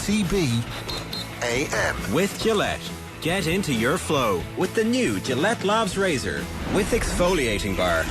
OTB AM. With Gillette. Get into your flow with the new Gillette Labs Razor with exfoliating bar.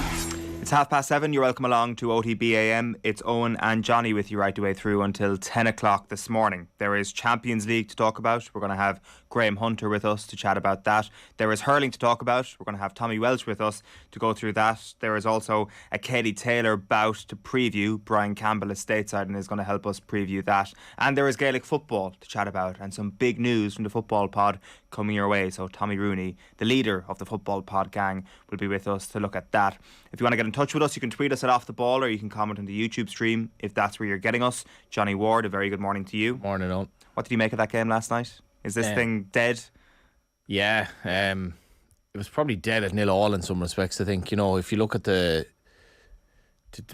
It's 7:30. You're welcome along to OTB AM. It's Eoin and Johnny with you right the way through until 10 o'clock this morning. There is Champions League to talk about. We're going to have Graham Hunter with us to chat about that. There is hurling to talk about. We're going to have Tommy Walsh with us to go through that. There is also a Katie Taylor bout to preview. Brian Campbell is stateside and is going to help us preview that. And there is Gaelic football to chat about and some big news from the football pod coming your way. So Tommy Rooney, the leader of the football pod gang, will be with us to look at that. If you want to get in touch with us, you can tweet us at Off The Ball, or you can comment on the YouTube stream if that's where you're getting us. Johnny Ward, a very good morning to you. Morning, all. What did you make of that game last night? Is this thing dead? Yeah, it was probably dead at 0-0 in some respects. I think, you know, if you look at the did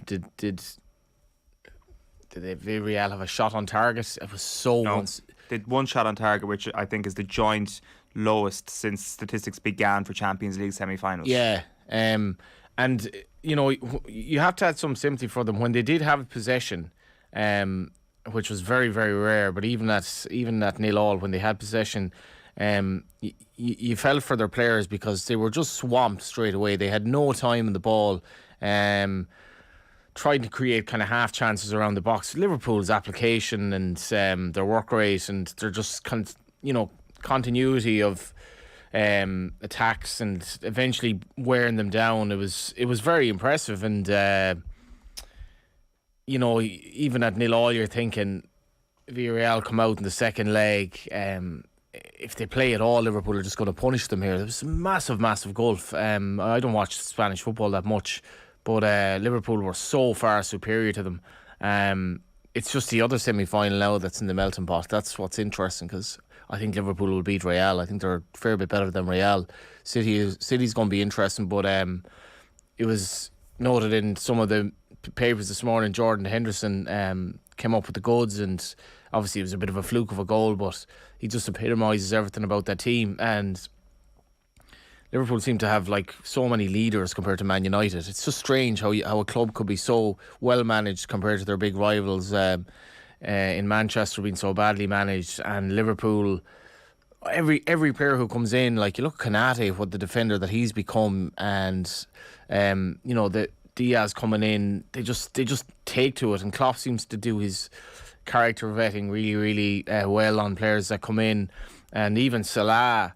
the Villarreal have a shot on target? It was so no. Did one shot on target, which I think is the joint lowest since statistics began for Champions League semi-finals. Yeah, and you know, you have to have some sympathy for them when they did have possession, which was very, very rare. But even at 0-0, when they had possession, you felt for their players because they were just swamped straight away. They had no time in the ball. Tried to create kind of half chances around the box. Liverpool's application and their work rate and their just continuity of attacks and eventually wearing them down. It was very impressive. And you know, even at 0-0, you're thinking Villarreal come out in the second leg. If they play at all, Liverpool are just going to punish them here. There was a massive gulf. I don't watch Spanish football that much, but Liverpool were so far superior to them. It's just the other semi-final now that's in the melting pot. That's what's interesting, because I think Liverpool will beat Real. I think they're a fair bit better than Real. City's going to be interesting, but it was noted in some of the papers this morning, Jordan Henderson came up with the goods, and obviously it was a bit of a fluke of a goal, but he just epitomises everything about that team. And Liverpool seem to have like so many leaders compared to Man United. It's just strange how a club could be so well managed compared to their big rivals in Manchester being so badly managed. And Liverpool, every player who comes in, like you look at Konate, what the defender that he's become, and you know, the Diaz coming in, they just take to it. And Klopp seems to do his character vetting really well on players that come in. And even Salah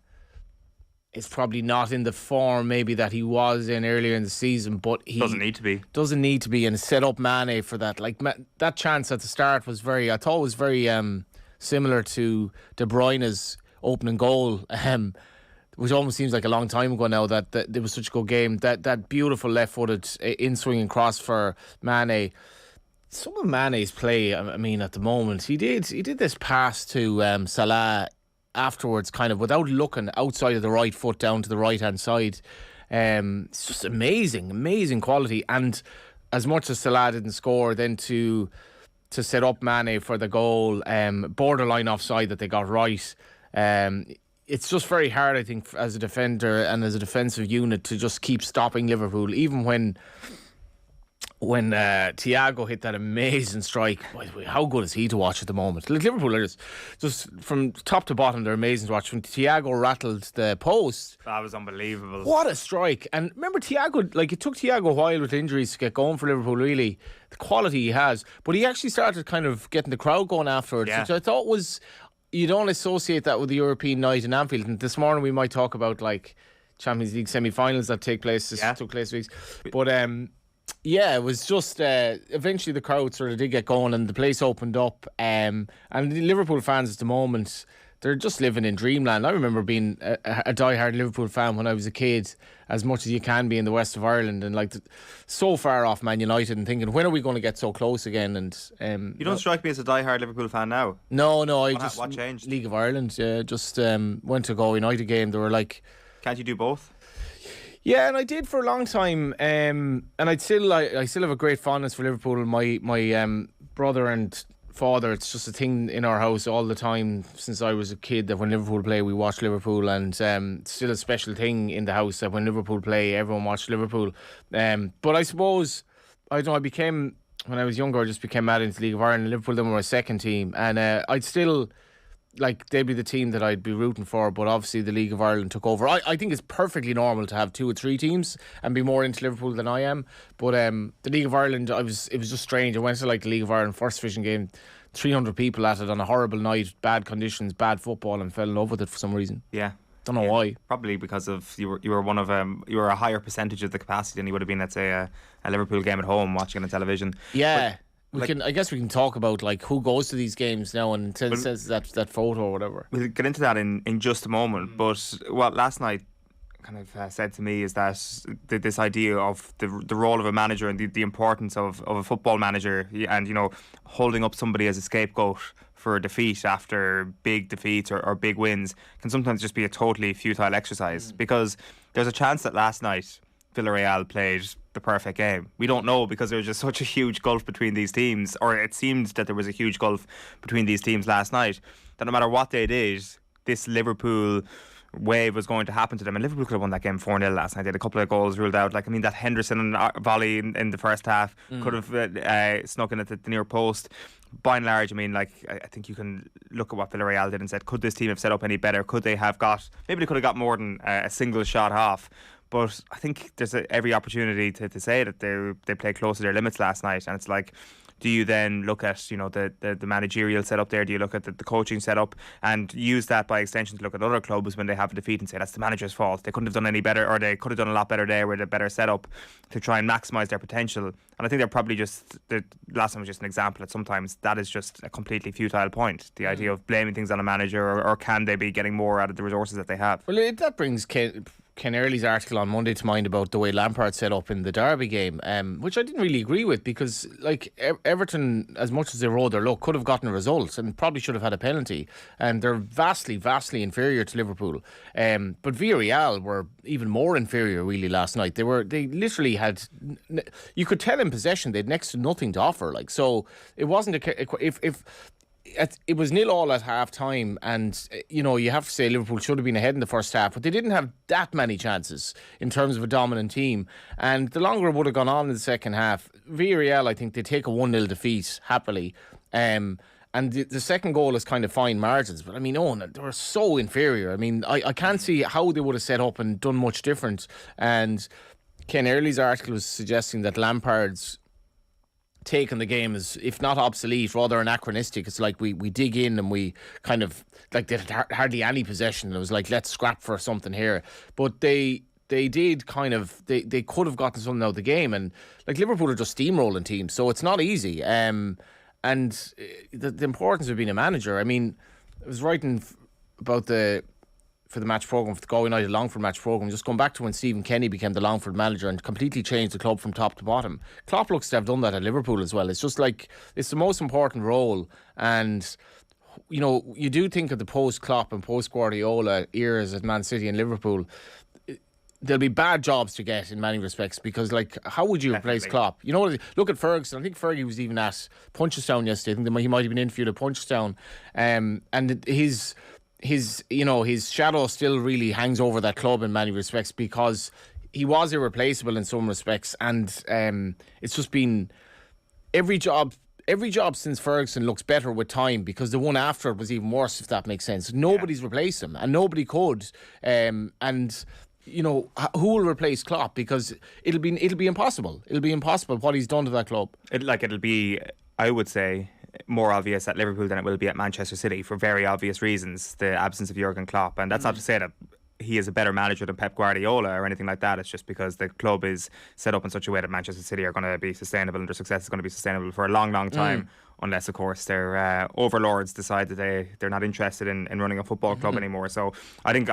is probably not in the form maybe that he was in earlier in the season, but he doesn't need to be and set up Mane for that. Like that chance at the start was very similar to De Bruyne's opening goal, which almost seems like a long time ago now, that it was such a good game. That beautiful left-footed in-swinging cross for Mane. Some of Mane's play, I mean, at the moment, he did this pass to Salah afterwards, kind of without looking, outside of the right foot down to the right-hand side. It's just amazing quality. And as much as Salah didn't score, then to set up Mane for the goal, borderline offside that they got right. It's just very hard, I think, as a defender and as a defensive unit to just keep stopping Liverpool, even when Thiago hit that amazing strike. How good is he to watch at the moment? Liverpool are just from top to bottom, they're amazing to watch. When Thiago rattled the post, that was unbelievable. What a strike. And remember Thiago, like, it took Thiago a while with injuries to get going for Liverpool, really, the quality he has, but he actually started kind of getting the crowd going afterwards, which I thought was, you don't associate that with the European night in Anfield. And this morning we might talk about like Champions League semi-finals that took place weeks. But yeah, it was just eventually the crowd sort of did get going and the place opened up. And the Liverpool fans at the moment, they're just living in dreamland. I remember being a diehard Liverpool fan when I was a kid, as much as you can be in the west of Ireland, and like so far off Man United, and thinking, when are we going to get so close again? And you don't strike me as a diehard Liverpool fan now. No, what changed? League of Ireland, just went to go United game. They were like, can't you do both? Yeah, and I did for a long time, and I still have a great fondness for Liverpool. My brother and father, it's just a thing in our house all the time since I was a kid, that when Liverpool play, we watch Liverpool, and still a special thing in the house that when Liverpool play, everyone watched Liverpool. But I suppose, I don't know, I became when I was younger, I just became mad into League of Ireland. Liverpool then were my second team, and I'd still like they'd be the team that I'd be rooting for. But obviously, the League of Ireland took over. I think it's perfectly normal to have 2 or 3 teams and be more into Liverpool than I am. But the League of Ireland, it was just strange. I went to like the League of Ireland first division game, 300 people at it on a horrible night, bad conditions, bad football, and fell in love with it for some reason. Yeah. Don't know why. Probably because of you were one of you were a higher percentage of the capacity than you would have been, let's say, a Liverpool game at home watching on television. Yeah. But, I guess we can talk about like who goes to these games now and says that photo or whatever. We'll get into that in just a moment. But what last night kind of said to me is that this idea of the role of a manager and the importance of a football manager, and holding up somebody as a scapegoat for a defeat after big defeats or big wins can sometimes just be a totally futile exercise, because there's a chance that last night Villarreal played the perfect game. We don't know, because there was just such a huge gulf between these teams, or it seemed that there was a huge gulf between these teams last night, that no matter what they did, this Liverpool wave was going to happen to them. And Liverpool could have won that game 4-0 last night. They had a couple of goals ruled out. Like, I mean, that Henderson volley in the first half could have snuck in at the near post. By and large, I mean, like, I think you can look at what Villarreal did and said, could this team have set up any better? Could they have maybe they could have got more than a single shot off. But I think there's every opportunity to say that they played close to their limits last night. And it's like, do you then look at the managerial setup there? Do you look at the coaching setup and use that by extension to look at other clubs when they have a defeat and say that's the manager's fault? They couldn't have done any better, or they could have done a lot better there with a better setup to try and maximise their potential. And I think they're probably just, the last time was just an example that sometimes that is just a completely futile point. The idea of blaming things on a manager, or can they be getting more out of the resources that they have? Well, that brings Ken Early's article on Monday to mind about the way Lampard set up in the Derby game, which I didn't really agree with, because like Everton, as much as they rode their luck, could have gotten a result and probably should have had a penalty, and they're vastly inferior to Liverpool. But Villarreal were even more inferior really last night. They literally had, you could tell in possession they had next to nothing to offer. Like, so it wasn't it was 0-0 at half time, and you have to say Liverpool should have been ahead in the first half, but they didn't have that many chances in terms of a dominant team. And the longer it would have gone on in the second half, Villarreal, I think they take a 1-0 defeat happily. And the second goal is kind of fine margins, but I mean, they were so inferior. I mean, I can't see how they would have set up and done much different. And Ken Early's article was suggesting that Lampard's take on the game is, if not obsolete, rather anachronistic. It's like we dig in and we kind of, like, they had hardly any possession. It was like, let's scrap for something here. But they did kind of, they could have gotten something out of the game. And like, Liverpool are just steamrolling teams, so it's not easy. And the importance of being a manager, I mean, I was writing about for the match programme, for the Galway United Longford match programme, just going back to when Stephen Kenny became the Longford manager and completely changed the club from top to bottom. Klopp looks to have done that at Liverpool as well. It's just like, it's the most important role. And you do think of the post-Klopp and post-Guardiola eras at Man City and Liverpool, there'll be bad jobs to get in many respects, because, like, how would you replace Klopp? Look at Ferguson. I think Fergie was even at Punchestown yesterday. I think he might have been interviewed at Punchestown, and his shadow still really hangs over that club in many respects, because he was irreplaceable in some respects, and it's just been every job since Ferguson looks better with time, because the one after it was even worse, if that makes sense. Nobody's replaced him, and nobody could. Who will replace Klopp? Because it'll be impossible. It'll be impossible what he's done to that club. It'll be, I would say, more obvious at Liverpool than it will be at Manchester City, for very obvious reasons, the absence of Jurgen Klopp. And that's not to say that he is a better manager than Pep Guardiola or anything like that. It's just because the club is set up in such a way that Manchester City are going to be sustainable, and their success is going to be sustainable for a long time, unless, of course, their overlords decide that they're not interested in running a football club anymore. So I think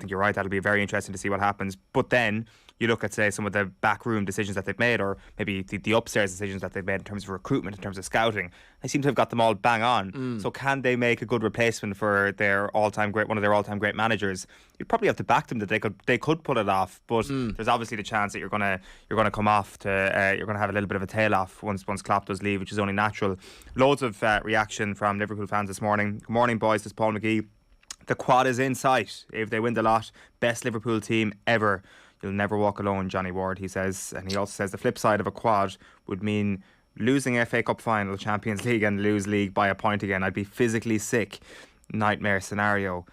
you're right. That'll be very interesting to see what happens. But then you look at, say, some of the backroom decisions that they've made, or maybe the upstairs decisions that they've made in terms of recruitment, in terms of scouting. They seem to have got them all bang on. So can they make a good replacement for one of their all-time great managers? You'd probably have to back them that they could pull it off. But there's obviously the chance that you're gonna come off to you're gonna have a little bit of a tail off once Klopp does leave, which is only natural. Loads of reaction from Liverpool fans this morning. Good morning, boys. This is Paul McGee. The quad is in sight if they win the lot. Best Liverpool team ever. You'll never walk alone, Johnny Ward, he says. And he also says the flip side of a quad would mean losing FA Cup final, Champions League and lose league by a point again. I'd be physically sick. Nightmare scenario.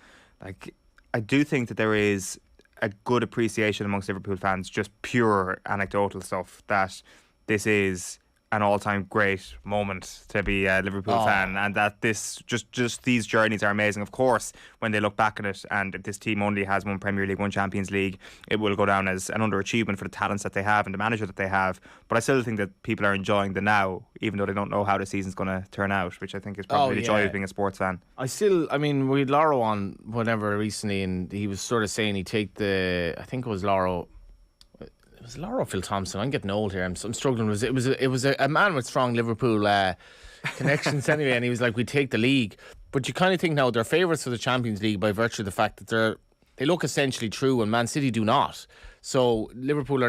Like, I do think that there is a good appreciation amongst Liverpool fans, just pure anecdotal stuff, that this is an all-time great moment to be a Liverpool fan, and that this just these journeys are amazing. Of course, when they look back at it, and if this team only has one Premier League, one Champions League, it will go down as an underachievement for the talents that they have and the manager that they have. But I still think that people are enjoying the now, even though they don't know how the season's going to turn out, which I think is probably the joy of being a sports fan. I mean, we had Laro on whatever recently, and he was sort of saying he'd take I think it was Laro. It was Laura Phil Thompson. I'm getting old here. I'm struggling. It was a man with strong Liverpool connections anyway, and he was like, "We take the league." But you kind of think now they're favourites for the Champions League by virtue of the fact that they look essentially true, and Man City do not. So Liverpool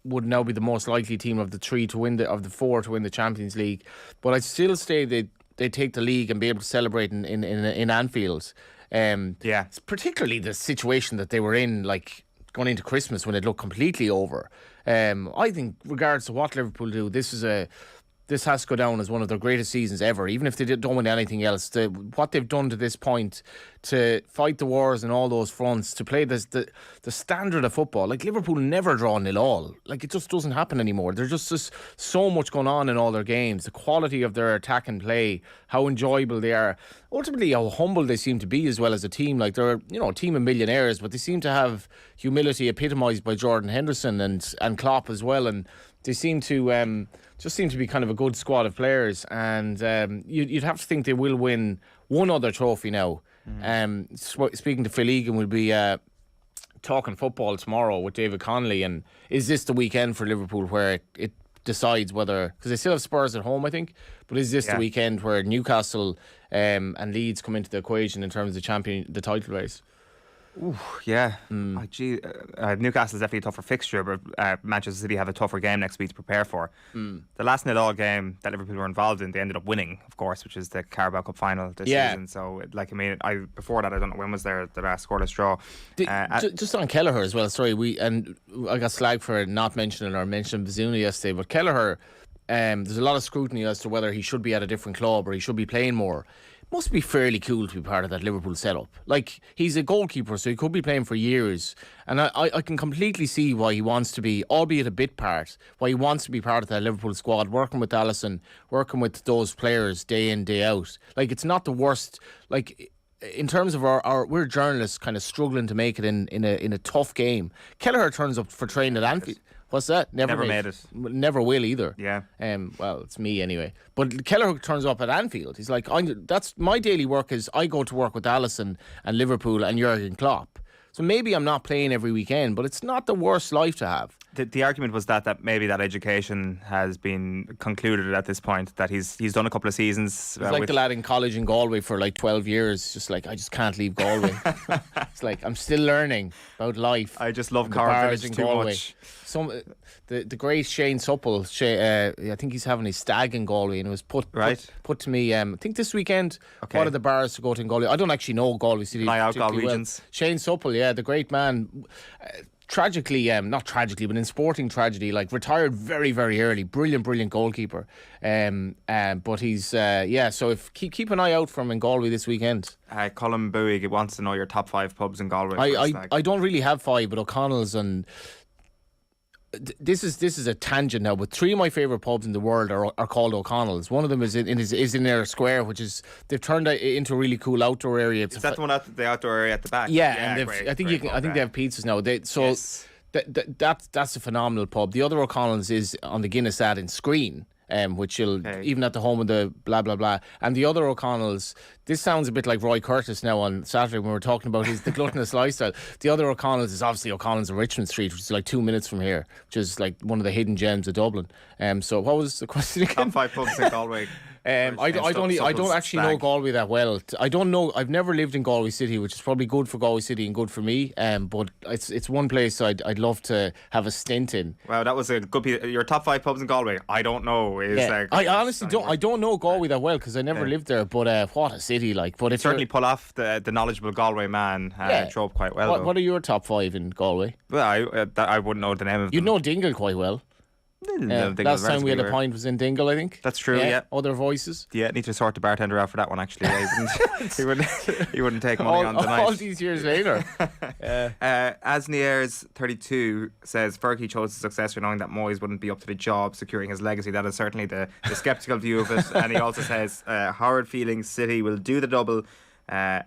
would now be the most likely team of the three to win of the four to win the Champions League. But I still say they take the league and be able to celebrate in Anfield. It's particularly the situation that they were in, like, going into Christmas when it looked completely over. I think, regardless of what Liverpool do, this has to go down as one of their greatest seasons ever. Even if they don't win anything else, what they've done to this point, to fight the wars in all those fronts, to play the standard of football. Like, Liverpool never draw 0-0. Like, it just doesn't happen anymore. There's just so much going on in all their games. The quality of their attack and play, how enjoyable they are. Ultimately, how humble they seem to be as well as a team. Like, they're a team of millionaires, but they seem to have humility epitomised by Jordan Henderson and Klopp as well. And they seem to just seem to be kind of a good squad of players. And you'd have to think they will win one other trophy now. Speaking to Phil Egan, we'll be talking football tomorrow with David Connolly. And is this the weekend for Liverpool where it decides whether, because they still have Spurs at home, I think, but is this the weekend where Newcastle and Leeds come into the equation in terms of the title race? Ooh, yeah. Newcastle's definitely a tougher fixture, but Manchester City have a tougher game next week to prepare for. The last 0-0 game that Liverpool were involved in, they ended up winning, of course, which is the Carabao Cup final this season. So, before that, I don't know when was the last scoreless draw. Just on Kelleher as well. Sorry, I got slagged for not mentioning Bazunu yesterday, but Kelleher, there's a lot of scrutiny as to whether he should be at a different club or he should be playing more. Must be fairly cool to be part of that Liverpool setup. Like, he's a goalkeeper, so he could be playing for years. And I can completely see why he wants to be, albeit a bit part, why he wants to be part of that Liverpool squad, working with Alisson, working with those players day in, day out. Like, it's not the worst. Like, in terms of we're journalists kind of struggling to make it in a tough game. Kelleher turns up for training at Anfield. What's that? Never made it. Never will either. Yeah. Well, it's me anyway. But Kelleher turns up at Anfield. He's like, that's my daily work is I go to work with Alisson and Liverpool and Jurgen Klopp. So maybe I'm not playing every weekend, but it's not the worst life to have. The argument was that maybe that education has been concluded at this point, that he's done a couple of seasons. It's like the lad in college in Galway for like 12 years, just like, I just can't leave Galway. It's like, I'm still learning about life. I just love Carr Village too much. The great Shane Supple, I think he's having his stag in Galway, and it was put to me, I think this weekend, what are the bars to go to in Galway? I don't actually know Galway City. Regions. Shane Supple, the great man. Tragically, not tragically, but in sporting tragedy, like, retired very, very early. Brilliant goalkeeper. But he's, so keep an eye out for him in Galway this weekend. Colin Bowie wants to know your top 5 pubs in Galway. I don't really have 5, but O'Connell's and... This is a tangent now, but 3 of my favourite pubs in the world are called O'Connell's. One of them is in their square, which is, they've turned it into a really cool outdoor area. Is that the one at the outdoor area at the back? Yeah, and I think they have pizzas now. That's a phenomenal pub. The other O'Connell's is on the Guinness ad in Screen. Which even at the home of the blah blah blah, and the other O'Connell's. This sounds a bit like Roy Curtis now on Saturday when we were talking about the gluttonous lifestyle. The other O'Connell's is obviously O'Connell's on Richmond Street, which is like 2 minutes from here, which is like one of the hidden gems of Dublin. So what was the question again? Top 5 pubs in Galway. I don't actually know Galway that well. I don't know. I've never lived in Galway City, which is probably good for Galway City and good for me. But it's one place I'd love to have a stint in. Wow, that was a good piece. Your top 5 pubs in Galway. I don't know. I honestly don't. I don't know Galway that well because I never lived there. But what a city! Like, but certainly pull off the knowledgeable Galway man trope quite well. What are your top 5 in Galway? Well, I wouldn't know the name of. You'd know Dingle quite well. Last time we had a pint was in Dingle, I think. That's true, yeah. Other voices. Yeah, need to sort the bartender out for that one, actually. He wouldn't take money on tonight. All these years later. Asniers 32 says Fergie chose his successor knowing that Moyes wouldn't be up to the job securing his legacy. That is certainly the sceptical view of it. And he also says horrid feelings, City will do the double. I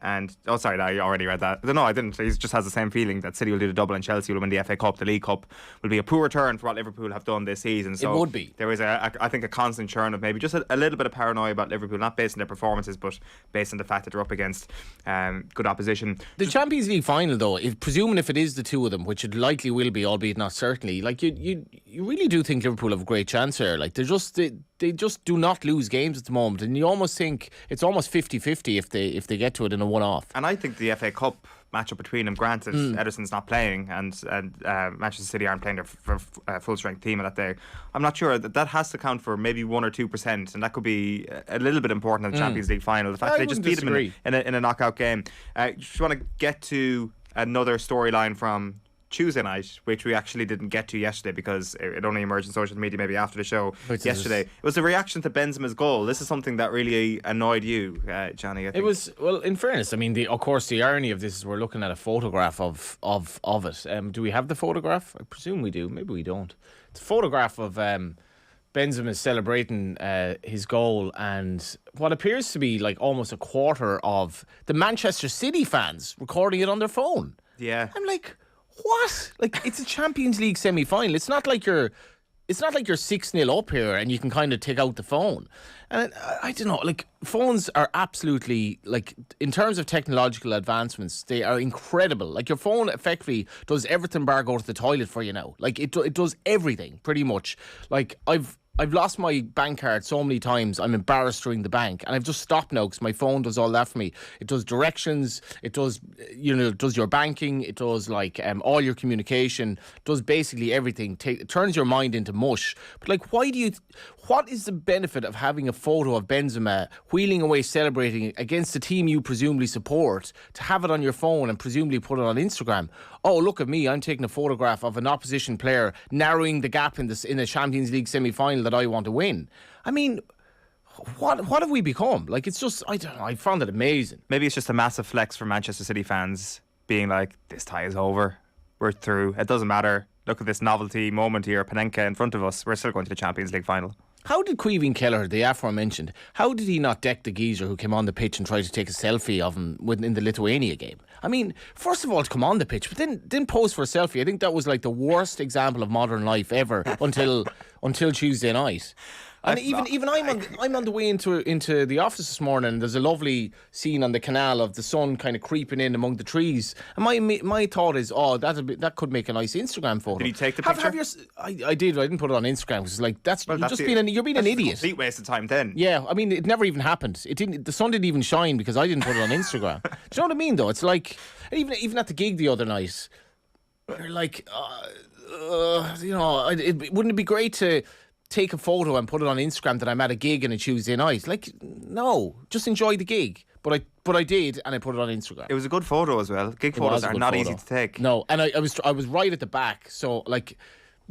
already read that. No, I didn't. He just has the same feeling that City will do the double and Chelsea will win the FA Cup. The League Cup will be a poor return for what Liverpool have done this season. So it would be. There is, I think, a constant churn of maybe just a little bit of paranoia about Liverpool, not based on their performances, but based on the fact that they're up against good opposition. The Champions League final, though, presuming if it is the two of them, which it likely will be, albeit not certainly, like you really do think Liverpool have a great chance here. Like they just do not lose games at the moment, and you almost think it's almost 50-50 if they get to it in a one-off. And I think the FA Cup matchup between them, granted Ederson's not playing and Manchester City aren't playing their full strength team on that day, I'm not sure that has to count for maybe 1 or 2%, and that could be a little bit important in the Champions League final. The fact that they just beat them in a knockout game. Just want to get to another storyline from Tuesday night, which we actually didn't get to yesterday because it only emerged in social media maybe after the show yesterday. It was a reaction to Benzema's goal. This is something that really annoyed you, Johnny, I think. It was, well, in fairness, I mean, of course the irony of this is we're looking at a photograph of it. Do we have the photograph? I presume we do. Maybe we don't. It's a photograph of Benzema celebrating his goal, and what appears to be like almost a quarter of the Manchester City fans recording it on their phone. Yeah. I'm like, what? Like, it's a Champions League semi-final. It's not like you're 6-0 up here and you can kind of take out the phone. And I don't know, like, phones are absolutely, like, in terms of technological advancements, they are incredible. Like, your phone effectively does everything bar go to the toilet for you now. Like, it does everything, pretty much. Like, I've lost my bank card so many times, I'm embarrassed to ring the bank, and I've just stopped now because my phone does all that for me. It does directions, it does, it does your banking, it does like all your communication, does basically everything. It turns your mind into mush. But like, what is the benefit of having a photo of Benzema wheeling away celebrating against the team you presumably support, to have it on your phone and presumably put it on Instagram? Oh, look at me, I'm taking a photograph of an opposition player narrowing the gap in the Champions League semi-final that I want to win. I mean, what have we become? Like, it's just, I don't know, I found it amazing. Maybe it's just a massive flex for Manchester City fans being like, this tie is over, we're through, it doesn't matter, look at this novelty moment here, Panenka in front of us, we're still going to the Champions League final. How did Caoimhín Kelleher, the aforementioned, how did he not deck the geezer who came on the pitch and tried to take a selfie of him in the Lithuania game? I mean, first of all, to come on the pitch, but then didn't pose for a selfie. I think that was like the worst example of modern life ever until Tuesday night. And even I'm on the way into the office this morning, and there's a lovely scene on the canal of the sun kind of creeping in among the trees. And my thought is, that could make a nice Instagram photo. Did you take the picture? I did. I didn't put it on Instagram because like you're being an idiot. Complete waste of time then. Yeah, I mean, it never even happened. It didn't. The sun didn't even shine because I didn't put it on Instagram. Do you know what I mean? Though it's like even at the gig the other night, we're like, wouldn't it be great to take a photo and put it on Instagram that I'm at a gig on a Tuesday night? Like, no, just enjoy the gig. But I did, and I put it on Instagram. It was a good photo as well. Gig photos are not easy to take. No, and I was right at the back. So like,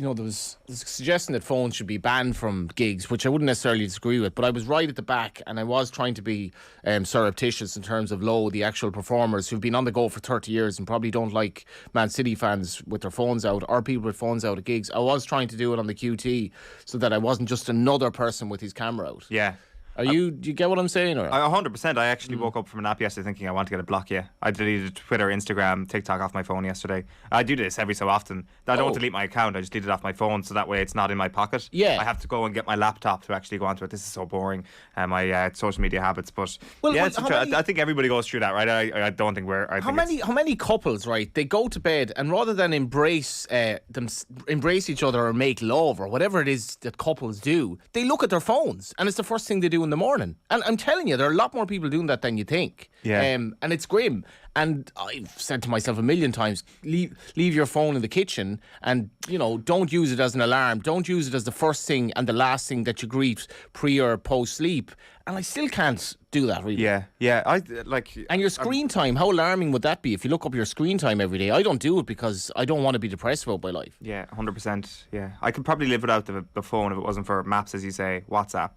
there was a suggestion that phones should be banned from gigs, which I wouldn't necessarily disagree with. But I was right at the back, and I was trying to be surreptitious in terms of the actual performers who've been on the go for 30 years and probably don't like Man City fans with their phones out or people with phones out at gigs. I was trying to do it on the QT so that I wasn't just another person with his camera out. Yeah. Do you get what I'm saying? Or 100%. I actually woke up from a nap yesterday thinking I want to get a block you. I deleted Twitter, Instagram, TikTok off my phone yesterday. I do this every so often. I don't delete my account. I just delete it off my phone so that way it's not in my pocket. Yeah. I have to go and get my laptop to actually go onto it. This is so boring. My social media habits. But I think everybody goes through that, right? I don't think we're. How many couples, right? They go to bed and rather than embrace each other or make love or whatever it is that couples do, they look at their phones, and it's the first thing they do in the morning. And I'm telling you, there are a lot more people doing that than you think. Yeah. And it's grim. And I've said to myself a million times, leave your phone in the kitchen and, don't use it as an alarm. Don't use it as the first thing and the last thing that you greet pre or post sleep. And I still can't do that, really. Yeah. And your screen time, how alarming would that be if you look up your screen time every day? I don't do it because I don't want to be depressed about my life. Yeah, 100%. Yeah. I could probably live without the phone if it wasn't for maps, as you say, WhatsApp.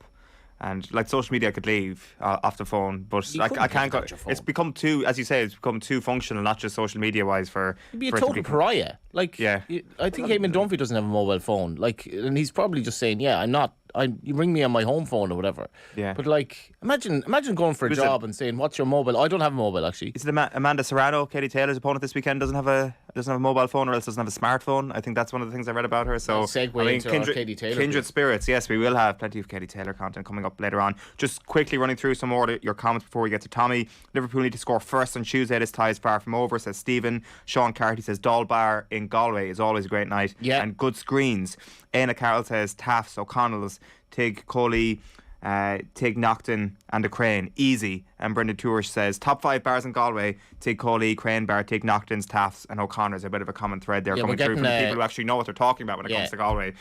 And social media I could leave off the phone, but I can't go. It's become too, as you say, it's become too functional, not just social media wise. You'd be a total pariah. I think Eamon Dunphy doesn't have a mobile phone. And he's probably just saying, "Yeah, I'm not. You ring me on my home phone or whatever." Yeah. But imagine going for a job and saying, "What's your mobile?" I don't have a mobile actually. Is it Amanda Serrano, Katie Taylor's opponent this weekend, doesn't have a mobile phone, or else doesn't have a smartphone? I think that's one of the things I read about her. So into our Katie Taylor. Kindred spirits. Yes, we will have plenty of Katie Taylor content coming up later on. Just quickly running through some more of your comments before we get to Tommy. Liverpool need to score first on Tuesday. This tie is far from over, says Stephen. Sean Carty says Dalbar in Galway is always a great night. Yeah. And good screens. Aina Carroll says Taft's, O'Connell's, Tig Coley, Tig Nocton and the Crane. Easy. And Brendan Tourish says top 5 bars in Galway: Tig Coley, Crane Bar, Tig Nocton's, Taft's and O'Connor's. A bit of a common thread there coming through from the people who actually know what they're talking about when it comes to Galway.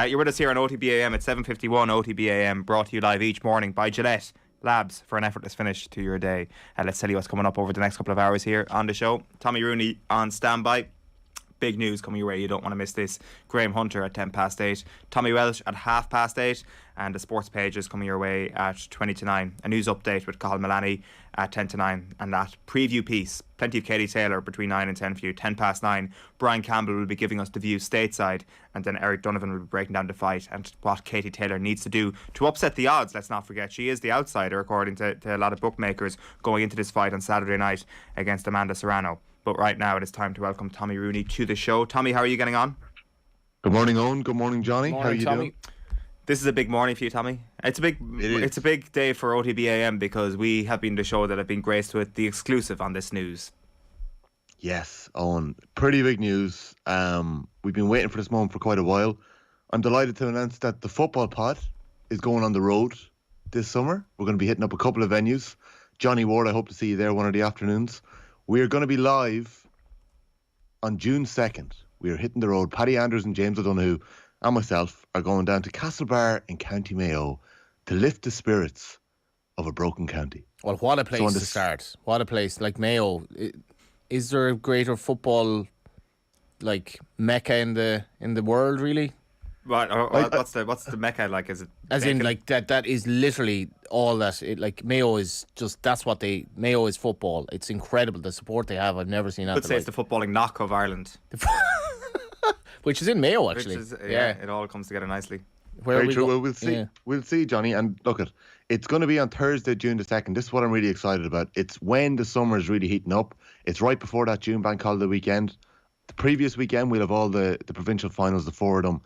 You're with us here on OTB AM at 7:51. OTB AM brought to you live each morning by Gillette Labs for an effortless finish to your day. Let's tell you what's coming up over the next couple of hours here on the show. Tommy Rooney on standby. Big news coming your way, you don't want to miss this. Graham Hunter at 8:10, Tommy Walsh at 8:30, and the sports page is coming your way at 9:20. A news update with Cathal Mullaney at 9:10, and that preview piece, plenty of Katie Taylor between 9 and 10 for you. 9:10, Brian Campbell will be giving us the view stateside, and then Eric Donovan will be breaking down the fight and what Katie Taylor needs to do to upset the odds. Let's not forget, she is the outsider according to a lot of bookmakers going into this fight on Saturday night against Amanda Serrano. But right now it is time to welcome Tommy Rooney to the show. Tommy, how are you getting on? Good morning, Eoin. Good morning, Johnny. Morning, how are you Tommy. doing? This is a big morning for you, Tommy. It's a big day for OTB AM because we have been the show that have been graced with the exclusive on this news. Yes, Eoin. Pretty big news. We've been waiting for this moment for quite a while. I'm delighted to announce that the football pod is going on the road this summer. We're going to be hitting up a couple of venues. Johnny Ward, I hope to see you there one of the afternoons. We're going to be live on June 2nd. We are hitting the road. Paddy Anders and James O'Donoghue and myself are going down to Castlebar in County Mayo to lift the spirits of a broken county. Well, what a place to start. What a place. Like Mayo. Is there a greater football mecca in the world, really? Right, what's the mecca like? Is it as in that is literally all that Mayo is just Mayo is football. It's incredible the support they have. I've never seen that. I'd say it's the footballing knock of Ireland, which is in Mayo actually. It all comes together nicely. Very true. Well, we'll see. Yeah. We'll see, Johnny. And look, it's going to be on Thursday, June the 2nd. This is what I'm really excited about. It's when the summer is really heating up. It's right before that June bank holiday weekend. The previous weekend we'll have all the provincial finals, the 4 of them.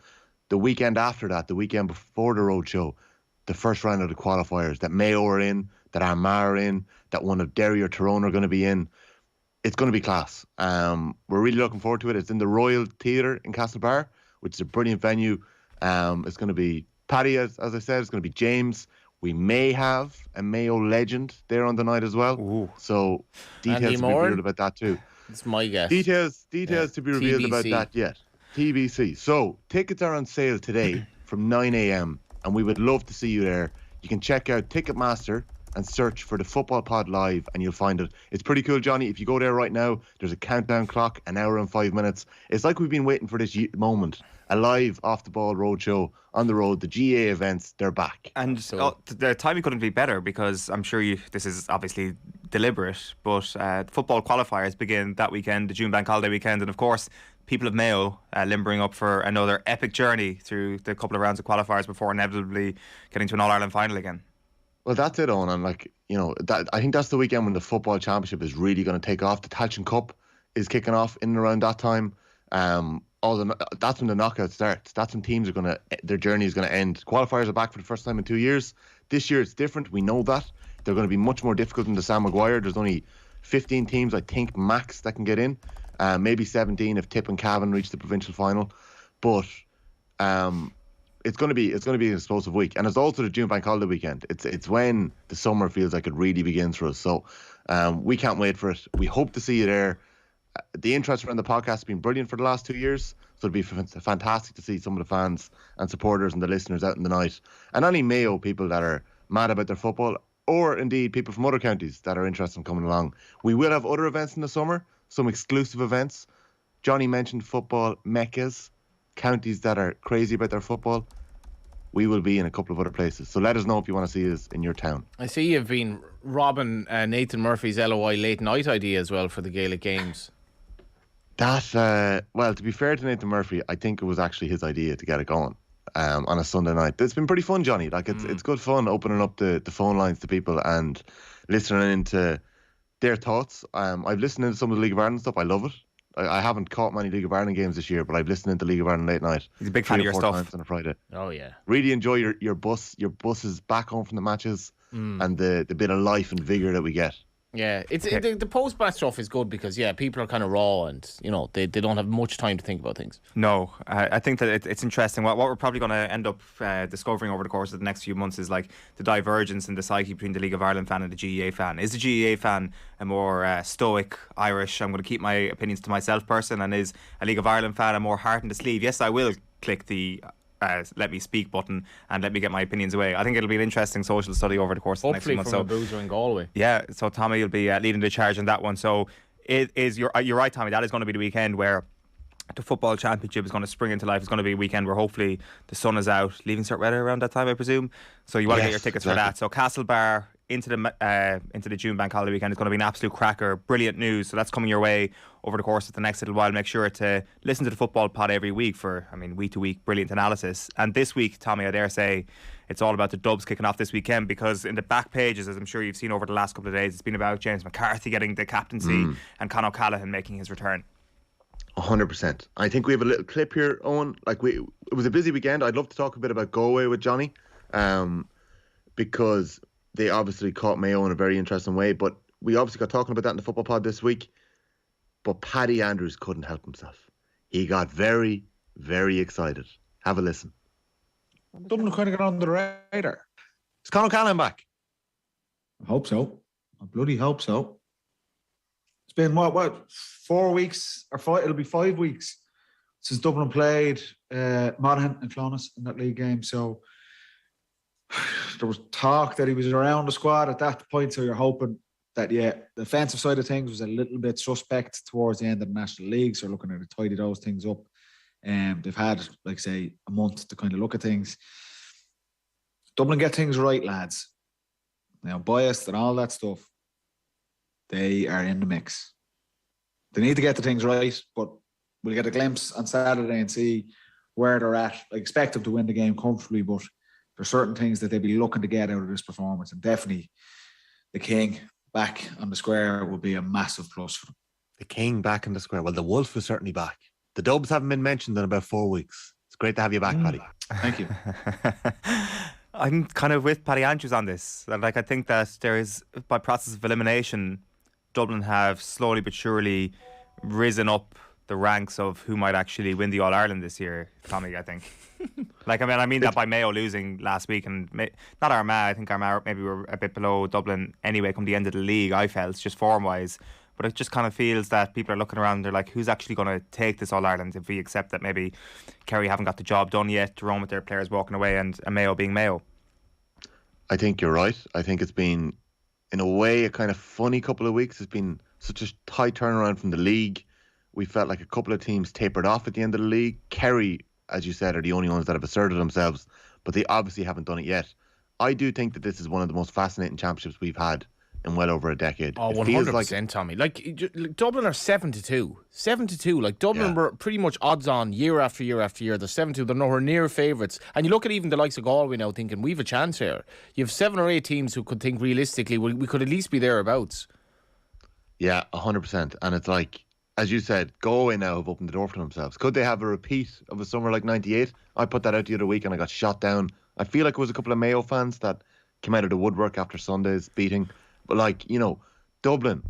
The weekend after that, the weekend before the road show, the first round of the qualifiers that Mayo are in, that Armagh are in, that one of Derry or Tyrone are going to be in. It's going to be class. We're really looking forward to it. It's in the Royal Theatre in Castlebar, which is a brilliant venue. It's going to be Paddy, as I said. It's going to be James. We may have a Mayo legend there on the night as well. Ooh. So details to be revealed about that too. It's my guess. Details to be revealed about that yet. TBC. So tickets are on sale today from 9 a.m. and we would love to see you there. You can check out Ticketmaster and search for the Football Pod Live and you'll find it. It's pretty cool, Johnny. If you go there right now, there's a countdown clock, 1 hour and 5 minutes. It's like we've been waiting for this moment. A live off the ball road show on the road. The GAA events, they're back. And the timing couldn't be better because I'm sure this is obviously deliberate, but football qualifiers begin that weekend, the June bank holiday weekend, and of course people of Mayo limbering up for another epic journey through the couple of rounds of qualifiers before inevitably getting to an All-Ireland final again. Well, that's it, Owen. And I think that's the weekend when the football championship is really going to take off. The Tailteann Cup is kicking off in and around that time. That's when the knockout starts. That's when teams their journey is going to end. Qualifiers are back for the first time in 2 years. This year it's different. We know that. They're going to be much more difficult than the Sam Maguire. There's only 15 teams, I think, max that can get in. Maybe 17 if Tip and Cavan reach the provincial final. But it's going to be an explosive week, and it's also the June Bank Holiday weekend. It's when the summer feels like it really begins for us. So we can't wait for it. We hope to see you there. The interest around the podcast has been brilliant for the last 2 years, so it'd be fantastic to see some of the fans and supporters and the listeners out in the night, and any Mayo people that are mad about their football, or indeed people from other counties that are interested in coming along. We will have other events in the summer, some exclusive events. Johnny mentioned football meccas, counties that are crazy about their football. We will be in a couple of other places. So let us know if you want to see us in your town. I see you've been robbing Nathan Murphy's LOI late night idea as well for the Gaelic Games. That, well, to be fair to Nathan Murphy, I think it was actually his idea to get it going on a Sunday night. It's been pretty fun, Johnny. Like it's good fun opening up the phone lines to people and listening into their thoughts. I've listened to some of the League of Ireland stuff. I love it. I haven't caught many League of Ireland games this year, but I've listened into League of Ireland late night. He's a big fan of your stuff. 3 or 4 times on a Friday. Oh yeah. Really enjoy your buses back home from the matches and the bit of life and vigour that we get. Yeah, the post-match stuff is good because people are kind of raw and they don't have much time to think about things. No, I think that it's interesting. What we're probably going to end up discovering over the course of the next few months is like the divergence in the psyche between the League of Ireland fan and the GAA fan. Is the GAA fan a more stoic Irish, I'm going to keep my opinions to myself person, and is a League of Ireland fan a more heart in the sleeve? Yes, I will click the let me speak button and let me get my opinions away. I think it'll be an interesting social study over the course of the next few months. Hopefully from a boozer in Galway. Yeah, so Tommy, you'll be leading the charge on that one. So it is, you're right, Tommy, that is going to be the weekend where the football championship is going to spring into life. It's going to be a weekend where hopefully the sun is out, leaving cert weather around that time, I presume. So you want to get your tickets for that. So Castlebar into the June Bank Holiday weekend is going to be an absolute cracker. Brilliant news. So that's coming your way over the course of the next little while. Make sure to listen to the Football Pod every week for, week to week, brilliant analysis. And this week, Tommy, I dare say, it's all about the Dubs kicking off this weekend, because in the back pages, as I'm sure you've seen over the last couple of days, it's been about James McCarthy getting the captaincy and Conor Callaghan making his return. 100%. I think we have a little clip here, Eoin. It was a busy weekend. I'd love to talk a bit about Galway with Johnny, because they obviously caught Mayo in a very interesting way. But we obviously got talking about that in the Football Pod this week. But Paddy Andrews couldn't help himself. He got very, very excited. Have a listen. Dublin kind of got under the radar. Is Conor Callaghan back? I hope so. I bloody hope so. It's been what 4 weeks or 5? It'll be 5 weeks since Dublin played Monaghan and Clonus in that league game. So there was talk that he was around the squad at that point. So you're hoping that the offensive side of things was a little bit suspect towards the end of the National League. So looking at to tidy those things up. They've had, a month to kind of look at things. Dublin get things right, lads. Now, biased and all that stuff, they are in the mix. They need to get the things right, but we'll get a glimpse on Saturday and see where they're at. I expect them to win the game comfortably, but there's certain things that they'll be looking to get out of this performance, and definitely the King back on the square will be a massive plus for them. The King back in the square. Well, the Wolf is certainly back. The Dubs haven't been mentioned in about 4 weeks. It's great to have you back, Paddy. Thank you. I'm kind of with Paddy Andrews on this. I think that there is, by process of elimination, Dublin have slowly but surely risen up the ranks of who might actually win the All-Ireland this year, Tommy, I think. I mean that by Mayo losing last week, and not Armagh. I think Armagh maybe were a bit below Dublin anyway come the end of the league, I felt, just form-wise. But it just kind of feels that people are looking around, they're like, who's actually going to take this All-Ireland if we accept that maybe Kerry haven't got the job done yet, Tyrone with their players walking away, and Mayo being Mayo? I think you're right. I think it's been, in a way, a kind of funny couple of weeks. It's been such a tight turnaround from the league. We felt like a couple of teams tapered off at the end of the league. Kerry, as you said, are the only ones that have asserted themselves, but they obviously haven't done it yet. I do think that this is one of the most fascinating championships we've had in well over a decade. Oh, 100%, Tommy. Dublin are 7-2. 7-2. Dublin were pretty much odds on year after year after year. They're 7-2. They're nowhere near favourites. And you look at even the likes of Galway now thinking, we've a chance here. You have 7 or 8 teams who could think realistically, we could at least be thereabouts. Yeah, 100%. And it's like, as you said, Galway now have opened the door for themselves. Could they have a repeat of a summer like 98? I put that out the other week and I got shot down. I feel like it was a couple of Mayo fans that came out of the woodwork after Sunday's beating. But Dublin,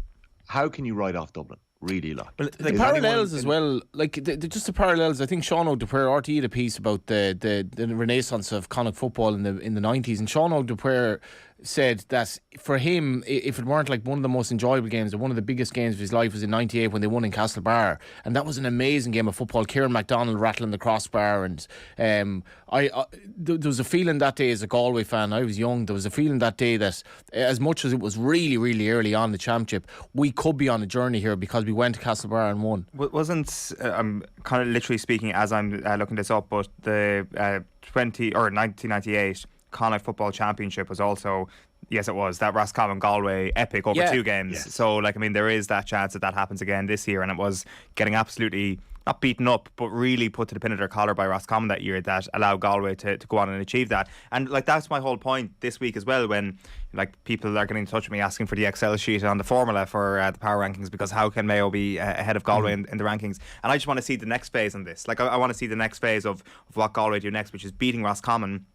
how can you write off Dublin? really. Like, Well, The parallels as well, like just the parallels. I think Sean O'Dupuer RT had a piece about the renaissance of Connacht football in the 90s, and Sean O'Dupuer said that for him, if it weren't like one of the most enjoyable games or one of the biggest games of his life, was in '98 when they won in Castlebar, and that was an amazing game of football. Kieran MacDonald rattling the crossbar, and there was a feeling that day as a Galway fan. I was young. There was a feeling that day that as much as it was really, really early on in the championship, we could be on a journey here because we went to Castlebar and won. Wasn't I'm kind of literally speaking as I'm looking this up, but the 1998 Connacht Football Championship was also, yes, it was that Roscommon Galway epic over 2 games. Yes. So, like, I mean, there is that chance that happens again this year, and it was getting absolutely not beaten up, but really put to the pin of their collar by Roscommon that year that allowed Galway to go on and achieve that. And like that's my whole point this week as well, when like people are getting in touch with me asking for the Excel sheet on the formula for the power rankings, because how can Mayo be ahead of Galway in the rankings? And I just want to see the next phase on this. Like I want to see the next phase of what Galway do next, which is beating Roscommon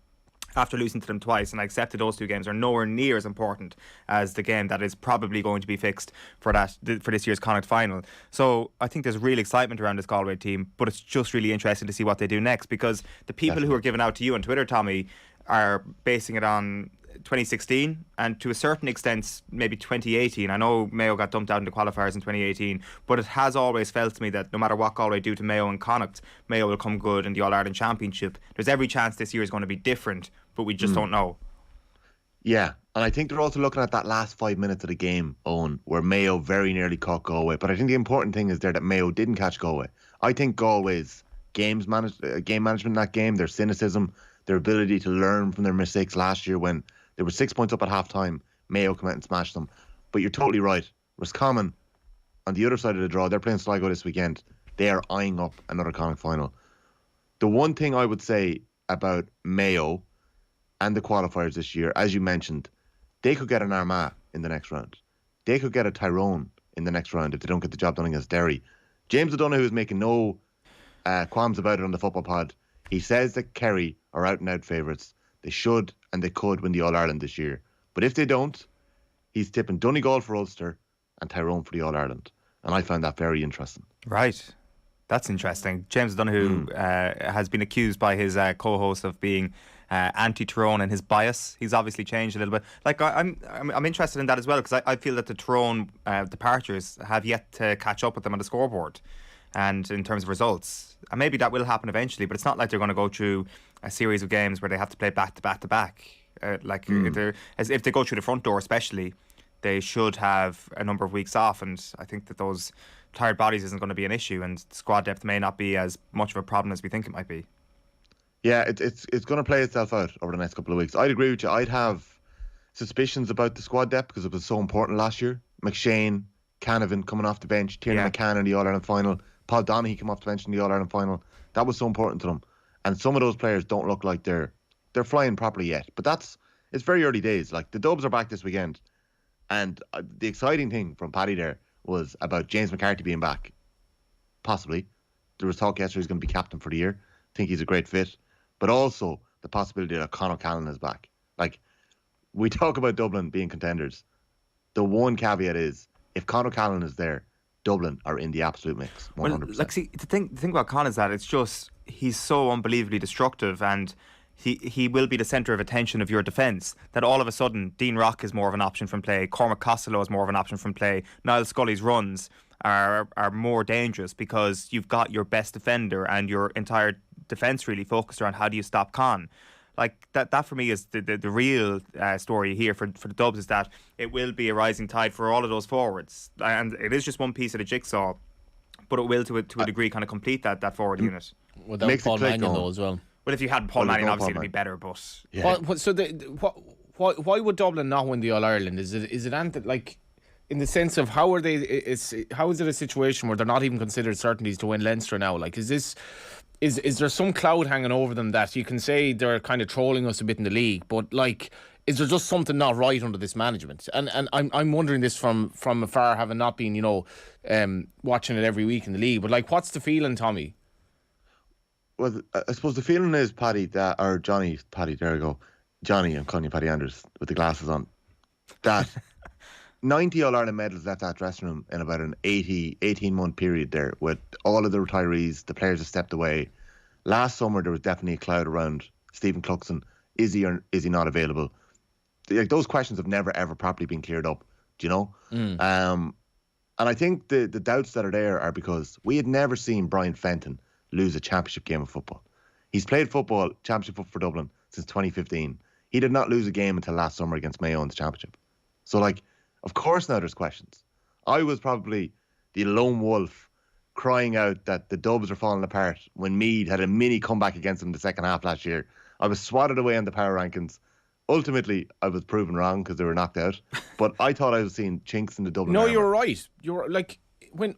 after losing to them twice, and I accepted those 2 games are nowhere near as important as the game that is probably going to be fixed for this year's Connacht final. So I think there's real excitement around this Galway team, but it's just really interesting to see what they do next, because the people who are giving out to you on Twitter, Tommy, are basing it on 2016 and to a certain extent maybe 2018. I know Mayo got dumped out in the qualifiers in 2018, but it has always felt to me that no matter what Galway do to Mayo and Connacht, Mayo will come good in the All-Ireland Championship. There's every chance this year is going to be different, but we just don't know. Yeah, and I think they're also looking at that last 5 minutes of the game, Eoin, where Mayo very nearly caught Galway. But I think the important thing is there that Mayo didn't catch Galway. I think Galway's game management in that game, their cynicism, their ability to learn from their mistakes last year when they were 6 points up at half time, Mayo come out and smash them. But you're totally right. Roscommon, on the other side of the draw, they're playing Sligo this weekend. They are eyeing up another Connacht final. The one thing I would say about Mayo and the qualifiers this year, as you mentioned, they could get an Armagh in the next round. They could get a Tyrone in the next round if they don't get the job done against Derry. James O'Donoghue is making no qualms about it on the football pod. He says that Kerry are out and out favourites. They should and they could win the All-Ireland this year. But if they don't, he's tipping Donegal for Ulster and Tyrone for the All-Ireland. And I found that very interesting. Right. That's interesting. James O'Donoghue has been accused by his co-host of being anti-Tyrone and his bias. He's obviously changed a little bit. Like I'm interested in that as well, because I feel that the Tyrone departures have yet to catch up with them on the scoreboard and in terms of results. And maybe that will happen eventually, but it's not like they're going to go through a series of games where they have to play back to back to back. If they go through the front door especially, they should have a number of weeks off, and I think that those tired bodies isn't going to be an issue, and squad depth may not be as much of a problem as we think it might be. Yeah, it's going to play itself out over the next couple of weeks. I'd agree with you. I'd have suspicions about the squad depth because it was so important last year. McShane, Canavan coming off the bench, Tiernan McCann in the All-Ireland final, Paul Donaghy came off the bench in the All-Ireland final. That was so important to them. And some of those players don't look like they're flying properly yet. But it's very early days. Like, the Dubs are back this weekend. And the exciting thing from Paddy there was about James McCarthy being back. Possibly. There was talk yesterday he's going to be captain for the year. I think he's a great fit. But also the possibility that Conor Callan is back. Like, we talk about Dublin being contenders. The one caveat is, if Conor Callan is there, Dublin are in the absolute mix, 100%. Well, like, see, the thing about Con is that it's just, he's so unbelievably destructive, and he will be the centre of attention of your defence, that all of a sudden Dean Rock is more of an option from play, Cormac Costello is more of an option from play, Niall Scully's runs are more dangerous because you've got your best defender and your entire defence really focused around how do you stop Con. Like that for me is the real story here for the Dubs, is that it will be a rising tide for all of those forwards, and it is just one piece of the jigsaw, but it will to a degree kind of complete that forward unit. Without Paul Mannion though as well. Well, if you had Paul Mannion, obviously it'd be better, but yeah. Why would Dublin not win the All Ireland? Is it like, in the sense of how is it a situation where they're not even considered certainties to win Leinster now? Like, is there some cloud hanging over them that you can say they're kind of trolling us a bit in the league, but like, is there just something not right under this management? And I'm wondering this from afar, having not been, watching it every week in the league. But like, what's the feeling, Tommy? Well, I suppose the feeling is, Paddy, Johnny, there we go. Johnny, I'm calling you Paddy Anders with the glasses on. That 90 All-Ireland medals left that dressing room in about an 18-month period there, with all of the retirees, the players have stepped away. Last summer, there was definitely a cloud around Stephen Cluxon. Is he or is he not available? Like, those questions have never, ever properly been cleared up, do you know? And I think the doubts that are there are because we had never seen Brian Fenton lose a championship game of football. He's played football, championship football for Dublin, since 2015. He did not lose a game until last summer against Mayo in the championship. So, like, of course now there's questions. I was probably the lone wolf crying out that the Dubs are falling apart when Meath had a mini comeback against them in the second half last year. I was swatted away on the power rankings. Ultimately, I was proven wrong because they were knocked out. But I thought I was seeing chinks in the Dublin No, armour. you're right. You're like when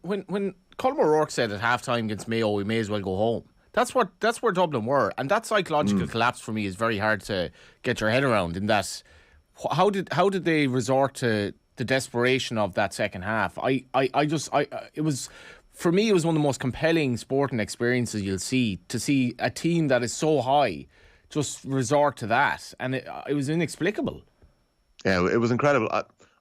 Colm O'Rourke said at halftime against Mayo, we may as well go home. That's where Dublin were, and that psychological collapse for me is very hard to get your head around. In that, how did they resort to the desperation of that second half? It was, for me, it was one of the most compelling sporting experiences you'll see, to see a team that is so high just resort to that, and it was inexplicable. Yeah, it was incredible.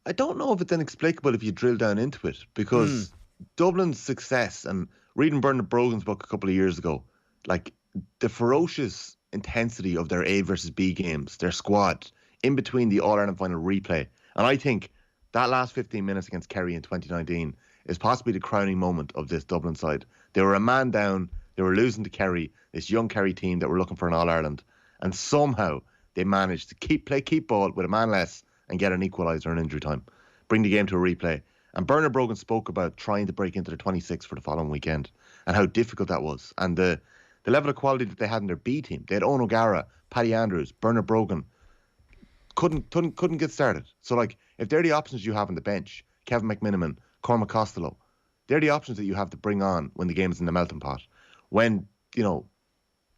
I don't know if it's inexplicable if you drill down into it, because Dublin's success, and reading Bernard Brogan's book a couple of years ago, like the ferocious intensity of their A versus B games, their squad, in between the All-Ireland final replay. And I think that last 15 minutes against Kerry in 2019 is possibly the crowning moment of this Dublin side. They were a man down, they were losing to Kerry, this young Kerry team that were looking for an All-Ireland, and somehow they managed to keep ball with a man less and get an equaliser in injury time, bring the game to a replay. And Bernard Brogan spoke about trying to break into the 26 for the following weekend and how difficult that was, and the level of quality that they had in their B team. They had Eoin O'Gara, Paddy Andrews, Bernard Brogan. Couldn't get started. So, like, if they're the options you have on the bench, Kevin McMiniman, Cormac Costello, they're the options that you have to bring on when the game is in the melting pot. When, you know,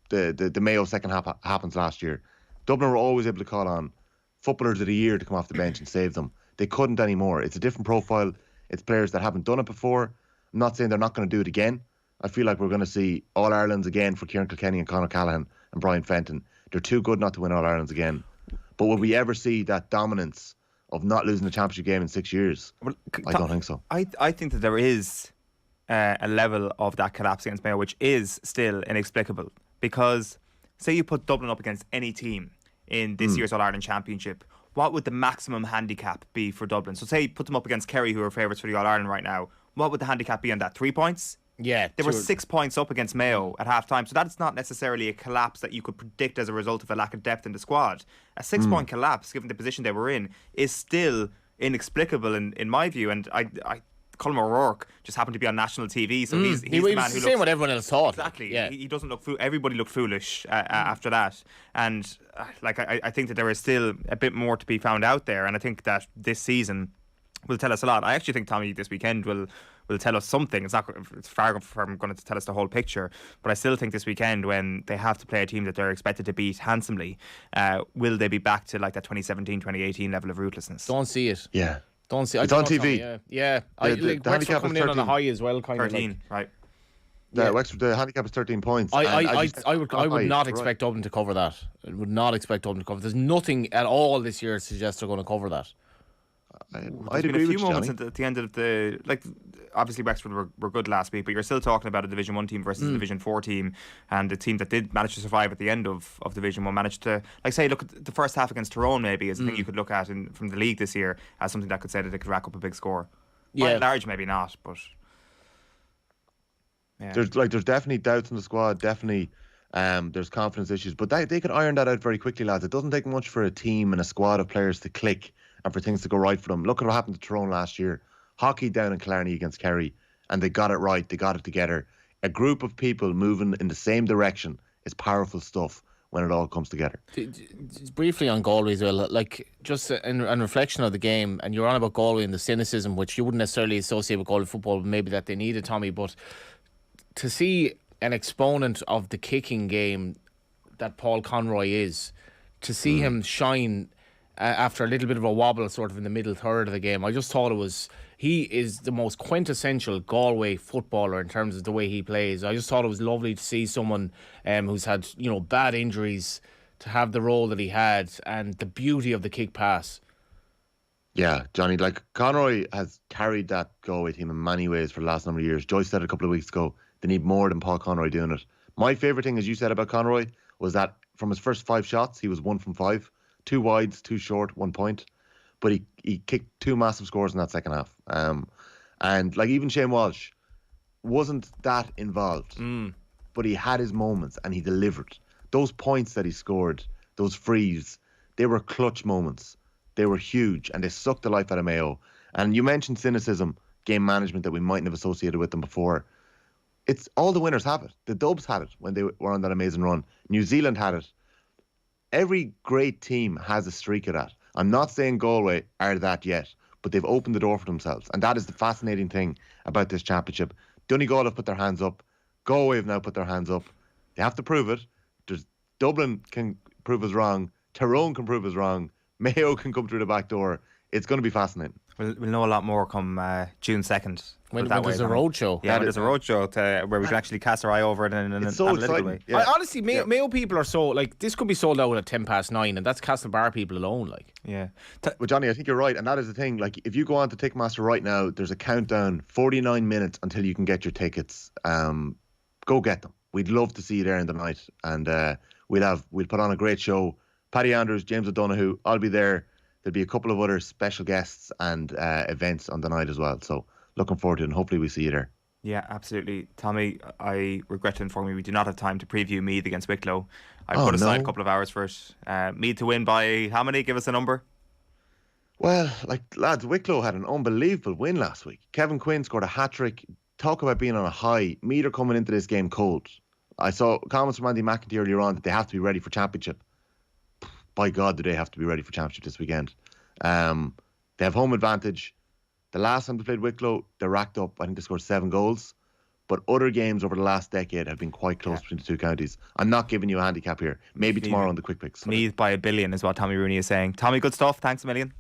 the Mayo second half happens last year, Dublin were always able to call on footballers of the year to come off the bench and save them. They couldn't anymore. It's a different profile. It's players that haven't done it before. I'm not saying they're not going to do it again. I feel like we're going to see All-Irelands again for Kieran Kilkenny and Conor Callaghan and Brian Fenton. They're too good not to win All-Irelands again. But will we ever see that dominance of not losing the championship game in 6 years? Well, I don't think so. I think that there is a level of that collapse against Mayo which is still inexplicable, because say you put Dublin up against any team in this year's All-Ireland Championship, what would the maximum handicap be for Dublin? So say you put them up against Kerry, who are favourites for the All-Ireland right now, what would the handicap be on that? 3 points? Yeah. They were 6 points up against Mayo at half-time, so that's not necessarily a collapse that you could predict as a result of a lack of depth in the squad. A 6-point collapse, given the position they were in, is still inexplicable in my view, and Colm O'Rourke just happened to be on national TV, so he's the man who saying what everyone else thought. Exactly. Yeah. He doesn't look everybody looked foolish after that, and I think that there is still a bit more to be found out there, and I think that this season will tell us a lot. I actually think, Tommy, this weekend will tell us something. It's far from going to tell us the whole picture, but I still think this weekend, when they have to play a team that they're expected to beat handsomely, will they be back to like that 2017-2018 level of ruthlessness? Don't see it. Yeah. Don't see it. It's on TV. Yeah. The handicap coming is in on a 13. high as well, kind 13, of. right. Yeah, Wexford, the handicap is 13 points. I would not expect Dublin to cover that. I would not expect Dublin to cover. There's nothing at all this year to suggest they're going to cover that. I'd There's been agree a few with you, moments Johnny. at the end of the, like, obviously Wexford were good last week, but you're still talking about a Division 1 team versus a Division 4 team, and a team that did manage to survive at the end of Division 1 managed to, like, say, look at the first half against Tyrone maybe as a thing you could look at from the league this year as something that could say that they could rack up a big score. By and large, maybe not, but yeah. There's definitely doubts in the squad, definitely there's confidence issues, but they could iron that out very quickly, lads. It doesn't take much for a team and a squad of players to click and for things to go right for them. Look at what happened to Tyrone last year. Hockey down in Killarney against Kerry, and they got it right, they got it together. A group of people moving in the same direction is powerful stuff when it all comes together. Briefly on Galway as well, like, just in reflection of the game, and you're on about Galway and the cynicism, which you wouldn't necessarily associate with Galway football, maybe that they needed, Tommy, but to see an exponent of the kicking game that Paul Conroy is, to see him shine after a little bit of a wobble sort of in the middle third of the game, I just thought he is the most quintessential Galway footballer in terms of the way he plays. I just thought it was lovely to see someone who's had, bad injuries to have the role that he had, and the beauty of the kick pass. Yeah, Johnny, like Conroy has carried that Galway team in many ways for the last number of years. Joyce said a couple of weeks ago, they need more than Paul Conroy doing it. My favourite thing, as you said about Conroy, was that from his first 5 shots, he was 1 from 5. 2 wides, 2 short, 1 point. But he kicked 2 massive scores in that second half. And like even Shane Walsh wasn't that involved, but he had his moments and he delivered. Those points that he scored, those frees, they were clutch moments. They were huge and they sucked the life out of Mayo. And you mentioned cynicism, game management that we mightn't have associated with them before. It's all the winners have it. The Dubs had it when they were on that amazing run. New Zealand had it. Every great team has a streak of that. I'm not saying Galway are that yet, but they've opened the door for themselves. And that is the fascinating thing about this championship. Donegal have put their hands up. Galway have now put their hands up. They have to prove it. Dublin can prove us wrong. Tyrone can prove us wrong. Mayo can come through the back door. It's going to be fascinating. We'll know a lot more come June 2nd. When there's a roadshow. Yeah, when there's a roadshow where we can actually cast our eye over it in an analytical way. Yeah. Honestly, Mayo people are so, like, this could be sold out at 9:10, and that's Castlebar people alone, like. Yeah. Well, Johnny, I think you're right, and that is the thing. Like, if you go on to Ticketmaster right now, there's a countdown, 49 minutes until you can get your tickets. Go get them. We'd love to see you there in the night, and we'll put on a great show. Paddy Andrews, James O'Donoghue, I'll be there. There'll be a couple of other special guests and events on the night as well. So looking forward to it, and hopefully we see you there. Yeah, absolutely. Tommy, I regret to inform you we do not have time to preview Meath against Wicklow. I put aside a couple of hours for it. Meath to win by how many? Give us a number. Well, like, lads, Wicklow had an unbelievable win last week. Kevin Quinn scored a hat-trick. Talk about being on a high. Meath are coming into this game cold. I saw comments from Andy McEntee earlier on that they have to be ready for championship. By God, do they have to be ready for championship this weekend. They have home advantage. The last time they played Wicklow, they racked up, I think they scored 7 goals. But other games over the last decade have been quite close between the two counties. I'm not giving you a handicap here. Maybe tomorrow on the quick picks. Meath by 1 billion is what Tommy Rooney is saying. Tommy, good stuff. Thanks a million.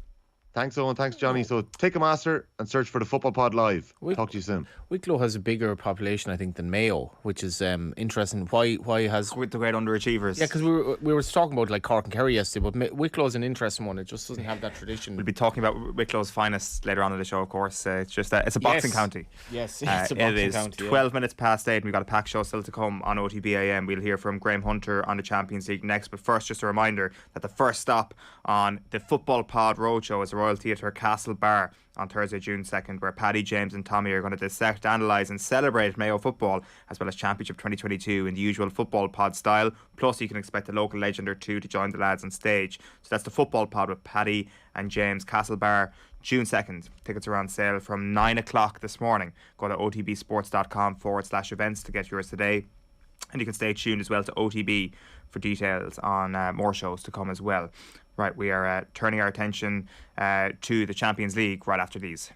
Thanks, Owen. Thanks, Johnny. So Ticketmaster and search for the Football Pod Live. Talk to you soon. Wicklow has a bigger population, I think, than Mayo, which is interesting. Why has... With the great underachievers. Yeah, because we were talking about like Cork and Kerry yesterday, but Wicklow is an interesting one. It just doesn't have that tradition. We'll be talking about Wicklow's finest later on in the show, of course. It's just it's a boxing county. Yes, it's a boxing county. 12 minutes past 8 and we've got a packed show still to come on OTB AM. We'll hear from Graham Hunter on the Champions League next, but first just a reminder that the first stop on the Football Pod Roadshow is the Royal Theatre Castle Bar on Thursday, June 2nd, where Paddy, James and Tommy are going to dissect, analyse and celebrate Mayo football as well as Championship 2022 in the usual Football Pod style. Plus you can expect a local legend or two to join the lads on stage. So that's the Football Pod with Paddy and James, Castle Bar, June 2nd. Tickets are on sale from 9 o'clock this morning. Go to otbsports.com/events to get yours today. And you can stay tuned as well to OTB for details on more shows to come as well. Right, we are turning our attention to the Champions League right after these.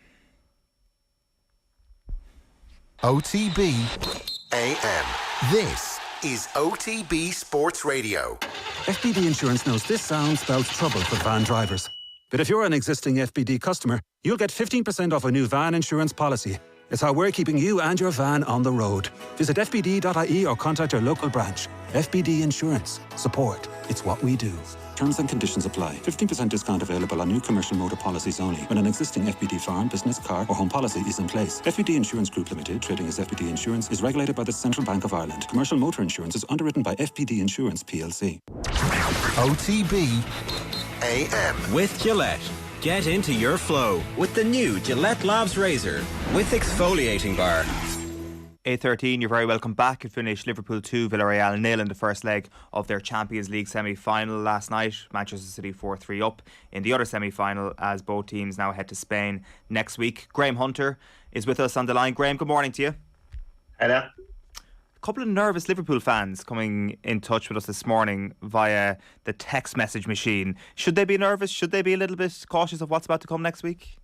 OTB AM. This is OTB Sports Radio. FBD Insurance knows this sound spells trouble for van drivers. But if you're an existing FBD customer, you'll get 15% off a new van insurance policy. It's how we're keeping you and your van on the road. Visit fbd.ie or contact your local branch. FBD Insurance. Support. It's what we do. Terms and conditions apply. 15% discount available on new commercial motor policies only when an existing FBD farm, business, car or home policy is in place. FBD Insurance Group Limited, trading as FBD Insurance, is regulated by the Central Bank of Ireland. Commercial motor insurance is underwritten by FBD Insurance plc. OTB AM. With Gillette. Get into your flow with the new Gillette Labs Razor with exfoliating bar. 8:13, you're very welcome back. It finished Liverpool 2, Villarreal 0 in the first leg of their Champions League semi-final last night. Manchester City 4-3 up in the other semi-final as both teams now head to Spain next week. Graham Hunter is with us on the line. Graham, good morning to you. Hello. A couple of nervous Liverpool fans coming in touch with us this morning via the text message machine. Should they be nervous? Should they be a little bit cautious of what's about to come next week?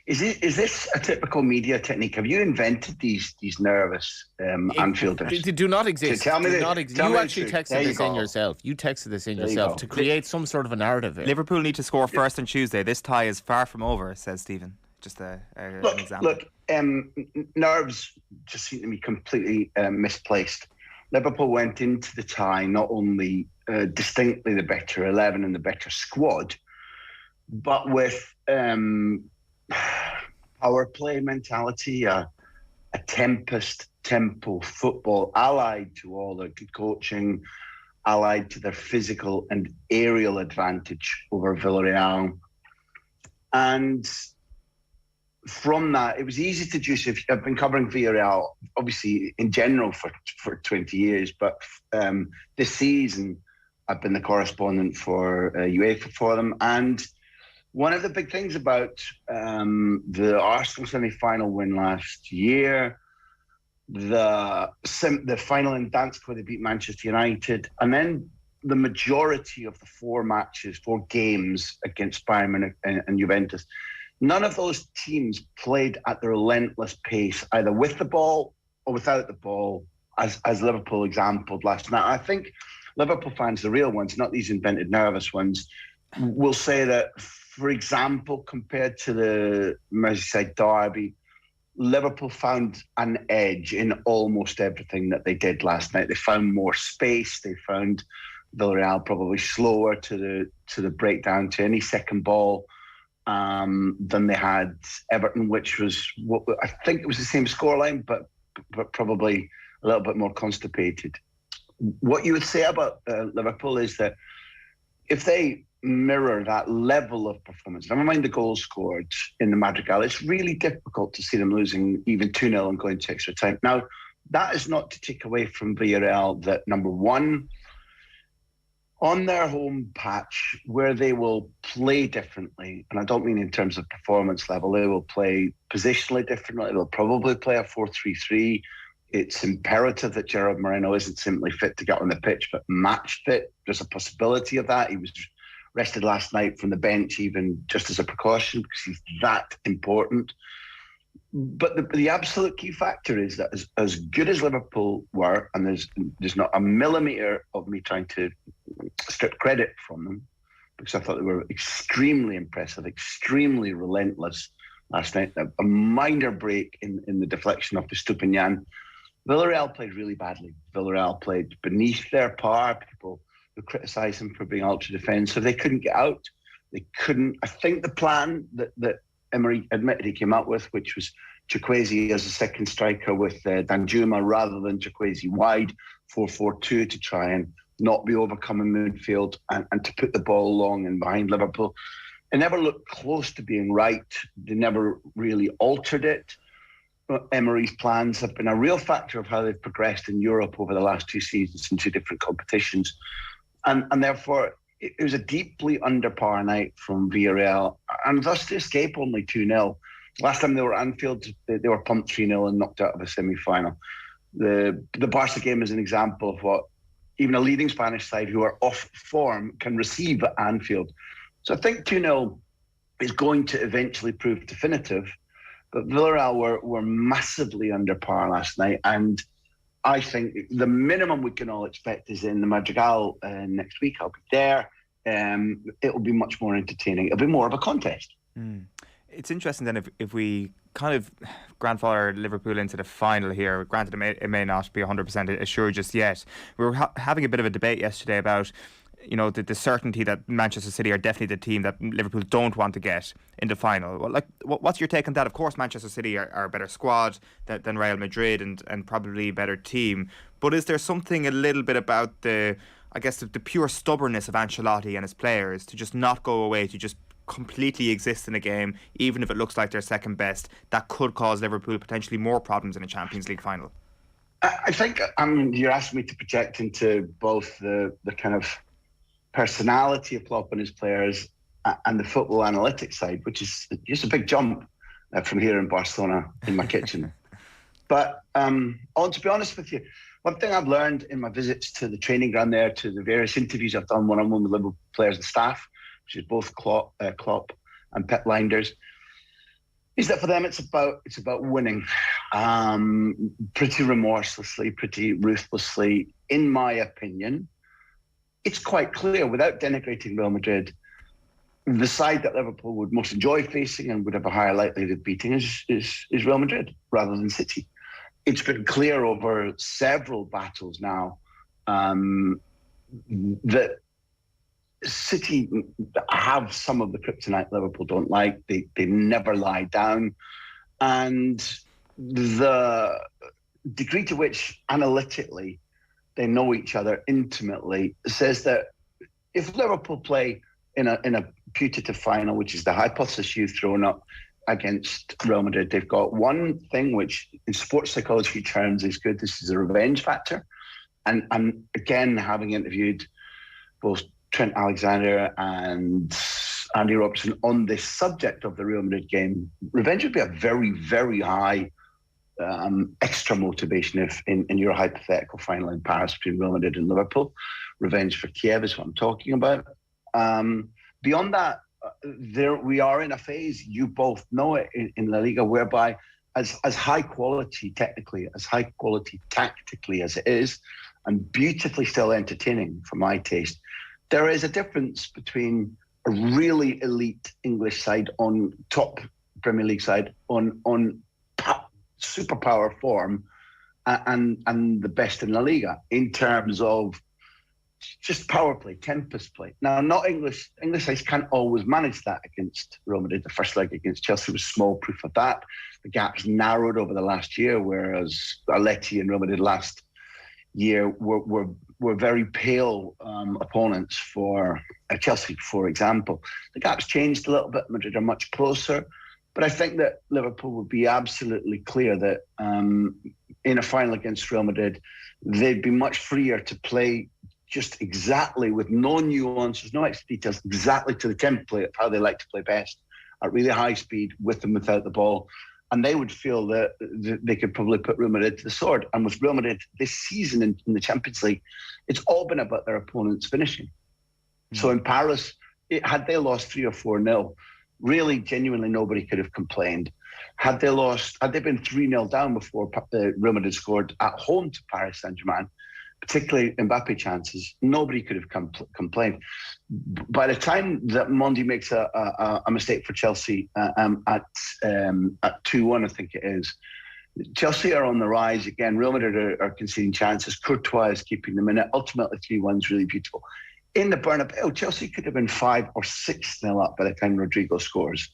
Is this a typical media technique? Have you invented these nervous Anfielders? They do not exist. So tell me you actually texted this in yourself. You texted this in yourself to create some sort of a narrative here. Liverpool need to score first on Tuesday. This tie is far from over, says Stephen. Just an example. Look, nerves just seem to be completely misplaced. Liverpool went into the tie not only distinctly the better 11 and the better squad, but with power play mentality, a tempest tempo football allied to all the good coaching, allied to their physical and aerial advantage over Villarreal. And from that, it was easy to juice. I've been covering Villarreal, obviously, in general for 20 years, but this season, I've been the correspondent for UEFA for them. And one of the big things about the Arsenal semi-final win last year, the final in Dansk where they beat Manchester United, and then the majority of the four games against Bayern Munich and Juventus, none of those teams played at the relentless pace, either with the ball or without the ball, as Liverpool exampled last night. I think Liverpool fans, the real ones, not these invented nervous ones, will say that, for example, compared to the Merseyside derby, Liverpool found an edge in almost everything that they did last night. They found more space. They found Villarreal probably slower to the breakdown to any second ball than they had Everton, which was what I think it was the same scoreline, but probably a little bit more constipated. What you would say about Liverpool is that if they mirror that level of performance, never mind the goals scored in the Madrigal, it's really difficult to see them losing even 2-0 and going to extra time. Now, that is not to take away from Villarreal that, number one, on their home patch, where they will play differently, and I don't mean in terms of performance level, they will play positionally differently. They'll probably play a 4-3-3. It's imperative that Gerard Moreno isn't simply fit to get on the pitch, but match fit. There's a possibility of that. He was rested last night from the bench, even just as a precaution, because he's that important. But the absolute key factor is that as good as Liverpool were, and there's not a millimetre of me trying to strip credit from them, because I thought they were extremely impressive, extremely relentless last night. A minor break in the deflection of the Stupinian. Villarreal played really badly. Villarreal played beneath their par. People who criticise them for being ultra defensive, they couldn't get out. They couldn't. I think the plan that Emery admitted he came up with, which was Chukwueze as a second striker with Danjuma rather than Chukwueze wide, 4-4-2 to try and not be overcome in midfield and to put the ball long and behind Liverpool. It never looked close to being right. They never really altered it. Emery's plans have been a real factor of how they've progressed in Europe over the last two seasons in two different competitions. And therefore, it was a deeply under par night from Villarreal, and thus to escape only 2-0. Last time they were at Anfield, they were pumped 3-0 and knocked out of a semi-final. The Barca game is an example of what even a leading Spanish side who are off form can receive at Anfield. So I think 2-0 is going to eventually prove definitive. But Villarreal were massively under par last night, and I think the minimum we can all expect is in the Madrigal next week. I'll be there. It will be much more entertaining. It'll be more of a contest. It's interesting then if we kind of grandfather Liverpool into the final here. Granted, it may not be 100% assured just yet. We were having a bit of a debate yesterday about, you know, the certainty that Manchester City are definitely the team that Liverpool don't want to get in the final. Well, what's your take on that? Of course, Manchester City are a better squad than Real Madrid and probably a better team. But is there something a little bit about the pure stubbornness of Ancelotti and his players to just not go away, to just completely exist in a game, even if it looks like they're second best, that could cause Liverpool potentially more problems in a Champions League final? I think, you're asking me to project into both the kind of personality of Klopp and his players and the football analytics side, which is just a big jump from here in Barcelona in my kitchen. But to be honest with you, one thing I've learned in my visits to the training ground there, to the various interviews I've done one-on-one with Liverpool players and staff, which is both Klopp and Pep Lijnders, is that for them it's about winning, pretty remorselessly, pretty ruthlessly. In my opinion, it's quite clear, without denigrating Real Madrid, the side that Liverpool would most enjoy facing and would have a higher likelihood of beating is Real Madrid rather than City. It's been clear over several battles now that City have some of the kryptonite Liverpool don't like. They never lie down. And the degree to which analytically they know each other intimately says that if Liverpool play in a putative final, which is the hypothesis you've thrown up against Real Madrid, they've got one thing which in sports psychology terms is good. This is a revenge factor. And again, having interviewed both Trent Alexander and Andy Robertson on this subject of the Real Madrid game, revenge would be a very, very high extra motivation if in your hypothetical final in Paris between Real Madrid and Liverpool. Revenge for Kiev is what I'm talking about. Beyond that, we are in a phase, you both know it, in La Liga, whereby as high quality technically, as high quality tactically as it is, and beautifully still entertaining for my taste, there is a difference between a really elite English side on top Premier League side on superpower form and the best in La Liga in terms of just power play, tempest play. Now, not English sides can't always manage that against Real Madrid. The first leg against Chelsea was small proof of that. The gap's narrowed over the last year, whereas Atleti and Real Madrid last year were very pale opponents for Chelsea, for example. The gap's changed a little bit. Madrid are much closer. But I think that Liverpool would be absolutely clear that in a final against Real Madrid, they'd be much freer to play just exactly with no nuances, no extra details, exactly to the template of how they like to play best at really high speed with and without the ball. And they would feel that they could probably put Real Madrid to the sword. And with Real Madrid this season in the Champions League, it's all been about their opponents finishing. So in Paris, had they lost 3 or 4-0, really, genuinely, nobody could have complained. Had they been 3-0 down before Real Madrid scored at home to Paris Saint-Germain, particularly Mbappe chances, nobody could have complained. By the time that Mendy makes a mistake for Chelsea at 2-1, I think it is, Chelsea are on the rise again. Real Madrid are conceding chances. Courtois is keeping them in it. Ultimately, 3-1 is really beautiful. In the Bernabeu, Chelsea could have been 5 or 6-0 up by the time Rodrigo scores.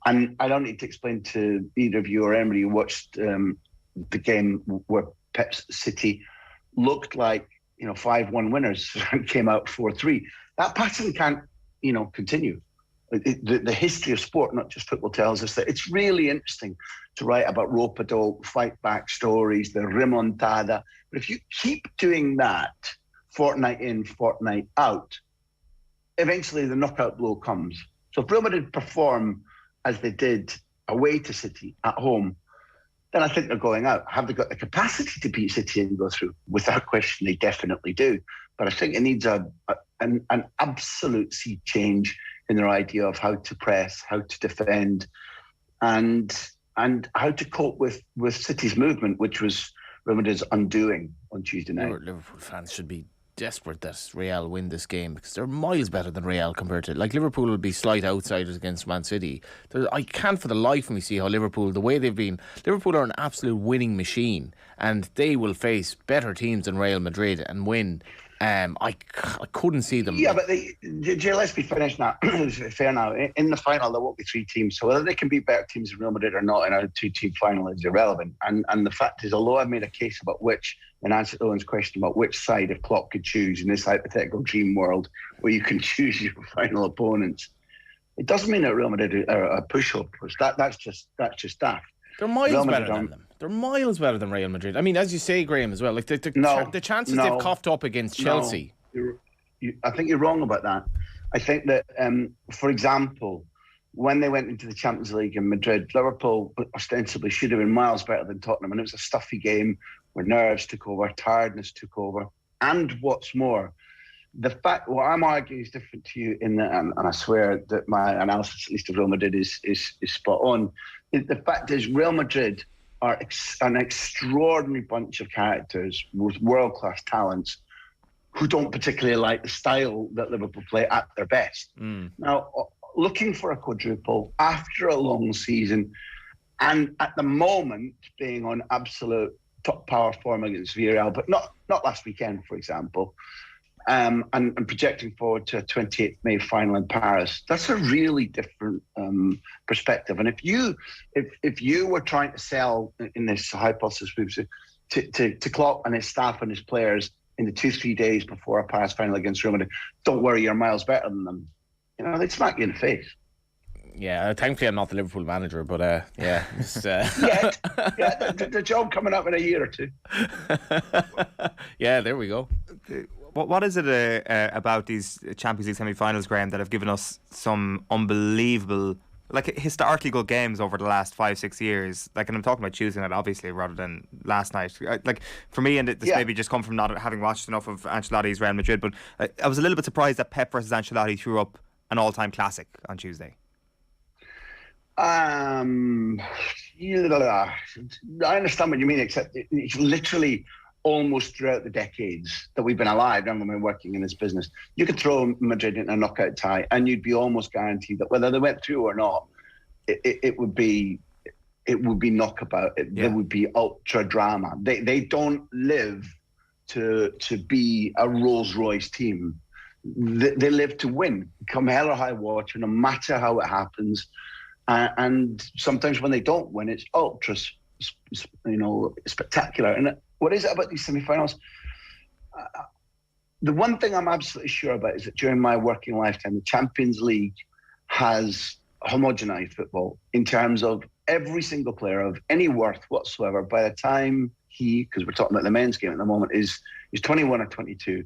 And I don't need to explain to either of you or Emery who watched the game where Pep's City looked like 5-1 winners and came out 4-3. That pattern can't continue. The history of sport, not just football, tells us that it's really interesting to write about rope-a-dope, fight-back stories, the remontada. But if you keep doing that fortnight in, fortnight out, eventually the knockout blow comes. So if Real Madrid perform as they did away to City at home, then I think they're going out. Have they got the capacity to beat City and go through? Without question, they definitely do. But I think it needs an absolute sea change in their idea of how to press, how to defend, and how to cope with City's movement, which was Real Madrid's undoing on Tuesday night. Liverpool fans should be desperate that Real win this game because they're miles better than Real compared to, like, Liverpool will be slight outsiders against Man City. I can't for the life of me see how Liverpool, the way they've been, Liverpool are an absolute winning machine and they will face better teams than Real Madrid and win. I couldn't see them. Yeah, but let's be finished now. Fair now. In the final, there won't be 3 teams. So whether they can beat better teams than Real Madrid or not in a 2-team final is irrelevant. And the fact is, although I've made a case about which, in answer to Owen's question about which side, if Klopp could choose in this hypothetical dream world where you can choose your final opponents, it doesn't mean that Real Madrid are a pushovers. That's just daft. They're miles better than them. They're miles better than Real Madrid. I mean, as you say, Graham, as well. Like the chances they've coughed up against Chelsea. I think you're wrong about that. I think that, for example, when they went into the Champions League in Madrid, Liverpool ostensibly should have been miles better than Tottenham, and it was a stuffy game where nerves took over, tiredness took over, and what's more, the fact what I'm arguing is different to you in that, and I swear that my analysis, at least of Real Madrid, is spot on. The fact is, Real Madrid are an extraordinary bunch of characters with world-class talents who don't particularly like the style that Liverpool play at their best. Now, looking for a quadruple after a long season, and at the moment being on absolute top power form against Villarreal, but not last weekend, for example, and projecting forward to a 28th May final in Paris. That's a really different perspective. And if you were trying to sell in this hypothesis to Klopp and his staff and his players in the 2-3 days before a Paris final against Real Madrid, don't worry, you're miles better than them. They'd smack you in the face. Yeah, thankfully I'm not the Liverpool manager, but yeah. The job coming up in a year or two. Yeah, there we go. What is it about these Champions League semi-finals, Graham, that have given us some unbelievable, historically good games over the last 5-6 years? And I'm talking about Tuesday night, obviously, rather than last night. For me, and this maybe just come from not having watched enough of Ancelotti's Real Madrid, but I was a little bit surprised that Pep versus Ancelotti threw up an all-time classic on Tuesday. I understand what you mean, except it's literally almost throughout the decades that we've been alive and been working in this business. You could throw Madrid in a knockout tie and you'd be almost guaranteed that whether they went through or not, it would be knockabout. There would be ultra drama. They don't live to be a Rolls Royce team. They live to win, come hell or high water, no matter how it happens. And sometimes when they don't win, it's ultra, spectacular. And what is it about these semi-finals? The one thing I'm absolutely sure about is that during my working lifetime, the Champions League has homogenized football in terms of every single player of any worth whatsoever. By the time because we're talking about the men's game at the moment, is 21 or 22,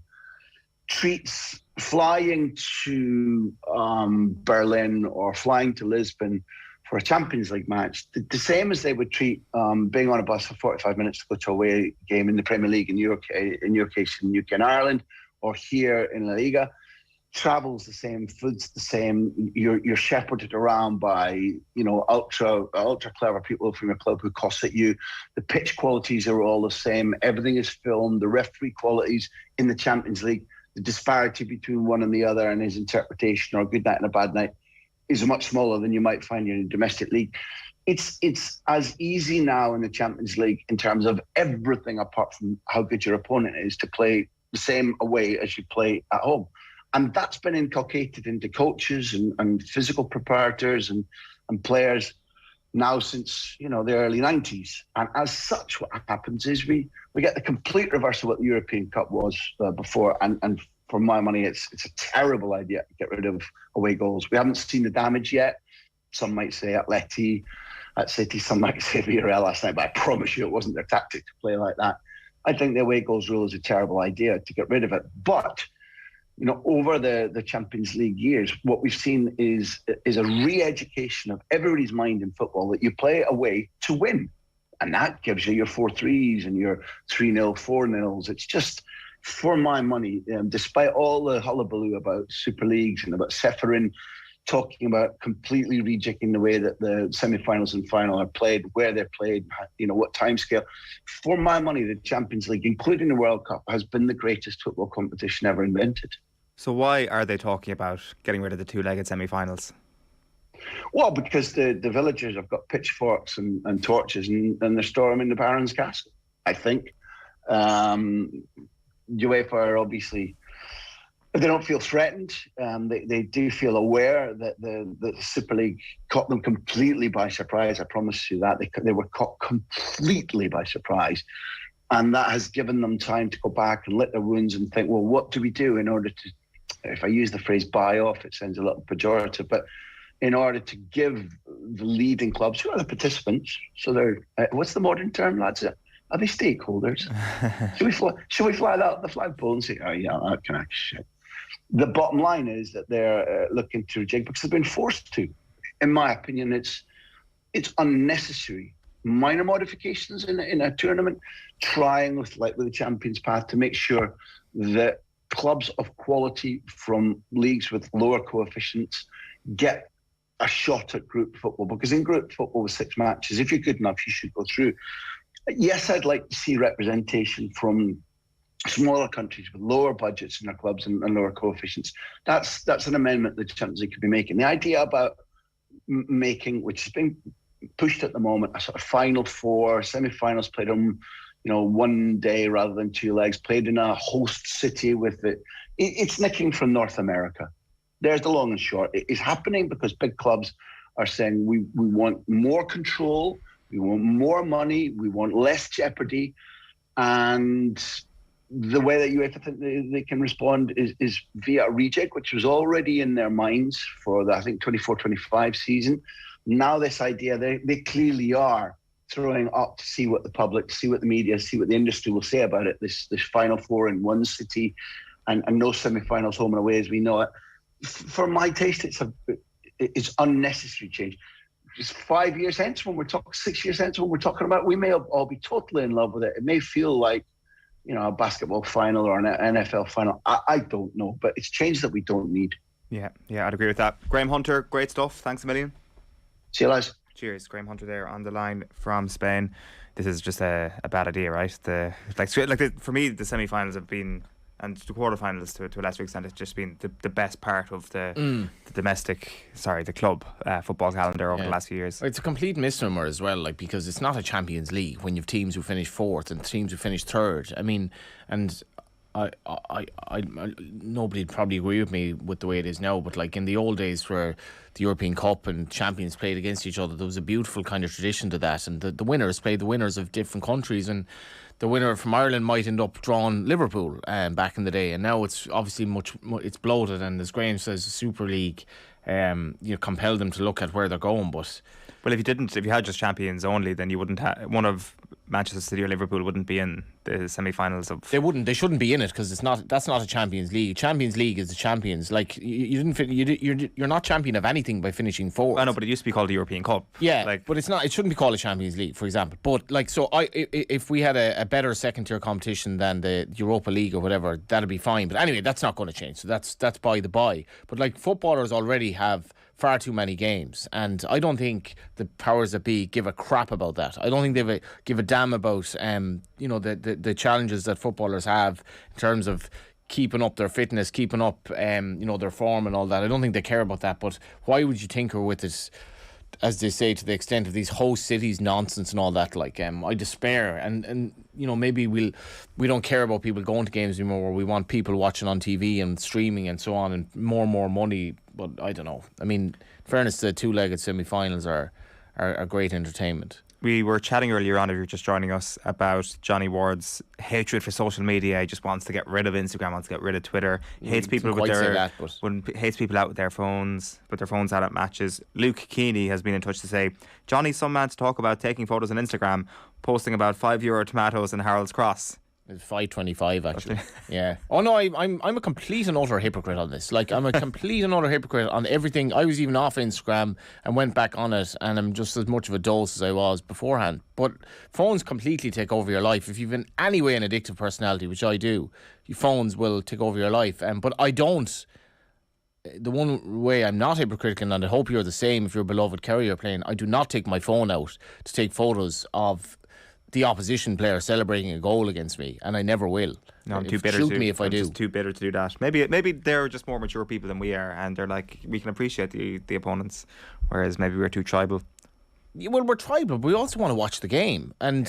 treats flying to Berlin or flying to Lisbon for a Champions League match the same as they would treat being on a bus for 45 minutes to go to a away game in the Premier League in your case in UK and Ireland, or here in La Liga. Travel's the same, food's the same. You're shepherded around by ultra clever people from your club who cosset you. The pitch qualities are all the same. Everything is filmed. The referee qualities in the Champions League, the disparity between one and the other and his interpretation, or a good night and a bad night, is much smaller than you might find in a domestic league. It's as easy now in the Champions League in terms of everything apart from how good your opponent is to play the same away as you play at home. And that's been inculcated into coaches and physical preparators and players now since the early 90s. And as such, what happens is we get the complete reverse of what the European Cup was before. And for my money, it's a terrible idea to get rid of away goals. We haven't seen the damage yet. Some might say Atleti at City, some might say Villarreal last night, but I promise you it wasn't their tactic to play like that. I think the away goals rule is a terrible idea to get rid of it. But over the Champions League years, what we've seen is a re-education of everybody's mind in football that you play away to win. And that gives you your 4-3s and your 3-0, 4-0s. It's just, for my money, despite all the hullabaloo about Super Leagues and about Seferin talking about completely rejigging the way that the semi-finals and final are played, where they're played, what timescale. For my money, the Champions League, including the World Cup, has been the greatest football competition ever invented. So why are they talking about getting rid of the two-legged semi-finals? Well, because the villagers have got pitchforks and torches and they're storming the Baron's castle, I think. UEFA are obviously, they don't feel threatened. They do feel aware that the Super League caught them completely by surprise. I promise you that. They were caught completely by surprise. And that has given them time to go back and lick their wounds and think, well, what do we do in order to, if I use the phrase buy off, it sounds a little pejorative, but in order to give the leading clubs, who are the participants, so they're, what's the modern term, lads? Are they stakeholders? Should we fly out the flagpole and say, oh yeah, that kind of shit? The bottom line is that they're looking to rejig because they've been forced to. In my opinion, it's unnecessary. Minor modifications in a tournament, trying with the Champions Path to make sure that clubs of quality from leagues with lower coefficients get a shot at group football. Because in group football with 6 matches, if you're good enough, you should go through. Yes, I'd like to see representation from smaller countries with lower budgets in their clubs and lower coefficients. That's an amendment that the Champions League could be making. The idea about making, which has been pushed at the moment, a sort of final 4, semi-finals played on one day rather than 2 legs, played in a host city with it. It's nicking from North America. There's the long and short. It is happening because big clubs are saying we want more control, we want more money, we want less jeopardy. And the way that UEFA think they can respond is via a rejig, which was already in their minds for the, I think, 24-25 season. Now this idea, they clearly are throwing up to see what the public, see what the media, see what the industry will say about it. This Final Four in one city and no semi-finals home and away as we know it. For my taste, it's unnecessary change. Just 5 years hence, when we're talking 6 years hence, when we're talking about, we may all be totally in love with it. It may feel like, a basketball final or an NFL final. I don't know, but it's change that we don't need. Yeah, I'd agree with that. Graham Hunter, great stuff. Thanks a million. See you guys. Cheers. Graham Hunter there on the line from Spain. This is just a bad idea, right? For me, the semi-finals have been, and the quarterfinals to a lesser extent, it's just been the best part of the club football calendar over the last few years. It's a complete misnomer as well, because it's not a Champions League when you've teams who finish fourth and teams who finish third. I mean, and I nobody'd probably agree with me with the way it is now, but in the old days where the European Cup and champions played against each other, there was a beautiful kind of tradition to that, and the winners played the winners of different countries, and the winner from Ireland might end up drawing Liverpool back in the day, and now it's obviously it's bloated, and as Graham says, the Super League compel them to look at where they're going. But if you had just champions only, then you wouldn't have one of Manchester City or Liverpool wouldn't be in the semi-finals of. They shouldn't be in it because that's not a Champions League. Champions League is the champions. You're not champion of anything by finishing fourth. I know, but it used to be called the European Cup. Yeah, but it's not. It shouldn't be called a Champions League, for example. But if we had a better second-tier competition than the Europa League or whatever, that'd be fine. But anyway, that's not going to change. So that's by the by. But footballers already have far too many games, and I don't think the powers that be give a crap about that. I don't think they give a damn about the challenges that footballers have in terms of keeping up their fitness, keeping up their form and all that. I don't think they care about that. But why would you tinker with it, as they say, to the extent of these host cities nonsense and all that? I despair, and maybe we don't care about people going to games anymore. We want people watching on TV and streaming and so on, and more money. But I don't know. I mean, in fairness, the two-legged semi-finals are great entertainment. We were chatting earlier on, if you're just joining us, about Johnny Ward's hatred for social media. He just wants to get rid of Instagram, wants to get rid of Twitter. Hates people hates people out with their phones, put their phones out at matches. Luke Keeney has been in touch to say, Johnny's some man to talk about taking photos on Instagram, posting about €5 tomatoes in Harold's Cross. It's $5.25 actually. Yeah. Oh no, I'm a complete and utter hypocrite on this. I'm a complete and utter hypocrite on everything. I was even off Instagram and went back on it, and I'm just as much of a dose as I was beforehand. But phones completely take over your life. If you've in any way an addictive personality, which I do, your phones will take over your life. But I don't. The one way I'm not hypocritical, and I hope you're the same if you're a beloved Kerry plane, I do not take my phone out to take photos of the opposition player celebrating a goal against me, and I never will. No, I'm too bitter to. Shoot me if I do. I'm just too bitter to do that. Maybe they're just more mature people than we are, and they're like, we can appreciate the opponents, whereas maybe we're too tribal. Yeah, well, we're tribal, but we also want to watch the game, and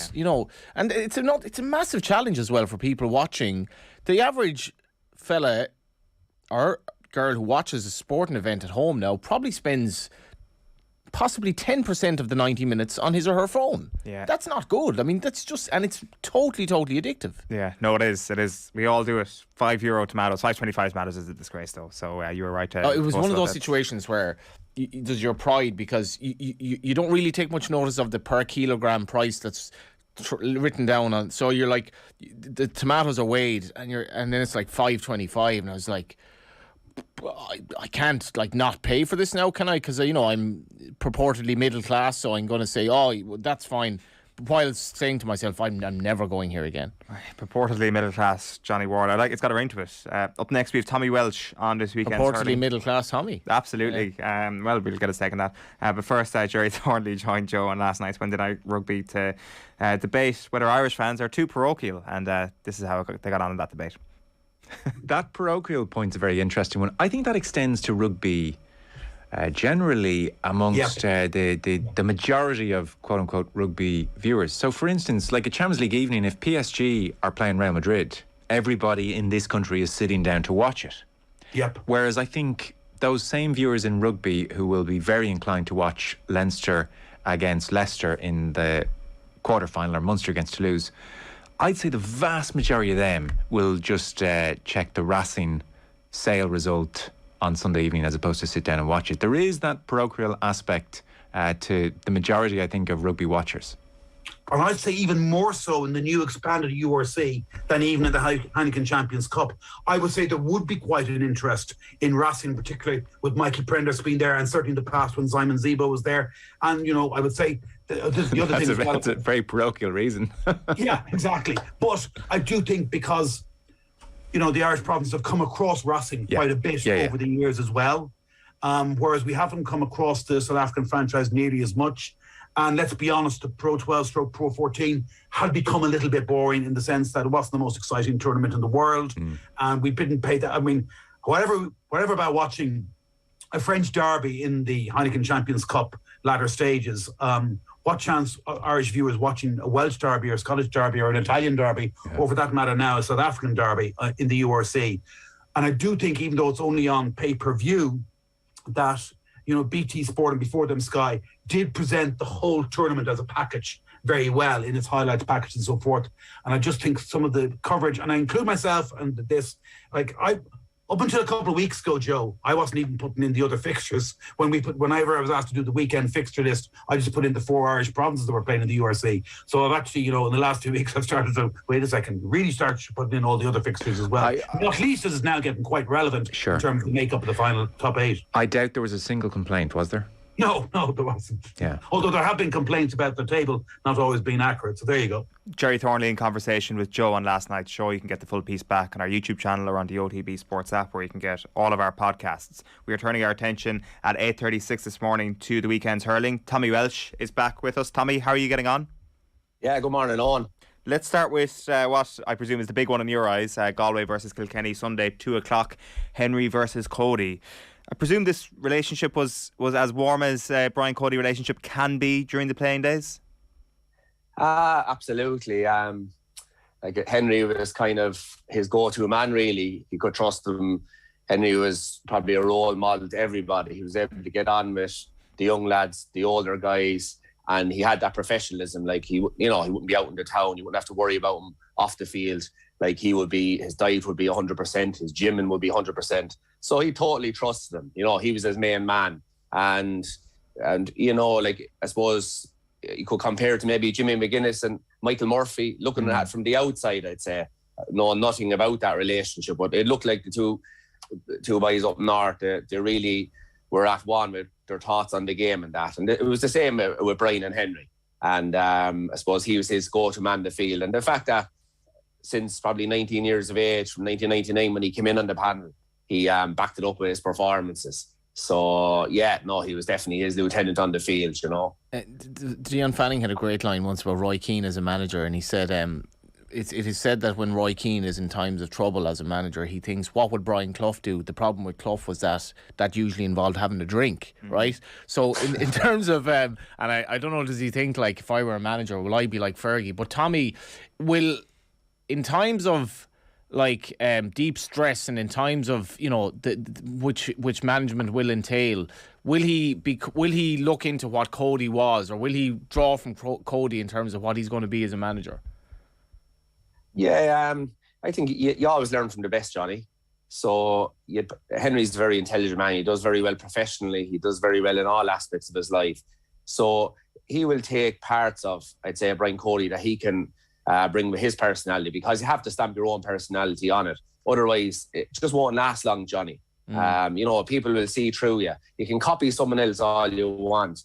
and it's a massive challenge as well for people watching. The average fella or girl who watches a sporting event at home now probably spends possibly 10% of the 90 minutes on his or her phone. Yeah. That's not good. I mean, that's just, and it's totally addictive. Yeah, no, it is. We all do it. €5 tomatoes, $5.25 tomatoes is a disgrace though. So you were right to. It was one of those situations where there's your pride because you don't really take much notice of the per kilogram price that's written down on. So you're like, the tomatoes are weighed and then it's like $5.25, and I was like, I can't not pay for this now, can I? Because I'm purportedly middle class, so I'm going to say, that's fine, while saying to myself, I'm never going here again. Purportedly middle class Johnny Ward. It's got a ring to it. Up next we have Tommy Welsh on this weekend. Purportedly middle class Tommy. Absolutely. Yeah. Well, we'll get a second that. But first, Jerry Thornley joined Joe on last night's Wednesday Night Rugby to debate whether Irish fans are too parochial, and this is how they got on in that debate. That parochial point's a very interesting one. I think that extends to rugby generally amongst the majority of quote-unquote rugby viewers. So, for instance, like a Champions League evening, if PSG are playing Real Madrid, everybody in this country is sitting down to watch it. Yep. Whereas I think those same viewers in rugby who will be very inclined to watch Leinster against Leicester in the quarter-final or Munster against Toulouse, I'd say the vast majority of them will just check the Racing Sale result on Sunday evening as opposed to sit down and watch it. There is that parochial aspect to the majority, I think, of rugby watchers. And I'd say even more so in the new expanded URC than even in the Heineken Champions Cup. I would say there would be quite an interest in Racing, particularly with Michael Prender's being there, and certainly in the past when Simon Zebo was there. And, you know, I would say the other thing... That's a very parochial reason. Yeah, exactly. But I do think because, you know, the Irish provinces have come across Racing quite a bit over the years as well, whereas we haven't come across the South African franchise nearly as much. And let's be honest, the Pro 12 / Pro 14 had become a little bit boring in the sense that it wasn't the most exciting tournament in the world. And we didn't pay that. I mean, whatever about watching a French derby in the Heineken Champions Cup latter stages, what chance are Irish viewers watching a Welsh derby or Scottish derby or an Italian derby, or for that matter now a South African derby in the URC? And I do think, even though it's only on pay-per-view, that, you know, BT Sport and before them Sky did present the whole tournament as a package very well in its highlights package and so forth. And I just think some of the coverage, and I include myself and this, like up until a couple of weeks ago, Joe, I wasn't even putting in the other fixtures. Whenever I was asked to do the weekend fixture list, I just put in the 4 Irish provinces that were playing in the URC. So I've actually, you know, in the last 2 weeks, I've started to, wait a second, really start putting in all the other fixtures as well. At least this is now getting quite relevant in terms of the makeup of the final top 8. I doubt there was a single complaint, was there? No, there wasn't. Yeah. Although there have been complaints about the table not always being accurate. So there you go. Jerry Thornley in conversation with Joe on last night's show. You can get the full piece back on our YouTube channel or on the OTB Sports app, where you can get all of our podcasts. We are turning our attention at 8:36 this morning to the weekend's hurling. Tommy Walsh is back with us. Tommy, how are you getting on? Yeah, good morning, Eoin. Let's start with what I presume is the big one in your eyes, Galway versus Kilkenny, Sunday, 2 o'clock, Henry versus Cody. I presume this relationship was as warm as Brian Cody relationship can be during the playing days? Absolutely. Like Henry was kind of his go-to man, really. You could trust him. Henry was probably a role model to everybody. He was able to get on with the young lads, the older guys, and he had that professionalism. Like he wouldn't be out in the town. You wouldn't have to worry about him off the field. Like his diet would be 100%, his gymming would be 100%. So he totally trusted him. You know, he was his main man. And you know, like, I suppose you could compare it to maybe Jimmy McGuinness and Michael Murphy, looking at it from the outside, I'd say. Knowing nothing about that relationship, but it looked like the two boys up north, they really were at one with their thoughts on the game and that. And it was the same with Brian and Henry. And I suppose he was his go-to man in the field. And the fact that since probably 19 years of age, from 1999 when he came in on the panel, he backed it up with his performances. So, he was definitely his lieutenant on the field, you know. Dion Fanning had a great line once about Roy Keane as a manager, and he said it is said that when Roy Keane is in times of trouble as a manager, he thinks, what would Brian Clough do? The problem with Clough was that usually involved having a drink, right? So in terms of, and I don't know, does he think, like, if I were a manager, will I be like Fergie? But Tommy, in times of like deep stress and in times of, you know, which management will entail, will he look into what Cody was, or will he draw from Cody in terms of what he's going to be as a manager? Yeah, I think you always learn from the best, Johnny. So Henry's a very intelligent man. He does very well professionally. He does very well in all aspects of his life. So he will take parts of, I'd say, Brian Cody that he can bring with his personality, because you have to stamp your own personality on it. Otherwise, it just won't last long, Johnny. You know, people will see through you. You can copy someone else all you want,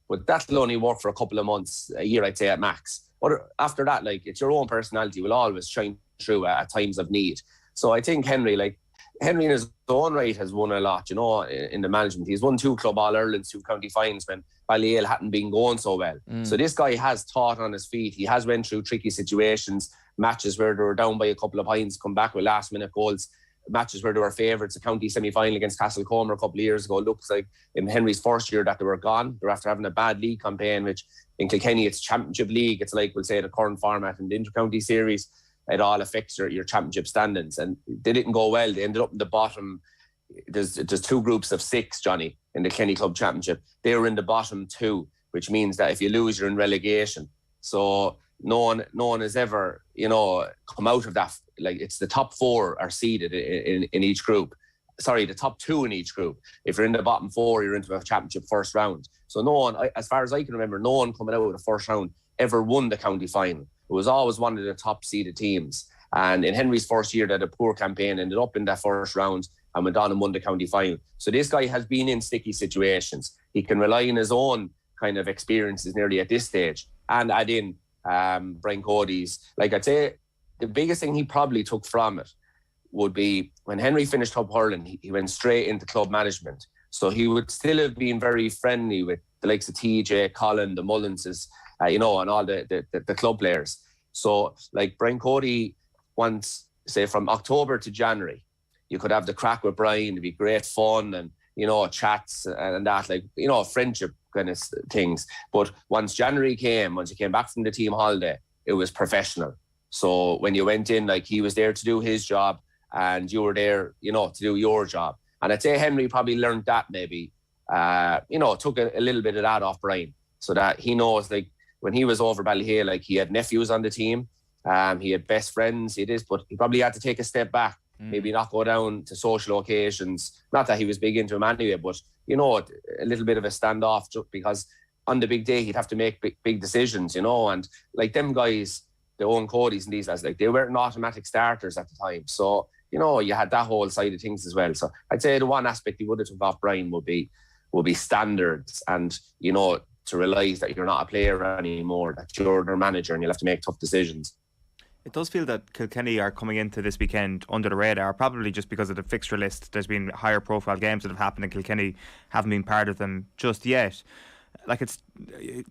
but that'll only work for a couple of months, a year, I'd say, at max. But after that, like, it's your own personality will always shine through at times of need. So I think Henry in his own right has won a lot, you know, in the management. He's won 2 Club All-Irelands, 2 county finals when Ballyale hadn't been going so well. So this guy has thought on his feet. He has went through tricky situations, matches where they were down by a couple of points, come back with last-minute goals. matches where they were favourites. A county semi-final against Castlecomer a couple of years ago. It looks like in Henry's first year that they were gone. They're after having a bad league campaign, which in Kilkenny it's Championship League. It's like, we'll say, the current format in the Inter-County Series. It all affects your championship standings. And they didn't go well. They ended up in the bottom. There's 2 groups of 6, Johnny, in the Kenny Club Championship. They were in the bottom 2, which means that if you lose, you're in relegation. So no one has ever, come out of that. Like, it's the top 4 are seeded in each group. Sorry, the top 2 in each group. If you're in the bottom 4, you're into a championship first round. So no one, as far as I can remember, no one coming out of the first round ever won the county final. It was always one of the top seeded teams. And in Henry's first year, they had a poor campaign, ended up in that first round and went on and won the county final. So this guy has been in sticky situations. He can rely on his own kind of experiences nearly at this stage and add in Brian Cody's. Like, I'd say the biggest thing he probably took from it would be when Henry finished Club Hurling, he went straight into club management. So he would still have been very friendly with the likes of TJ, Colin, the Mullenses, and all the club players. So, like, Brian Cody, once, say, from October to January, you could have the crack with Brian. It'd be great fun and, chats and that, like, friendship kind of things. But once you came back from the team holiday, it was professional. So when you went in, like, he was there to do his job and you were there, to do your job. And I'd say Henry probably learned that maybe, took a little bit of that off Brian, so that he knows, like, when he was over Ballyhale, like, he had nephews on the team, he had best friends, but he probably had to take a step back, maybe not go down to social occasions. Not that he was big into them anyway, but, a little bit of a standoff, just because on the big day he'd have to make big decisions, and like them guys, the Owen Codys and these guys, like, they weren't automatic starters at the time. So, you had that whole side of things as well. So I'd say the one aspect he would have took off Brian would be standards and, to realise that you're not a player anymore, that you're their manager and you'll have to make tough decisions. It does feel that Kilkenny are coming into this weekend under the radar, probably just because of the fixture list. There's been higher profile games that have happened and Kilkenny haven't been part of them just yet. Like, it's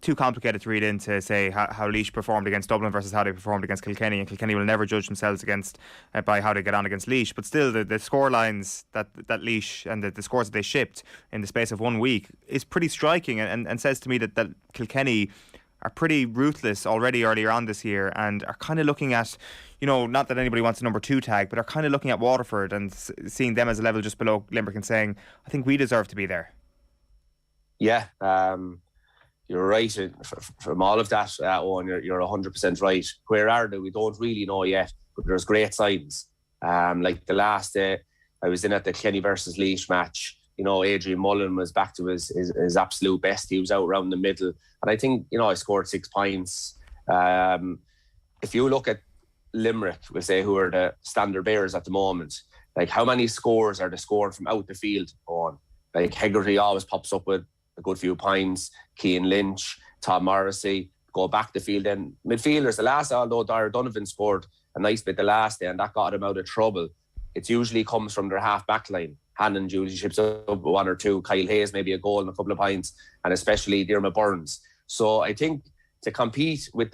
too complicated to read into, say, how Laois performed against Dublin versus how they performed against Kilkenny, and Kilkenny will never judge themselves by how they get on against Laois. But still, the score lines that Laois and the scores that they shipped in the space of 1 week is pretty striking, and says to me that Kilkenny are pretty ruthless already earlier on this year and are kind of looking at, not that anybody wants a number 2 tag, but are kind of looking at Waterford and seeing them as a level just below Limerick and saying, I think we deserve to be there. Yeah, you're right. From all of that, Owen, you're 100% right. Where are they? We don't really know yet, but there's great signs. Like the last day, I was in at the Kenny versus Laois match. Adrian Mullen was back to his absolute best. He was out around the middle. And I think, I scored 6 points. If you look at Limerick, we'll say, who are the standard bearers at the moment, like, how many scores are they scoring from out the field on? Like, Hegarty always pops up with a good few points. Cian Lynch, Tom Morrissey, go back the field. Then midfielders, the last, although Donovan scored a nice bit the last day and that got him out of trouble, it usually comes from their half back line. Hannon usually ships up 1 or 2. Kyle Hayes maybe a goal and a couple of points, and especially Dermot Burns. So I think to compete with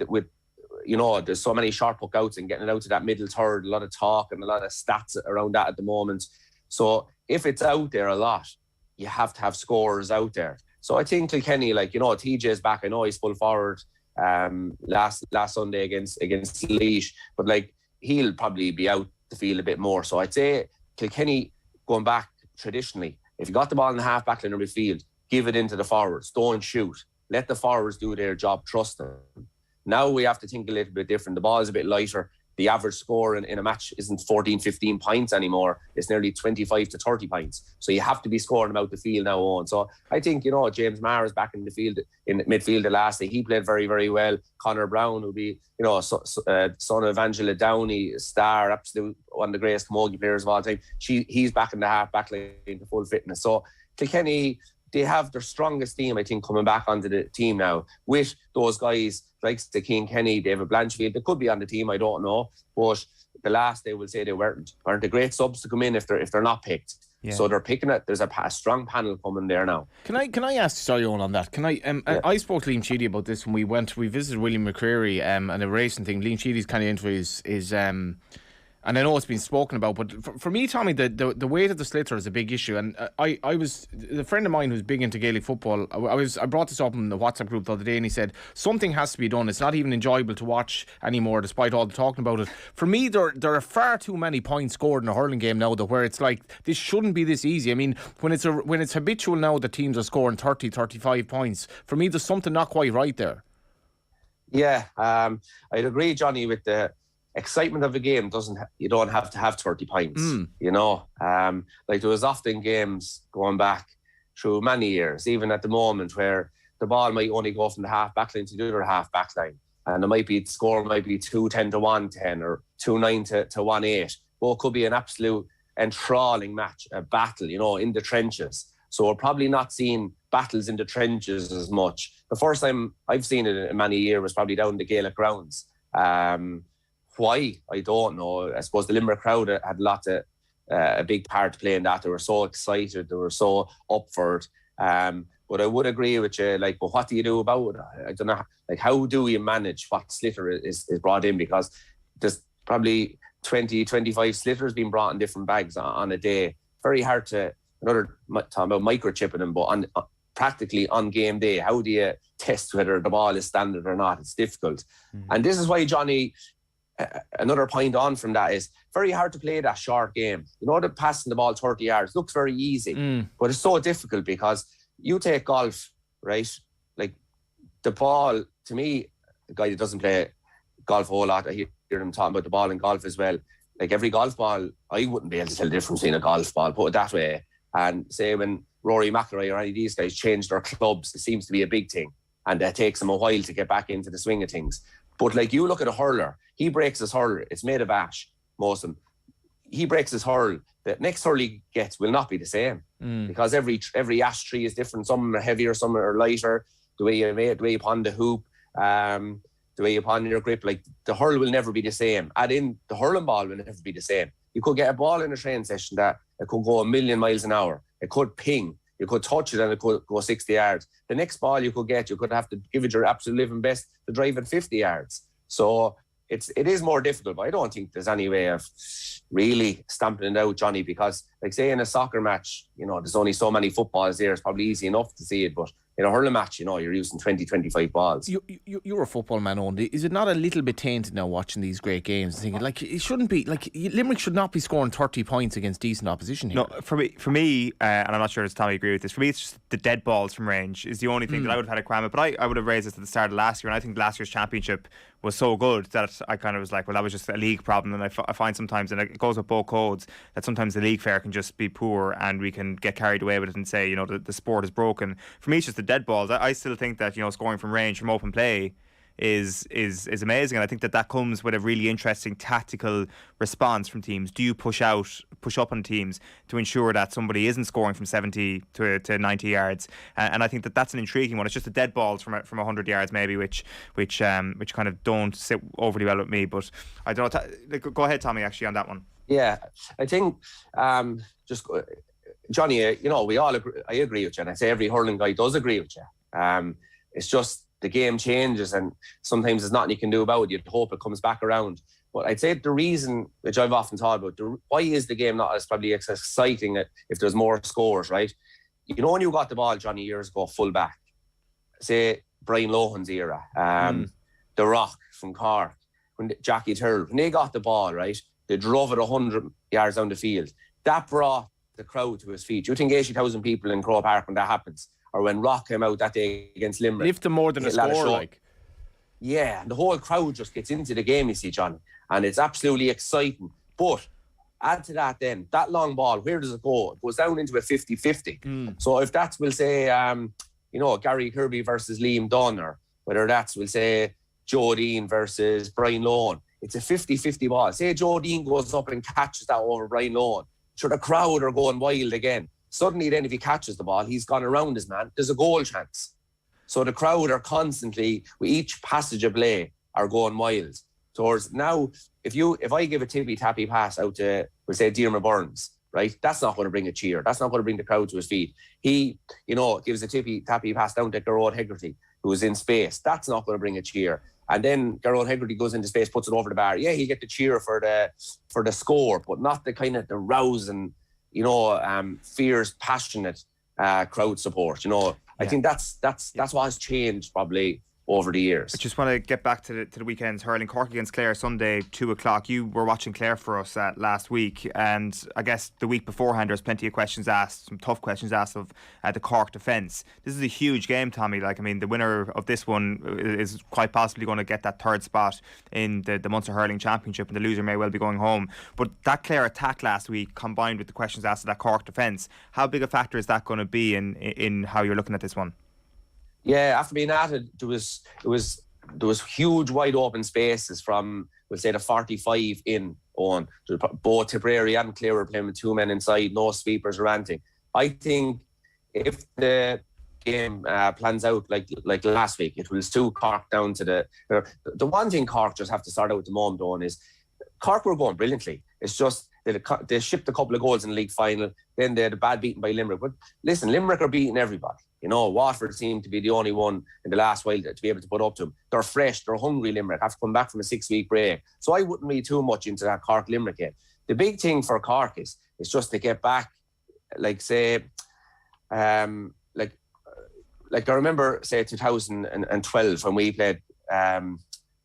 there's so many sharp hook outs and getting it out to that middle third, a lot of talk and a lot of stats around that at the moment. So if it's out there a lot, you have to have scorers out there. So I think Kilkenny, like, TJ's back. I know he's full forward last Sunday against Laois, but like, he'll probably be out the field a bit more. So I'd say Kilkenny, going back traditionally, if you got the ball in the half back line or midfield, give it into the forwards. Don't shoot. Let the forwards do their job. Trust them. Now we have to think a little bit different. The ball is a bit lighter. The average score in a match isn't 14, 15 points anymore. It's nearly 25 to 30 points. So you have to be scoring them out the field now on. So I think, James Maher is back in the field, in midfield the last day. He played very, very well. Connor Brown will be, son of Angela Downey, star, absolute one of the greatest camogie players of all time. He's back in the half back line to full fitness. So Kilkenny, they have their strongest team, I think, coming back onto the team now with those guys like the Cian Kenny, David Blanchfield. They could be on the team, I don't know. But the last day will say they weren't a great subs to come in if they're not picked. Yeah. So they're picking it. There's a strong panel coming there now. Can I ask, sorry, Eoin, on that? I spoke to Liam Sheedy about this when we visited William McCreary and a racing thing. Liam Sheedy's kind of into his And I know it's been spoken about, but for me, Tommy, the weight of the sliotar is a big issue. And I was a friend of mine who's big into Gaelic football. I brought this up in the WhatsApp group the other day, and he said something has to be done. It's not even enjoyable to watch anymore, despite all the talking about it. For me, there are far too many points scored in a hurling game now, where it's like this shouldn't be this easy. I mean, when it's habitual now that teams are scoring 30, 35 points, for me, there's something not quite right there. Yeah, I'd agree, Johnny, with the excitement of the game. You don't have to have 30 points, you know. Like there was often games going back through many years, even at the moment, where the ball might only go from the half back line to the other half back line, and the score might be 2-10 to 1-10 or 2-9 to 1-8. Well, it could be an absolute enthralling match, a battle, you know, in the trenches. So we're probably not seeing battles in the trenches as much. The first time I've seen it in many years was probably down the Gaelic grounds. Why? I don't know. I suppose the Limerick crowd had a big part to play in that. They were so excited. They were so up for it. But I would agree with you, like, but what do you do about it? I don't know. Like, how do you manage what sliotar is brought in? Because there's probably 20, 25 sliotars being brought in different bags on a day. Very hard to, talking about microchipping them, but practically on game day, how do you test whether the ball is standard or not? It's difficult. And this is why, Johnny, another point on from that is very hard to play that short game. You know, that passing the ball 30 yards looks very easy, but it's so difficult because you take golf, right? Like the ball, to me, the guy that doesn't play golf a whole lot, I hear him talking about the ball in golf as well. Like every golf ball, I wouldn't be able to tell the difference between a golf ball, put it that way. And say when Rory McIlroy or any of these guys change their clubs, it seems to be a big thing. And that takes them a while to get back into the swing of things. But like you look at a hurler, he breaks his hurl. It's made of ash, most of them. He breaks his hurl. The next hurl he gets will not be the same because every ash tree is different. Some are heavier, some are lighter. The way you upon the hoop, the way you upon your grip, like the hurl will never be the same. Add in the hurling ball will never be the same. You could get a ball in a training session that it could go 1,000,000 miles an hour. It could ping. You could touch it and it could go 60 yards. The next ball you could have to give it your absolute living best to drive it 50 yards. So it is more difficult, but I don't think there's any way of really stamping it out, Johnny, because like say in a soccer match, you know, there's only so many footballs there. It's probably easy enough to see it, but in a hurling match, you know, you're using 20, 25 balls. You're a football man, Eoin. Is it not a little bit tainted now watching these great games? Thinking like it shouldn't be, like Limerick should not be scoring 30 points against decent opposition here. No, for me, and I'm not sure if Tommy agree with this. For me, it's just the dead balls from range is the only thing that I would have had a cram at. But I would have raised this at the start of last year, and I think last year's championship was so good that I kind of was like, well, that was just a league problem. And I find sometimes, and it goes with both codes, that sometimes the league fare can just be poor, and we can get carried away with it and say, you know, the sport is broken. For me, it's just the dead balls. I still think that, you know, scoring from range, from open play is amazing, and I think that comes with a really interesting tactical response from teams. Do you push up on teams to ensure that somebody isn't scoring from 70 to 90 yards? And I think that's an intriguing one. It's just the dead balls from 100 yards maybe, which kind of don't sit overly well with me. But I don't know. Go ahead, Tommy, actually, on that one. Yeah, I think just Johnny, you know, we all agree. I agree with you, and I say every hurling guy does agree with you. It's just the game changes, and sometimes there's nothing you can do about it. You'd hope it comes back around. But I'd say the reason, which I've often thought about, why is the game not as probably as exciting if there's more scores, right? You know, when you got the ball, Johnny, years ago, full back, say Brian Lohan's era, The Rock from Cork, Jackie Turrell, when they got the ball, right, they drove it 100 yards down the field. That brought the crowd to his feet. You think 80,000 people in Croke Park when that happens? Or when Rock came out that day against Limerick. Lift them more than a score, like. Yeah, and the whole crowd just gets into the game, you see, John. And it's absolutely exciting. But add to that then, that long ball, where does it go? It goes down into a 50-50. So if that's, we'll say, you know, Gary Kirby versus Liam Dunn, or whether that's, we'll say, Joe Dean versus Brian Lohan, it's a 50-50 ball. Say Joe Dean goes up and catches that over Brian Lohan. Sure, the crowd are going wild again. Suddenly then, if he catches the ball, he's gone around his man, there's a goal chance. So the crowd are constantly, with each passage of play, are going wild. Towards now, if I give a tippy-tappy pass out to, we'll say, Diarmaid Burns, right, that's not going to bring a cheer. That's not going to bring the crowd to his feet. He, you know, gives a tippy-tappy pass down to Gerard Hegarty, who is in space. That's not going to bring a cheer. and then Garrod Hegarty goes into space, puts it over the bar. Yeah, he'll get the cheer for the score, but not the kind of the rousing, fierce, passionate crowd support. I think that's what has changed probably over the years. I just want to get back to the weekend's hurling. Cork against Clare Sunday, 2:00. You were watching Clare for us last week, and I guess the week beforehand there was plenty of questions asked, some tough questions asked of the Cork defence. This is a huge game, Tommy. The winner of this one is quite possibly going to get that third spot in the Munster Hurling Championship, and the loser may well be going home. But that Clare attack last week, combined with the questions asked of that Cork defence, how big a factor is that going to be in how you're looking at this one? Yeah, after being at it, there was huge wide open spaces from, we'll say, the 45 in on. Both Tipperary and Clare were playing with 2 men inside, no sweepers or anything. I think if the game plans out like last week, it will suit Cork down to the one thing Cork just have to start out at the moment on is Cork were going brilliantly. It's just they shipped a couple of goals in the league final, then they had a bad beating by Limerick. But listen, Limerick are beating everybody. Watford seemed to be the only one in the last while to be able to put up to them. They're fresh, they're hungry, Limerick, have to come back from a 6-week break. So I wouldn't read too much into that Cork-Limerick game. The big thing for Cork is just to get back, I remember, say, 2012 when we played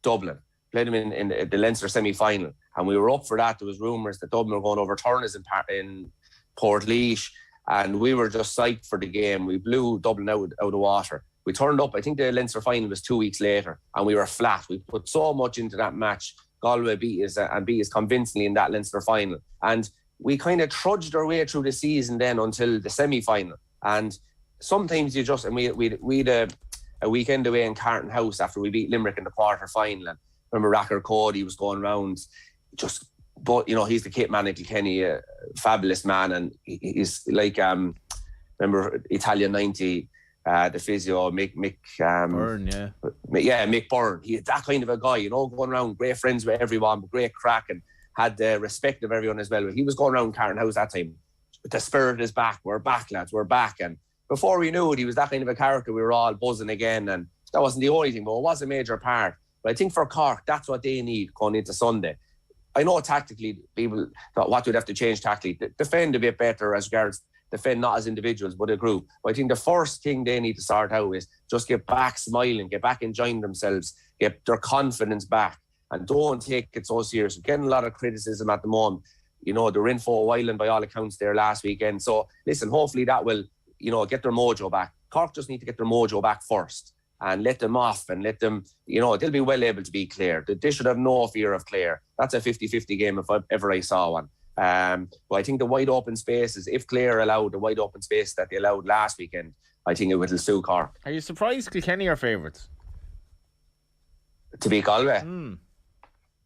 Dublin, played them in the Leinster semi-final, and we were up for that. There was rumours that Dublin were going to overturn us in Portlaoise, and we were just psyched for the game. We blew Dublin out of water. We turned up, I think the Leinster final was 2 weeks later, and we were flat. We put so much into that match. Galway beat us convincingly in that Leinster final. And we kind of trudged our way through the season then until the semi-final. And sometimes we had a weekend away in Carton House after we beat Limerick in the quarter final. And remember Racker Cody was going around but he's the kit man at Kilkenny, a fabulous man, and he's like remember Italian 90, the physio Mick Byrne, Mick Byrne. He's that kind of a guy, going around, great friends with everyone, great crack, and had the respect of everyone as well. But he was going around Carton House that time. The spirit is back. We're back, lads. We're back. And before we knew it, he was that kind of a character. We were all buzzing again, and that wasn't the only thing, but it was a major part. But I think for Cork, that's what they need going into Sunday. I know tactically, people thought, what would have to change tactically? Defend a bit better as regards defend, not as individuals, but a group. But I think the first thing they need to start out is just get back smiling, get back enjoying themselves, get their confidence back, and don't take it so serious. We're getting a lot of criticism at the moment. They're in for a while, and by all accounts there last weekend. So listen, hopefully that will, get their mojo back. Cork just need to get their mojo back first and let them off and let them, they'll be well able to beat Clare. They should have no fear of Clare. That's a 50-50 game if ever I saw one. But I think the wide open spaces, if Clare allowed the wide open space that they allowed last weekend, I think it will suit Cork. Are you surprised Kilkenny are favourites? To beat Galway?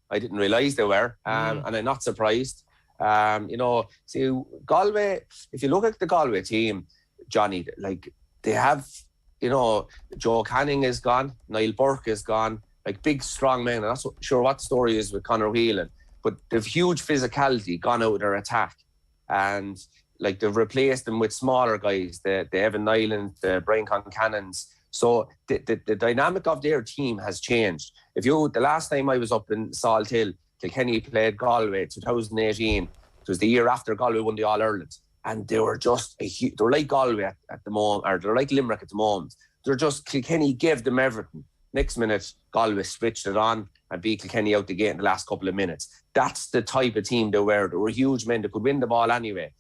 I didn't realise they were, and I'm not surprised. See, Galway, if you look at the Galway team, Johnny, they have, Joe Canning is gone, Niall Burke is gone, big, strong men. I'm not sure what the story is with Conor Whelan, but they've huge physicality gone out of their attack. And, they've replaced them with smaller guys, the Evan Nyland, the Brian Concannons. So the dynamic of their team has changed. The last time I was up in Salt Hill, Kilkenny played Galway 2018. It was the year after Galway won the All-Ireland. And they were just they're like Galway at the moment, or they're like Limerick at the moment. Kilkenny gave them everything. Next minute, Galway switched it on and beat Kilkenny out the gate in the last couple of minutes. That's the type of team they were. They were huge men. They could win the ball anyway.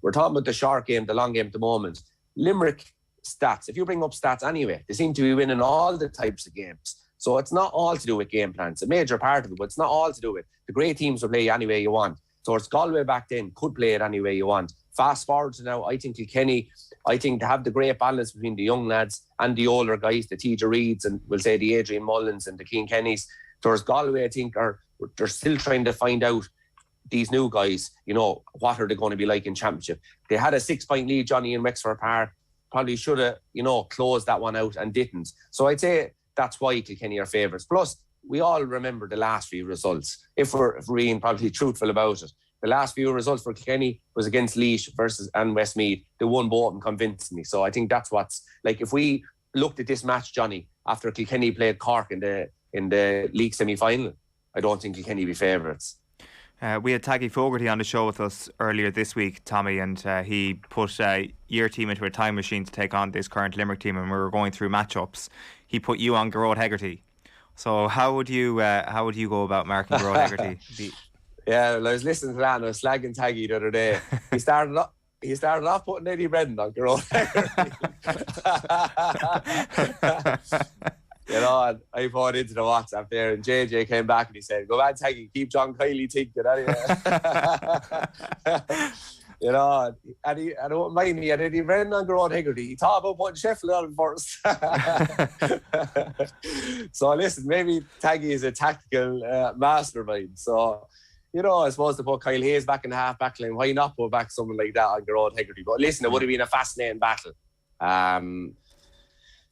We're talking about the short game, the long game at the moment. Limerick stats, if you bring up stats anyway, they seem to be winning all the types of games. So it's not all to do with game plans. It's a major part of it, but it's not all to do with it. The great teams will play any way you want. So it's Galway back then could play it any way you want. Fast forward to now, I think Kilkenny, they have the great balance between the young lads and the older guys, the TJ Reeds and we'll say the Adrian Mullins and the Keane Kennys. Whereas Galway, I think, they're still trying to find out these new guys, what are they going to be like in Championship. They had a 6-point lead, Johnny, in Wexford Park. Probably should have, closed that one out and didn't. So I'd say that's why Kilkenny are favourites. Plus, we all remember the last few results. If we're being probably truthful about it, the last few results for Kilkenny was against Laois and Westmeath. They won both of them convincingly. So I think that's what's if we looked at this match, Johnny, after Kilkenny played Cork in the in the league semi-final. I don't think Kilkenny be favourites. We had Taggy Fogarty on the show with us earlier this week, Tommy, and he put your team into a time machine to take on this current Limerick team, and we were going through matchups. He put you on Gearóid Hegarty. So how would you go about marking Gearóid Hegarty? Yeah, well, I was listening to that and I was slagging Taggy the other day. He started off putting Eddie Brendan on Gearóid Hegarty. You know, I put into the WhatsApp there, and JJ came back and he said, "Go back, Taggy, keep John Kiley thinking." You know, and I don't mind me, and Eddie Brendan on Gearóid Hegarty. He thought about putting Sheffield on first. So listen, maybe Taggy is a tactical mastermind. So, you know, I suppose to put Kyle Hayes back in the half-back line, why not put back someone like that on Gearóid Hegarty? But listen, it would have been a fascinating battle.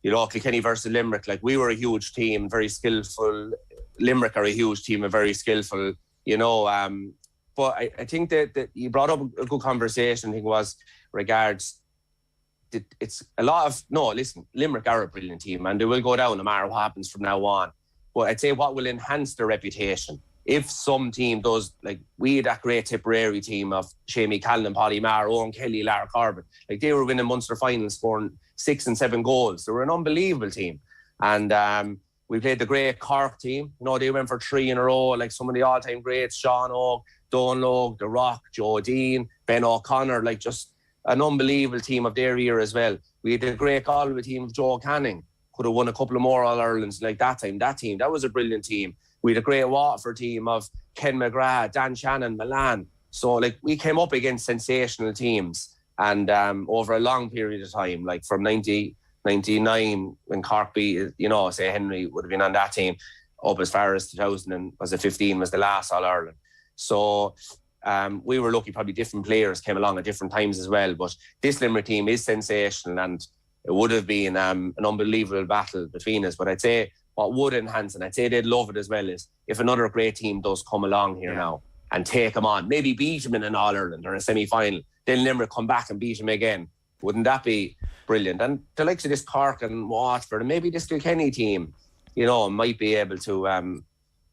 You know, Kilkenny versus Limerick, like, we were a huge team, very skillful. Limerick are a huge team and very skillful, you know. But I think that you brought up a good conversation, I think, was regards, it's a lot of, no, listen, Limerick are a brilliant team and they will go down no matter what happens from now on. But I'd say what will enhance their reputation, if some team does, like, we had that great Tipperary team of Shamie Callan, Polly Maher, Owen Kelly, Lara Corbett, like, they were winning Munster finals, scoring 6 and 7 goals. They were an unbelievable team. And we played the great Cork team. You know, they went for 3 in a row, like some of the all-time greats, Sean Oak, Don Logue, The Rock, Joe Dean, Ben O'Connor, like, just an unbelievable team of their year as well. We had the great Galway team of Joe Canning, could have won a couple of more All-Irelands like that time. That was a brilliant team. We had a great Waterford team of Ken McGrath, Dan Shannon, Milan. So, like, we came up against sensational teams. And over a long period of time, like from 1999, when Cork beat, you know, say Henry would have been on that team, up as far as 2015 was the last All-Ireland. So we were lucky, probably different players came along at different times as well. But this Limerick team is sensational, and it would have been an unbelievable battle between us. But I'd say what would enhance, and I'd say they'd love it as well, is if another great team does come along here now and take them on, maybe beat them in an All-Ireland or a semi-final, then Limerick come back and beat them again. Wouldn't that be brilliant? And the likes of this Cork and Waterford and maybe this Kilkenny team, you know, might be able to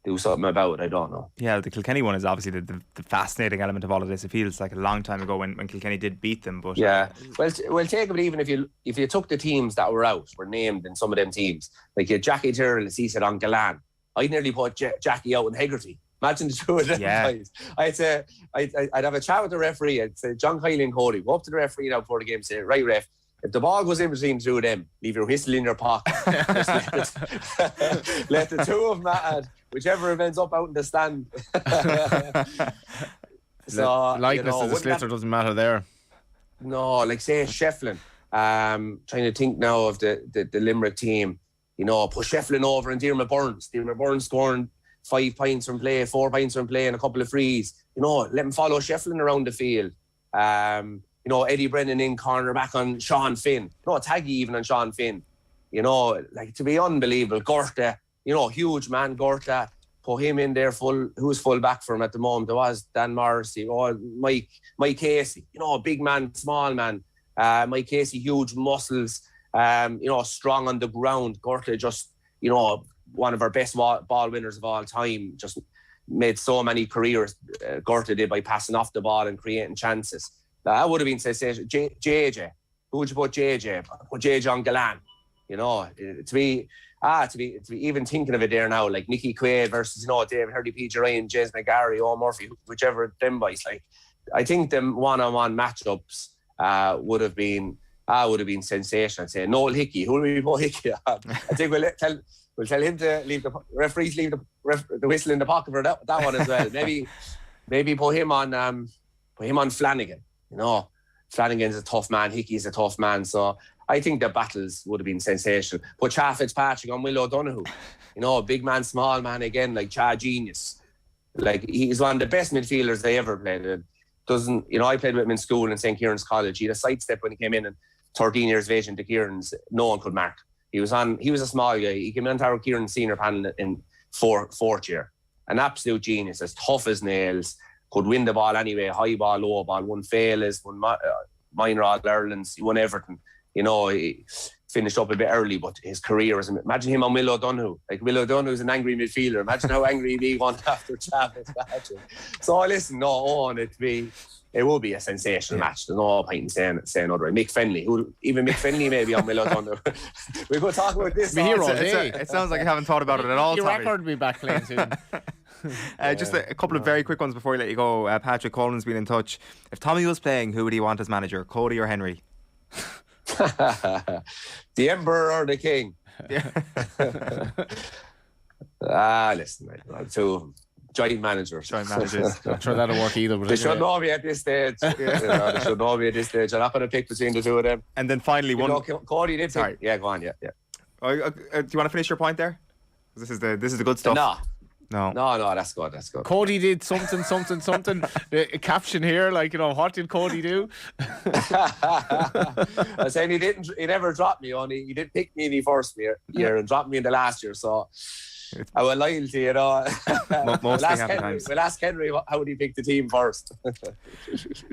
do something about it. I don't know. Yeah, the Kilkenny one is obviously the fascinating element of all of this. It feels like a long time ago when Kilkenny did beat them. But yeah, well, take it, even if you took the teams that were out, were named in some of them teams, like you had Jackie Tyrrell, as he said, on Gillette. I'd nearly put Jackie out in Hegarty. Imagine the two of them guys. I'd have a chat with the referee. I'd say, John Kiley and Cody, go up to the referee now before the game, say, right, ref, if the ball goes in between the two of them, leave your whistle in your pocket. Let the two of them at whichever ends up out in the stand. So, the likeness of the sliotar doesn't matter there. No, like say Shefflin. Trying to think now of the Limerick team. You know, put Shefflin over and Diarmaid Burns. Diarmaid Burns scoring 5 points from play, 4 points from play, and a couple of frees. You know, let him follow Shefflin around the field. You know, Eddie Brennan in corner back on Sean Finn. You know, Taggy even on Sean Finn. You know, like, to be unbelievable. Gorta, you know, huge man, Gorta. Put him in there who's full back for him at the moment. There was Dan Morrissey, Mike Casey. You know, big man, small man. Mike Casey, huge muscles. You know, strong on the ground. Gorta just, you know, one of our best ball winners of all time. Just made so many careers, Gorta did, by passing off the ball and creating chances. That would have been sensational. JJ. Who would you put JJ? Put JJ on Galan. You know, to be even thinking of it there now, like Nicky Quaid versus, you know, David Hurley, PJ Ryan, James McGarry, Owen Murphy, whichever them boys. Like, I think them one-on-one matchups would have been sensational. I'd say Noel Hickey. Who will we put Hickey on? I think we'll tell him to leave the referees leave the whistle in the pocket for that one as well. Maybe put him on Flanagan. You know, Flanagan's a tough man. Hickey's a tough man. So I think the battles would have been sensational. Put Chad Fitzpatrick on Will O'Donoghue. You know, big man, small man again, like Chad Genius. Like, he's one of the best midfielders they ever played. You know, I played with him in school in St. Kieran's College. He had a sidestep when he came in, and 13 years of age into Kieran's, no one could mark. He was a small guy. He came into our Kieran senior panel in fourth year. An absolute genius, as tough as nails. Could win the ball anyway, high ball, low ball, won Féiles, won minor All-Irelands, he won everything. You know, finished up a bit early, but his career is... Imagine him on Will O'Donoghue. Like, Will O'Donoghue's an angry midfielder. Imagine how angry he'd be one after Chavez. So, listen, it will be a sensational match. There's no point in saying otherwise. Mick Fenley, even Mick Fenley may be on Will O'Donoghue. We're going to talk about this. It sounds like you haven't thought about it at all, Your Tommy. record will be back playing soon. Just a couple of very quick ones before we let you go. Patrick Colin's been in touch. If Tommy was playing, who would he want as manager, Cody or Henry? The Emperor or the King? Listen, two of them. Joint managers. I'm sure that'll work either. They should know me at this stage. They should know me at this stage. I'm not going to pick between the two of them. And then finally, Cody did. Sorry. Yeah, go on. Yeah. Do you want to finish your point there? This is the good stuff. No, that's good. Cody did something. A caption here, what did Cody do? I'm saying he never dropped me on. He did pick me in the first year and dropped me in the last year. So our loyalty, We'll ask Henry how would he pick the team first.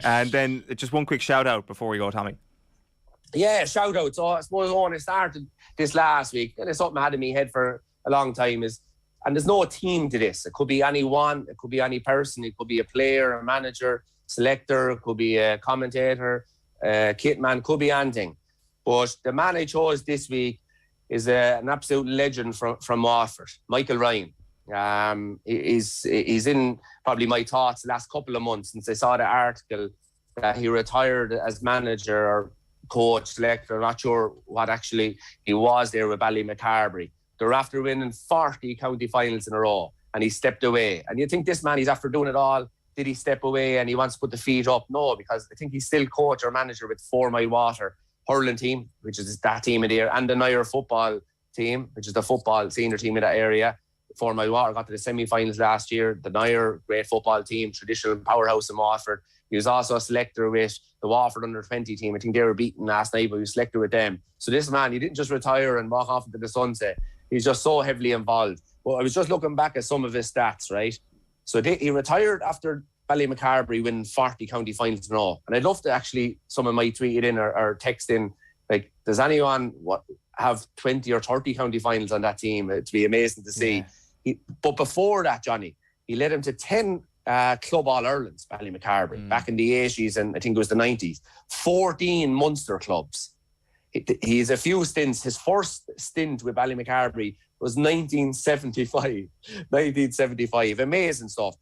And then just one quick shout out before we go, Tommy. Yeah, shout out. So I suppose when I started this last week, and it's something I had in my head for a long time and there's no team to this. It could be anyone, it could be any person, it could be a player, a manager, selector, it could be a commentator, kit man, could be anything. But the man I chose this week is an absolute legend from Waterford, Michael Ryan. He's in probably my thoughts the last couple of months since I saw the article that he retired as manager or coach, selector, I'm not sure what actually he was there with Ballymacarbery. They're after winning 40 county finals in a row and he stepped away. And you think this man, he's after doing it all. Did he step away and he wants to put the feet up? No, because I think he's still coach or manager with 4 Mile Water hurling team, which is that team in there, and the Nair football team, which is the football senior team in that area. 4 Mile Water got to the semi-finals last year. The Nair, great football team, traditional powerhouse in Waterford. He was also a selector with the Waterford under-20 team. I think they were beaten last night, but he was selected with them. So this man, he didn't just retire and walk off into the sunset. He's just so heavily involved. Well, I was just looking back at some of his stats, right? So he retired after Ballymacarbery winning 40 county finals in a row. And I'd love to actually, someone might tweet it in or text in, like, does anyone have 20 or 30 county finals on that team? It'd be amazing to see. Yeah. But before that, Johnny, he led him to 10 Club All-Irelands, Ballymacarbery, back in the 80s and I think it was the 90s. 14 Munster clubs. He's a few stints. His first stint with Ballymacarbery was 1975. Amazing stuff.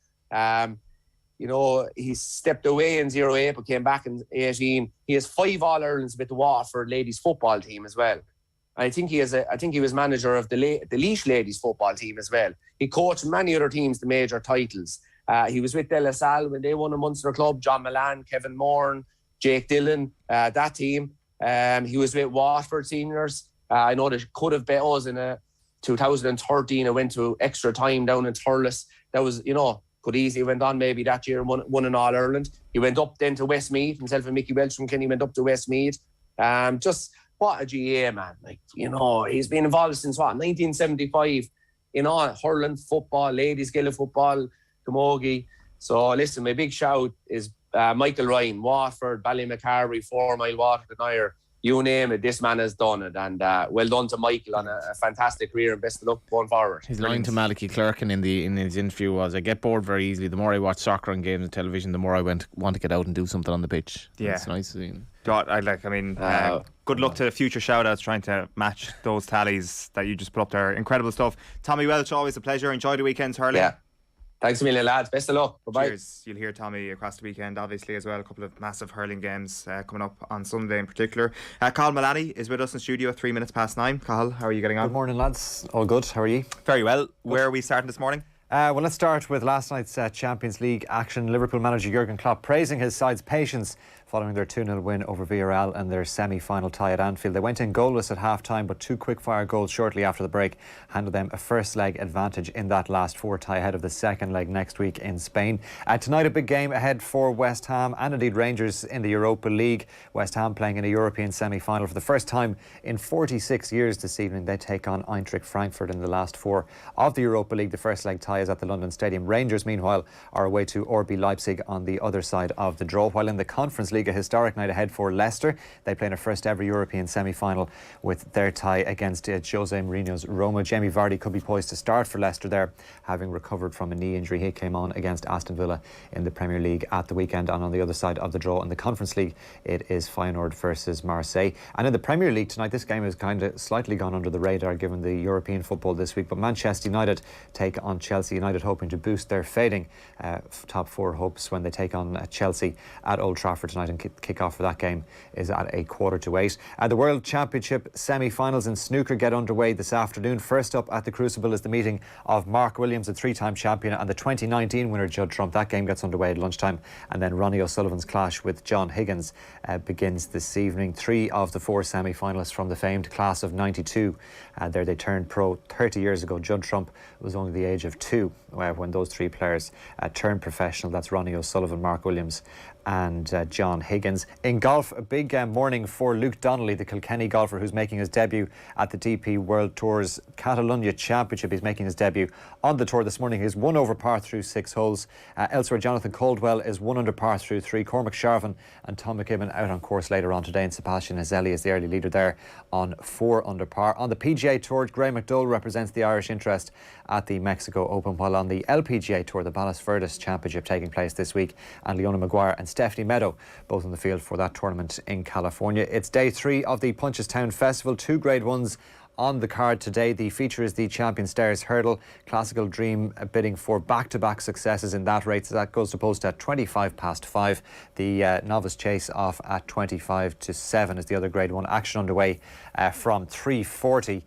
He stepped away in 08 but came back in 18. He has 5 All-Irelands with the Waterford ladies football team as well. I think he was manager of the Laois ladies football team as well. He coached many other teams to major titles. He was with De La Salle when they won a Munster club. John Milan, Kevin Moran, Jake Dillon, that team. He was with Waterford seniors. I know they could have bet us in 2013. I went to extra time down in Thurles. That was, could easily went on maybe that year and won an All-Ireland. He went up then to Westmeath. Himself and Mickey Welch from Kenny went up to Westmeath. Just what a GAA man. He's been involved since 1975 in all hurling, football, ladies, Gillette football, camogie. So listen, my big shout is Michael Ryan, Waterford, Ballymacarbery, 4 Mile Water, the Nair, you name it, this man has done it. And well done to Michael on a fantastic career and best of luck going forward. His line to Malachy Clerkin in his interview was, I get bored very easily. The more I watch soccer and games on television, the more I want to get out and do something on the pitch. Yeah. It's nice. Good luck to the future shout-outs trying to match those tallies that you just put up there. Incredible stuff. Tommy Welch, always a pleasure. Enjoy the weekend's hurling. Yeah. Thanks a million, lads. Best of luck. Bye-bye. Cheers. You'll hear Tommy across the weekend, obviously, as well. A couple of massive hurling games coming up on Sunday in particular. Cathal Mullaney is with us in studio at 9:03. Cathal, how are you getting on? Good morning, lads. All good. How are you? Very well. Where are we starting this morning? Well, let's start with last night's Champions League action. Liverpool manager Jurgen Klopp praising his side's patience following their 2-0 win over Villarreal and their semi-final tie at Anfield. They went in goalless at half-time, but 2 quick-fire goals shortly after the break handed them a first-leg advantage in that last 4 tie ahead of the second leg next week in Spain. Tonight, a big game ahead for West Ham and indeed Rangers in the Europa League. West Ham playing in a European semi-final for the first time in 46 years this evening. They take on Eintracht Frankfurt in the last 4 of the Europa League. The first-leg tie is at the London Stadium. Rangers, meanwhile, are away to RB Leipzig on the other side of the draw. While in the Conference League, League, a historic night ahead for Leicester. They play in a first ever European semi-final with their tie against Jose Mourinho's Roma. Jamie Vardy could be poised to start for Leicester there, having recovered from a knee injury. He came on against Aston Villa in the Premier League at the weekend. And on the other side of the draw in the Conference League, it is Feyenoord versus Marseille. And in the Premier League tonight, this game has kind of slightly gone under the radar given the European football this week, but Manchester United take on Chelsea. United hoping to boost their fading top four hopes when they take on Chelsea at Old Trafford tonight, and kick-off for that game is at 7:45. The World Championship semi-finals in snooker get underway this afternoon. First up at the Crucible is the meeting of Mark Williams, a three-time champion, and the 2019 winner Judd Trump. That game gets underway at lunchtime, and then Ronnie O'Sullivan's clash with John Higgins begins this evening. 3 of the 4 semi-finalists from the famed class of 92. There they turned pro 30 years ago. Judd Trump was only the age of 2 when those 3 players turned professional. That's Ronnie O'Sullivan, Mark Williams and John Higgins. In golf, a big morning for Luke Donnelly, the Kilkenny golfer who's making his debut at the DP World Tour's Catalonia Championship. He's making his debut on the tour this morning. He's 1 over par through 6 holes. Elsewhere, Jonathan Caldwell is 1 under par through 3. Cormac Sharvin and Tom McKibben out on course later on today, and Sebastian Hazelli is the early leader there on 4 under par. On the PGA Tour, Graham McDowell represents the Irish interest at the Mexico Open, while on the LPGA Tour, the Ballas Verdes Championship taking place this week, and Leona Maguire and Stephanie Meadow both in the field for that tournament in California. It's day 3 of the Punchestown Festival. 2 Grade 1s on the card today. The feature is the Champion Stairs Hurdle. Classical Dream bidding for back-to-back successes in that race. So that goes to post at 5:25. The Novice Chase off at 7 is the other Grade 1 action underway from 3:40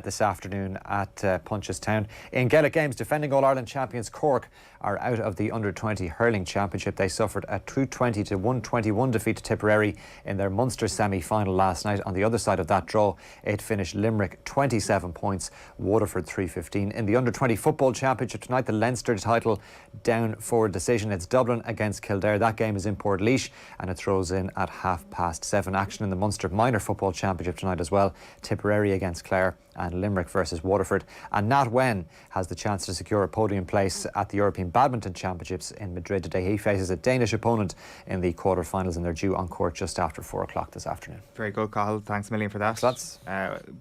this afternoon at Punchestown. In Gaelic Games, defending All-Ireland champions Cork are out of the Under-20 Hurling Championship. They suffered a 220-121 defeat to Tipperary in their Munster semi-final last night. On the other side of that draw, it finished Limerick 27 points, Waterford 315. In the Under-20 Football Championship tonight, the Leinster title down for a decision. It's Dublin against Kildare. That game is in Portlaoise and it throws in at 7:30. Action in the Munster Minor Football Championship tonight as well. Tipperary against Clare and Limerick versus Waterford. And Nat Wen has the chance to secure a podium place at the European Badminton Championships in Madrid today. He faces a Danish opponent in the quarterfinals, and they're due on court just after 4 o'clock this afternoon. Very good, Cathal. Thanks a million for that. That's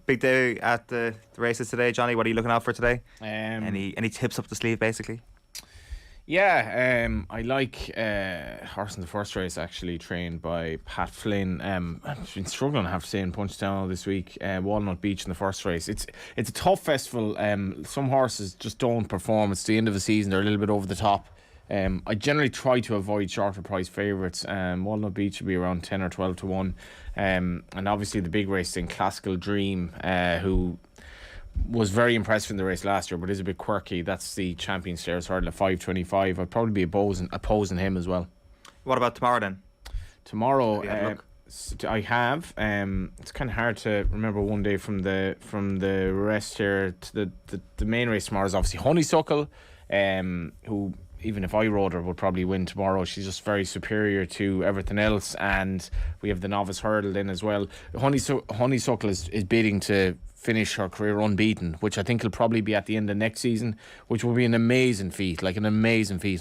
big day at the races today, Johnny. What are you looking out for today? Any tips up the sleeve, basically? Yeah, I like horse in the first race, actually trained by Pat Flynn. I've been struggling, I have to say, in Punchestown this week. Walnut Beach in the first race. It's a tough festival. Some horses just don't perform. It's the end of the season. They're a little bit over the top. I generally try to avoid shorter price favourites. Walnut Beach will be around 10 or 12 to 1. And obviously the big race in Classical Dream, who was very impressive in the race last year, but is a bit quirky. That's the Champion Stairs Hurdle at 5:25. I'd probably be opposing him as well. What about tomorrow then? Tomorrow, I have. It's kind of hard to remember one day from the rest here. To the main race tomorrow is obviously Honeysuckle, who, even if I rode her, would probably win tomorrow. She's just very superior to everything else. And we have the Novice Hurdle in as well. Honeysuckle is bidding to finish her career unbeaten, which I think will probably be at the end of next season, which will be an amazing feat, and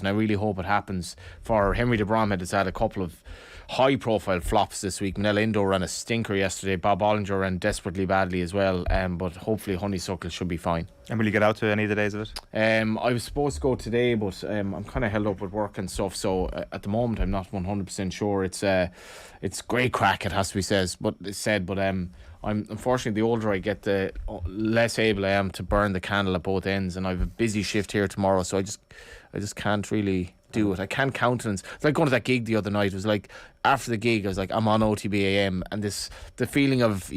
I really hope it happens for her. Henry de Bromhead has had a couple of high profile flops this week. Manella Indo ran a stinker yesterday. Bob Bollinger ran desperately badly as well, but hopefully Honeysuckle should be fine. And will you get out to any of the days of it? I was supposed to go today, but I'm kind of held up with work and stuff, so at the moment I'm not 100% sure. It's great crack, it has to be said, but I'm unfortunately, the older I get, the less able I am to burn the candle at both ends, and I have a busy shift here tomorrow, so I just can't really do it. I can't countenance. It's like going to that gig the other night. It was like after the gig, I was like, I'm on OTB AM, and the feeling of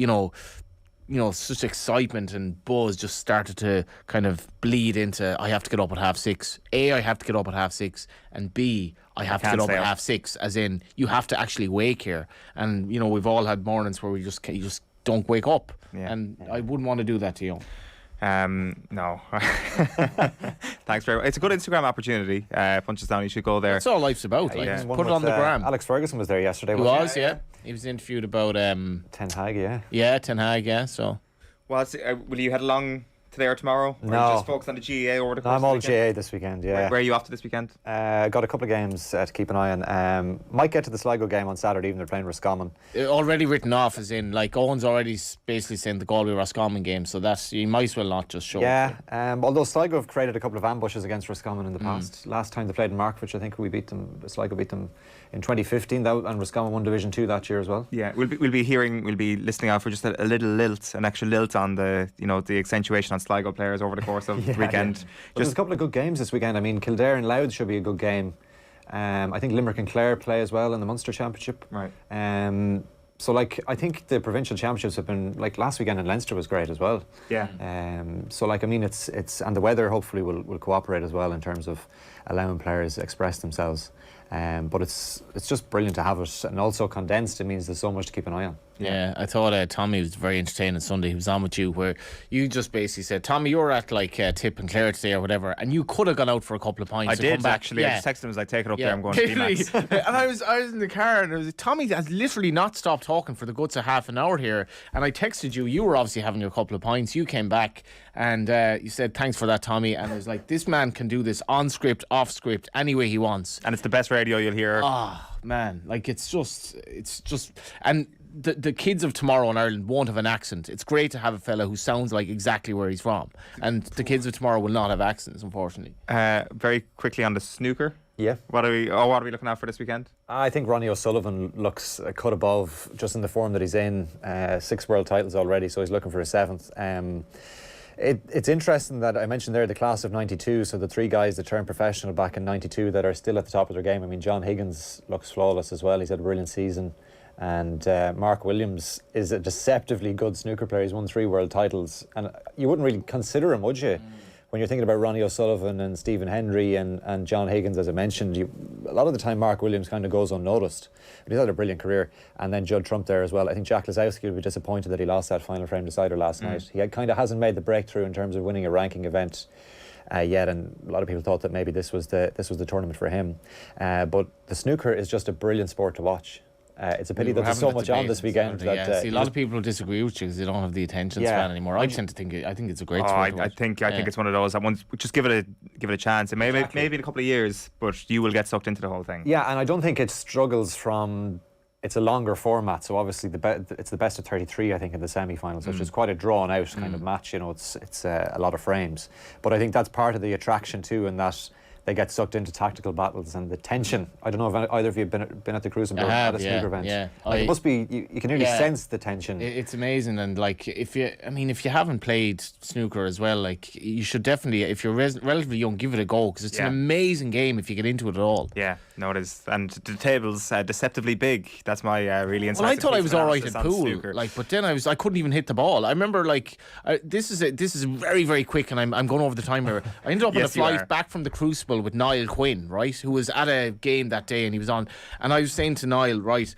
such excitement and buzz just started to kind of bleed into, I have to get up at 6:30. A, I have to get up at 6:30, and B, I have to get up at 6:30, as in you have to actually wake here. And we've all had mornings where you just don't wake up, and I wouldn't want to do that to you. No. Thanks very much. It's a good Instagram opportunity. Punchestown, you should go there. That's all life's about. Put it on the gram. Alex Ferguson was there yesterday. He was, yeah. He was interviewed about Ten Hag, yeah, Ten Hag, yeah. So, well, will you head along today or tomorrow? Or No. are you just focused on the GAA over the course I'm of the all weekend? GAA this weekend, yeah. Where are you off to this weekend? Got a couple of games to keep an eye on. Might get to the Sligo game on Saturday even. They're playing Roscommon. Already written off, as in, like, Owen's already basically saying the Galway-Roscommon game, so that's, you might as well not just show Yeah, up. although Sligo have created a couple of ambushes against Roscommon in the past. Last time they played in Markfitch, I think Sligo beat them in 2015, and Roscommon won Division 2 that year as well. Yeah, we'll be listening out for just a little lilt, an extra lilt on the accentuation on Sligo players over the course of the weekend. But there's a couple of good games this weekend. I mean, Kildare and Louth should be a good game. I think Limerick and Clare play as well in the Munster Championship. Right. So, like, I think the provincial championships have been, like, last weekend in Leinster was great as well. Yeah. So, like, I mean, it's and the weather hopefully will cooperate as well in terms of allowing players to express themselves. But it's just brilliant to have it, and also condensed. It means there's so much to keep an eye on. Yeah, I thought Tommy was very entertaining Sunday. He was on with you, where you just basically said, Tommy, you're at like Tip and Clare today or whatever, and you could have gone out for a couple of pints. I to did come back. actually. Yeah. I just texted him, I was like, take it up there, I'm going to D-Max. And I was in the car, and Tommy has literally not stopped talking for the guts of half an hour here. And I texted you. You were obviously having your couple of pints. You came back, and you said, thanks for that, Tommy. And I was like, this man can do this on script, off script, any way he wants. And it's the best radio you'll hear. Man, like it's just, and the kids of tomorrow in Ireland won't have an accent. It's great to have a fella who sounds like exactly where he's from, and the kids of tomorrow will not have accents, unfortunately. Very quickly on the snooker. Yeah. What are we looking at for this weekend? I think Ronnie O'Sullivan looks a cut above just in the form that he's in. 6 world titles already, so he's looking for a 7th. It's interesting that I mentioned there the class of 92, so the 3 guys that turned professional back in 92 that are still at the top of their game. I mean, John Higgins looks flawless as well. He's had a brilliant season. And Mark Williams is a deceptively good snooker player. He's won 3 world titles. And you wouldn't really consider him, would you? When you're thinking about Ronnie O'Sullivan and Stephen Hendry and John Higgins, as I mentioned, a lot of the time Mark Williams kind of goes unnoticed. But he's had a brilliant career. And then Judd Trump there as well. I think Jack Lazowski will be disappointed that he lost that final frame decider last night. He kind of hasn't made the breakthrough in terms of winning a ranking event yet, and a lot of people thought that maybe this was the tournament for him. But the snooker is just a brilliant sport to watch. It's a pity that there's so much on this weekend. See, a lot of people disagree with you because they don't have the attention span anymore. I tend to think it's a great sport to watch. I think it's one of those that ones. Just give it a chance. And maybe in a couple of years, but you will get sucked into the whole thing. Yeah, and I don't think it struggles from. It's a longer format, so obviously it's the best of 33, I think, in the semi-finals, which is quite a drawn-out kind of match. You know, it's a lot of frames, but I think that's part of the attraction too, in that they get sucked into tactical battles and the tension. I don't know if either of you have been at the Cruisenberg at a snooker event. Yeah, like, it must be. You can really sense the tension. It's amazing, and like if you haven't played snooker as well, like you should definitely, if you're relatively young, give it a go because it's an amazing game if you get into it at all. Yeah, no, it is, and the table's deceptively big. That's my really insightful. Well, I thought I was all right at pool, snooker. but then I couldn't even hit the ball. I remember this is very, very quick, and I'm going over the time here. I ended up on a flight back from the Crucible with Niall Quinn, right, who was at a game that day, and he was on, and I was saying to Niall, right,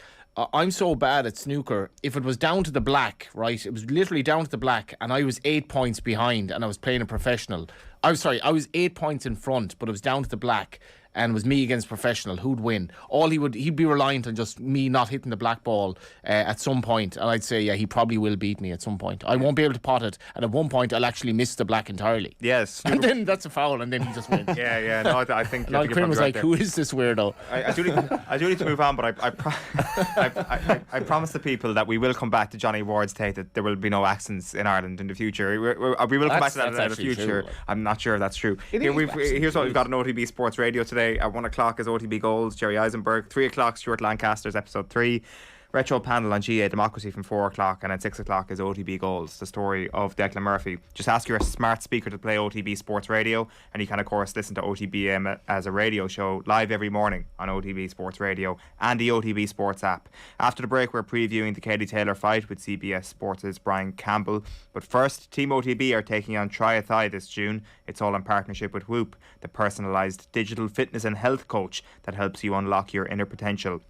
I'm so bad at snooker, if it was down to the black, right, it was literally down to the black, and I was 8 points behind, and I was playing a professional. I was 8 points in front, but it was down to the black, and it was me against professional, who'd win? He'd be reliant on just me not hitting the black ball at some point, and I'd say, yeah, he probably will beat me at some point. I won't be able to pot it, and at one point I'll actually miss the black entirely. Yes. And then that's a foul, and then he just wins. Yeah, no, I think... And Quinn was like, who is this weirdo? I do need to move on, but I promise the people that we will come back to Johnny Ward's take that there will be no accents in Ireland in the future. We will come back to that in the future. True. I'm not sure if that's true. Here's what we've got on OTB Sports Radio today. At 1 o'clock is OTB Goals, Jerry Eisenberg. 3 o'clock, Stuart Lancaster's episode 3. Retro panel on GAA Democracy from 4 o'clock, and at 6 o'clock is OTB Goals, the story of Declan Murphy. Just ask your smart speaker to play OTB Sports Radio, and you can of course listen to OTB AM as a radio show live every morning on OTB Sports Radio and the OTB Sports app. After the break, we're previewing the Katie Taylor fight with CBS Sports' Brian Campbell. But first, Team OTB are taking on Try a Thigh this June. It's all in partnership with Whoop, the personalised digital fitness and health coach that helps you unlock your inner potential.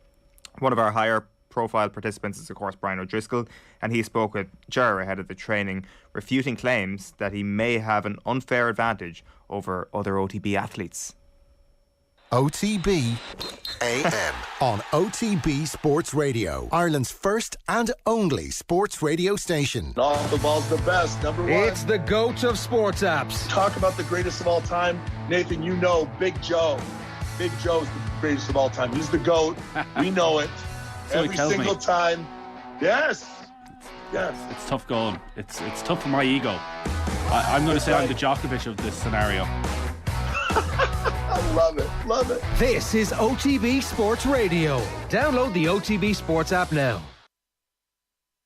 One of our higher profile participants is of course Brian O'Driscoll, and he spoke with Ger ahead of the training, refuting claims that he may have an unfair advantage over other OTB athletes. OTB AM on OTB Sports Radio, Ireland's first and only sports radio station. Off the ball's the best, number one. It's the GOAT of sports apps. Talk about the greatest of all time. Nathan, you know Big Joe. Big Joe's the greatest of all time. He's the GOAT. We know it. So every single time. Yes. Yes. It's tough going. It's tough for my ego. I'm going to say I'm the Djokovic of this scenario. I love it. Love it. This is OTB Sports Radio. Download the OTB Sports app now.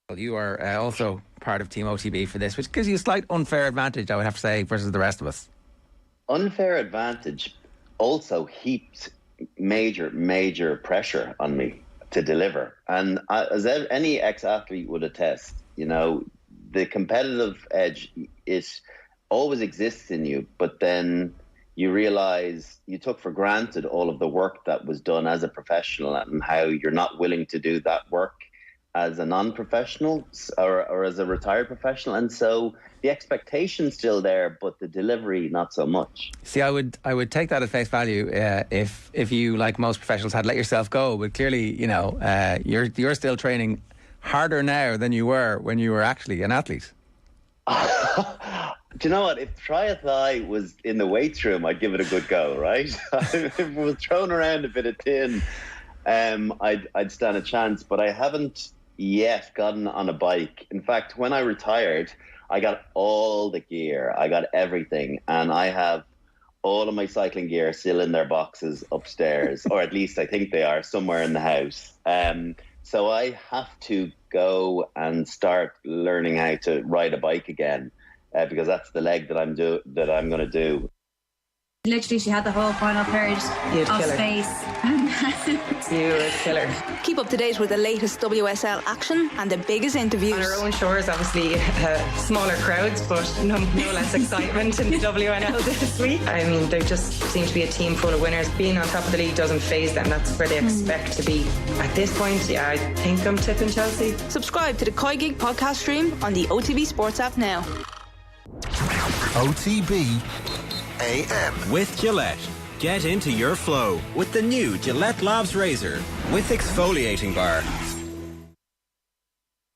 Well, you are also part of Team OTB for this, which gives you a slight unfair advantage, I would have to say, versus the rest of us. Unfair advantage also heaped major pressure on me to deliver. And as any ex-athlete would attest, you know, the competitive edge always exists in you, but then you realize you took for granted all of the work that was done as a professional and how you're not willing to do that work as a non-professional or as a retired professional. And so the expectation's still there, but the delivery not so much. See, I would take that at face value if you, like most professionals, had let yourself go. But clearly, you know, you're still training harder now than you were when you were actually an athlete. Do you know what? If triathlon was in the weights room, I'd give it a good go, right? If it was thrown around a bit of tin, I'd stand a chance. But I haven't yet gotten on a bike. In fact, when I retired, I got all the gear. I got everything. And I have all of my cycling gear still in their boxes upstairs, or at least I think they are somewhere in the house. So I have to go and start learning how to ride a bike again. Because that's the leg that I'm going to do. Literally, she had the whole final period of space. You were a killer. Keep up to date with the latest WSL action and the biggest interviews. On our own shores, obviously, smaller crowds, but no less excitement in the WNL this week. I mean, they just seem to be a team full of winners. Being on top of the league doesn't faze them. That's where they expect to be. At this point, yeah, I think I'm tipping Chelsea. Subscribe to the Koi Gig podcast stream on the OTB Sports app now. OTB AM with Gillette. Get into your flow with the new Gillette Labs Razor with exfoliating bar.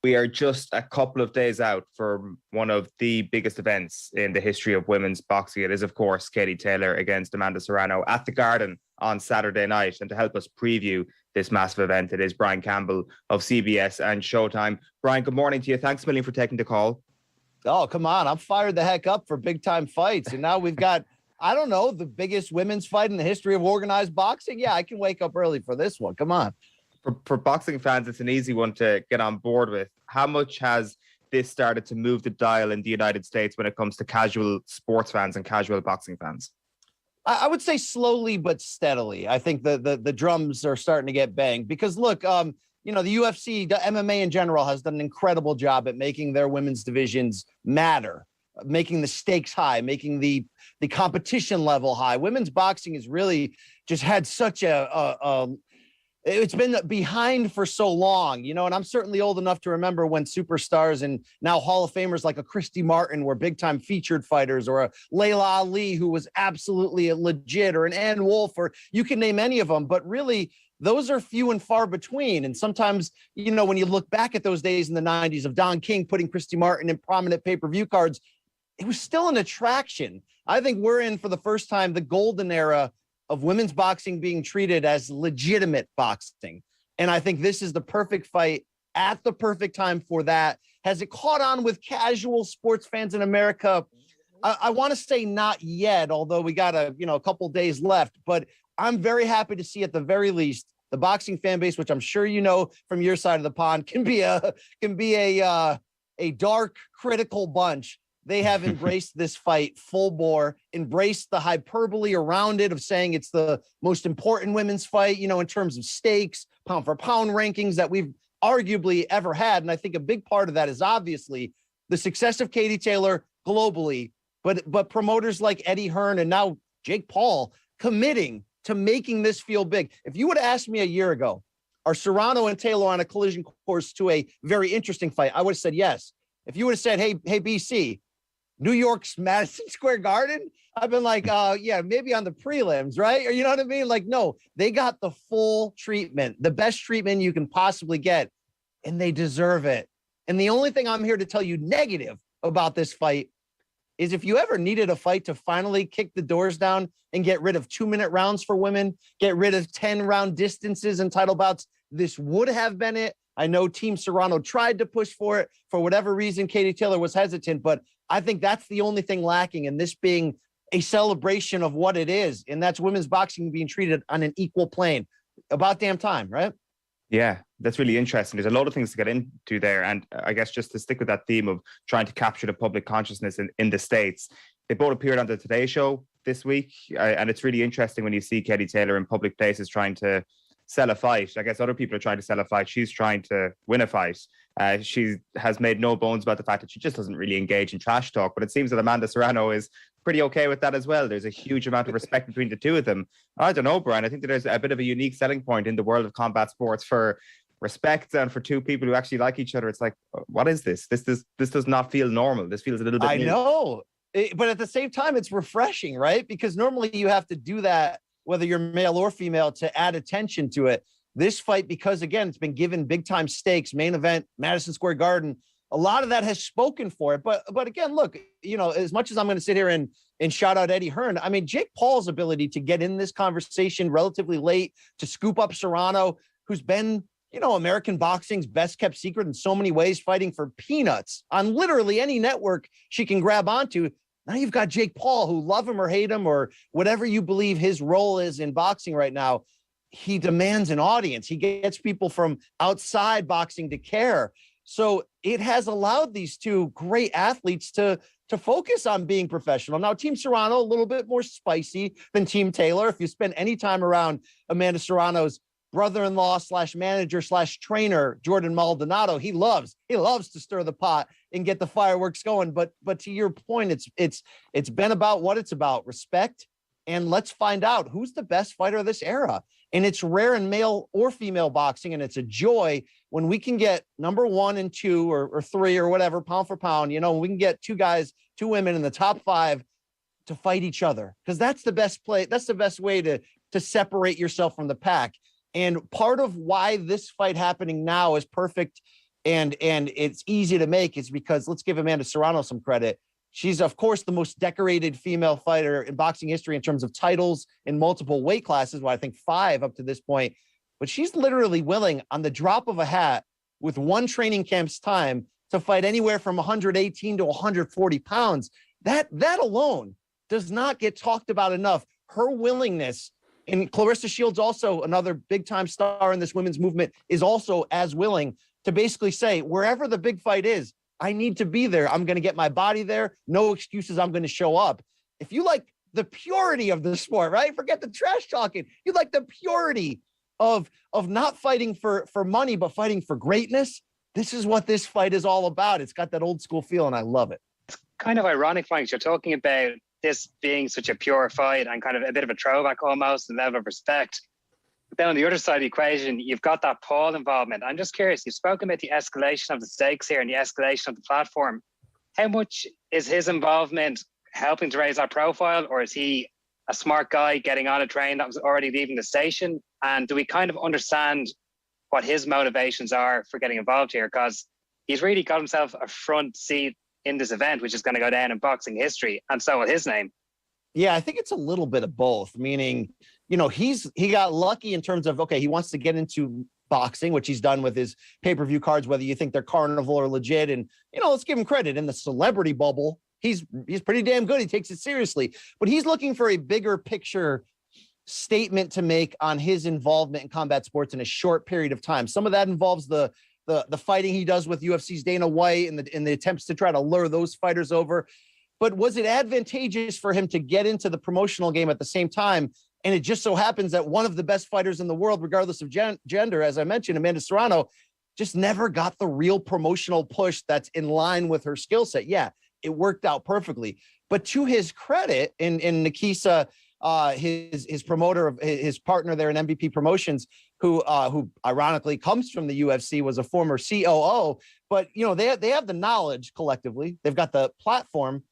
We are just a couple of days out from one of the biggest events in the history of women's boxing. It is, of course, Katie Taylor against Amanda Serrano at the Garden on Saturday night. And to help us preview this massive event, it is Brian Campbell of CBS and Showtime. Brian, good morning to you. Thanks a million for taking the call. Oh, come on. I'm fired the heck up for big time fights. And now we've got, I don't know, the biggest women's fight in the history of organized boxing. Yeah, I can wake up early for this one. Come on. For boxing fans, it's an easy one to get on board with. How much has this started to move the dial in the United States when it comes to casual sports fans and casual boxing fans? I would say slowly but steadily. I think the drums are starting to get banged because look, you know, the UFC, the MMA in general has done an incredible job at making their women's divisions matter, making the stakes high, making the competition level high. Women's boxing has really just had such it's been behind for so long, you know, and I'm certainly old enough to remember when superstars and now Hall of Famers like a Christy Martin were big time featured fighters, or a Layla Ali, who was absolutely legit, or an Ann Wolfe, or you can name any of them, but really, those are few and far between. And sometimes, you know, when you look back at those days in the 90s of Don King putting Christy Martin in prominent pay-per-view cards, it was still an attraction. I think we're in, for the first time, the golden era of women's boxing being treated as legitimate boxing. And I think this is the perfect fight at the perfect time for that. Has it caught on with casual sports fans in America? I want to say not yet, although we got a couple days left, but I'm very happy to see at the very least the boxing fan base, which I'm sure you know from your side of the pond, can be a dark, critical bunch. They have embraced this fight full bore, embraced the hyperbole around it of saying it's the most important women's fight, you know, in terms of stakes, pound for pound rankings that we've arguably ever had. And I think a big part of that is obviously the success of Katie Taylor globally, but promoters like Eddie Hearn and now Jake Paul committing to making this feel big. If you would have asked me a year ago, are Serrano and Taylor on a collision course to a very interesting fight, I would have said yes. If you would have said, hey, BC, New York's Madison Square Garden, I've been like, yeah, maybe on the prelims, right? Or you know what I mean? Like, no, they got the full treatment, the best treatment you can possibly get, and they deserve it. And the only thing I'm here to tell you negative about this fight is if you ever needed a fight to finally kick the doors down and get rid of 2-minute rounds for women, get rid of 10-round distances and title bouts, this would have been it. I know Team Serrano tried to push for it. For whatever reason, Katie Taylor was hesitant, but I think that's the only thing lacking, and this being a celebration of what it is, and that's women's boxing being treated on an equal plane. About damn time, right? Yeah, that's really interesting. There's a lot of things to get into there. And I guess just to stick with that theme of trying to capture the public consciousness in the States, they both appeared on the Today Show this week. And it's really interesting when you see Katie Taylor in public places trying to sell a fight. I guess other people are trying to sell a fight. She's trying to win a fight. She has made no bones about the fact that she just doesn't really engage in trash talk. But it seems that Amanda Serrano is pretty okay with that as well. There's a huge amount of respect between the two of them. I don't know, Brian. I think that there's a bit of a unique selling point in the world of combat sports for respect and for two people who actually like each other. It's like, what is this? This does not feel normal. This feels a little bit I new. know. But at the same time, it's refreshing, right? Because normally you have to do that, whether you're male or female, to add attention to it. This fight, because again, it's been given big time stakes, main event, Madison Square Garden. A lot of that has spoken for it. But again, look, you know, as much as I'm going to sit here and shout out Eddie Hearn, I mean, Jake Paul's ability to get in this conversation relatively late, to scoop up Serrano, who's been, you know, American boxing's best kept secret in so many ways, fighting for peanuts on literally any network she can grab onto. Now you've got Jake Paul, who, love him or hate him or whatever you believe his role is in boxing right now, he demands an audience. He gets people from outside boxing to care. So it has allowed these two great athletes to focus on being professional. Now, Team Serrano, a little bit more spicy than Team Taylor. If you spend any time around Amanda Serrano's brother-in-law / manager / trainer, Jordan Maldonado, he loves to stir the pot and get the fireworks going. But to your point, it's been about what it's about, respect. And let's find out who's the best fighter of this era. And it's rare in male or female boxing, and it's a joy when we can get number 1 and 2 or 3 or whatever, pound for pound, you know, we can get 2 guys, 2 women in the top 5 to fight each other, because that's the best play. That's the best way to separate yourself from the pack. And part of why this fight happening now is perfect and it's easy to make is because, let's give Amanda Serrano some credit. She's, of course, the most decorated female fighter in boxing history in terms of titles in multiple weight classes. Well, I think 5 up to this point. But she's literally willing, on the drop of a hat, with 1 training camp's time, to fight anywhere from 118 to 140 pounds. That alone does not get talked about enough. Her willingness, and Clarissa Shields, also another big-time star in this women's movement, is also as willing to basically say, wherever the big fight is, I need to be there. I'm going to get my body there. No excuses. I'm going to show up. If you like the purity of the sport, right? Forget the trash talking. You like the purity of not fighting for money, but fighting for greatness. This is what this fight is all about. It's got that old school feel, and I love it. It's kind of ironic, Frank. You're talking about this being such a pure fight and kind of a bit of a throwback almost, and level of respect. But then on the other side of the equation, you've got that Paul involvement. I'm just curious, you've spoken about the escalation of the stakes here and the escalation of the platform. How much is his involvement helping to raise that profile, or is he a smart guy getting on a train that was already leaving the station? And do we kind of understand what his motivations are for getting involved here? Because he's really got himself a front seat in this event, which is going to go down in boxing history, and so will his name. Yeah, I think it's a little bit of both, meaning, you know, he got lucky in terms of, okay, he wants to get into boxing, which he's done with his pay-per-view cards, whether you think they're carnival or legit. And, you know, let's give him credit. In the celebrity bubble, he's pretty damn good. He takes it seriously. But he's looking for a bigger picture statement to make on his involvement in combat sports in a short period of time. Some of that involves the fighting he does with UFC's Dana White and the attempts to try to lure those fighters over. But was it advantageous for him to get into the promotional game at the same time? And it just so happens that one of the best fighters in the world, regardless of gender, as I mentioned, Amanda Serrano, just never got the real promotional push that's in line with her skill set. Yeah, it worked out perfectly. But to his credit, in Nikisa, his promoter, of his partner there in MVP Promotions, who ironically comes from the UFC, was a former COO. But, you know, they have the knowledge collectively. They've got the platform.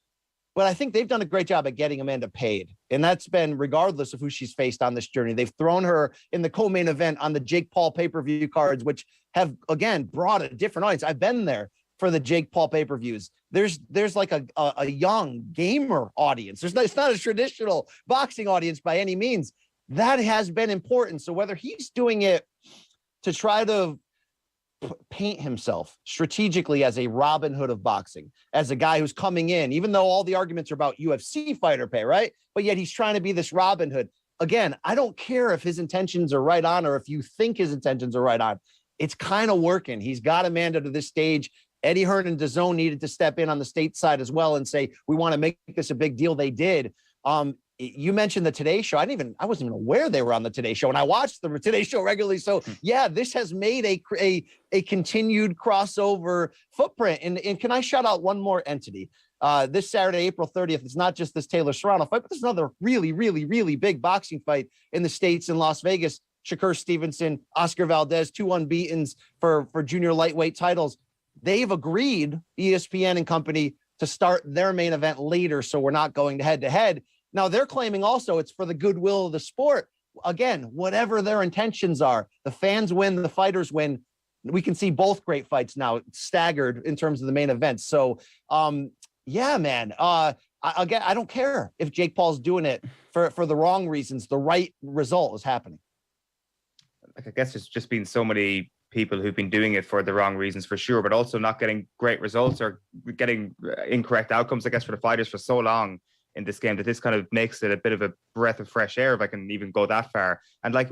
But I think they've done a great job at getting Amanda paid. And that's been regardless of who she's faced on this journey. They've thrown her in the co-main event on the Jake Paul pay-per-view cards, which have, again, brought a different audience. I've been there for the Jake Paul pay-per-views. There's like a young gamer audience. It's not a traditional boxing audience by any means. That has been important. So whether he's doing it to try to paint himself strategically as a Robin Hood of boxing, as a guy who's coming in, even though all the arguments are about UFC fighter pay, right? But yet he's trying to be this Robin Hood. Again, I don't care if his intentions are right on or if you think his intentions are right on. It's kind of working. He's got Amanda to this stage. Eddie Hearn and DAZN needed to step in on the state side as well and say, we want to make this a big deal. They did. You mentioned the Today Show. I wasn't even aware they were on the Today Show, and I watched the Today Show regularly. So yeah, this has made a continued crossover footprint. And can I shout out one more entity? This Saturday, April 30th, it's not just this Taylor Serrano fight, but there's another really, really, really big boxing fight in the States in Las Vegas. Shakur Stevenson, Oscar Valdez, 2 unbeatens for junior lightweight titles. They've agreed, ESPN and company, to start their main event later, so we're not going head to head. Now, they're claiming also it's for the goodwill of the sport. Again, whatever their intentions are, the fans win, the fighters win. We can see both great fights now staggered in terms of the main events. So, yeah, man, I don't care if Jake Paul's doing it for the wrong reasons. The right result is happening. Like, I guess there's just been so many people who've been doing it for the wrong reasons for sure, but also not getting great results or getting incorrect outcomes, I guess, for the fighters for so long in this game, that this kind of makes it a bit of a breath of fresh air, if I can even go that far. And like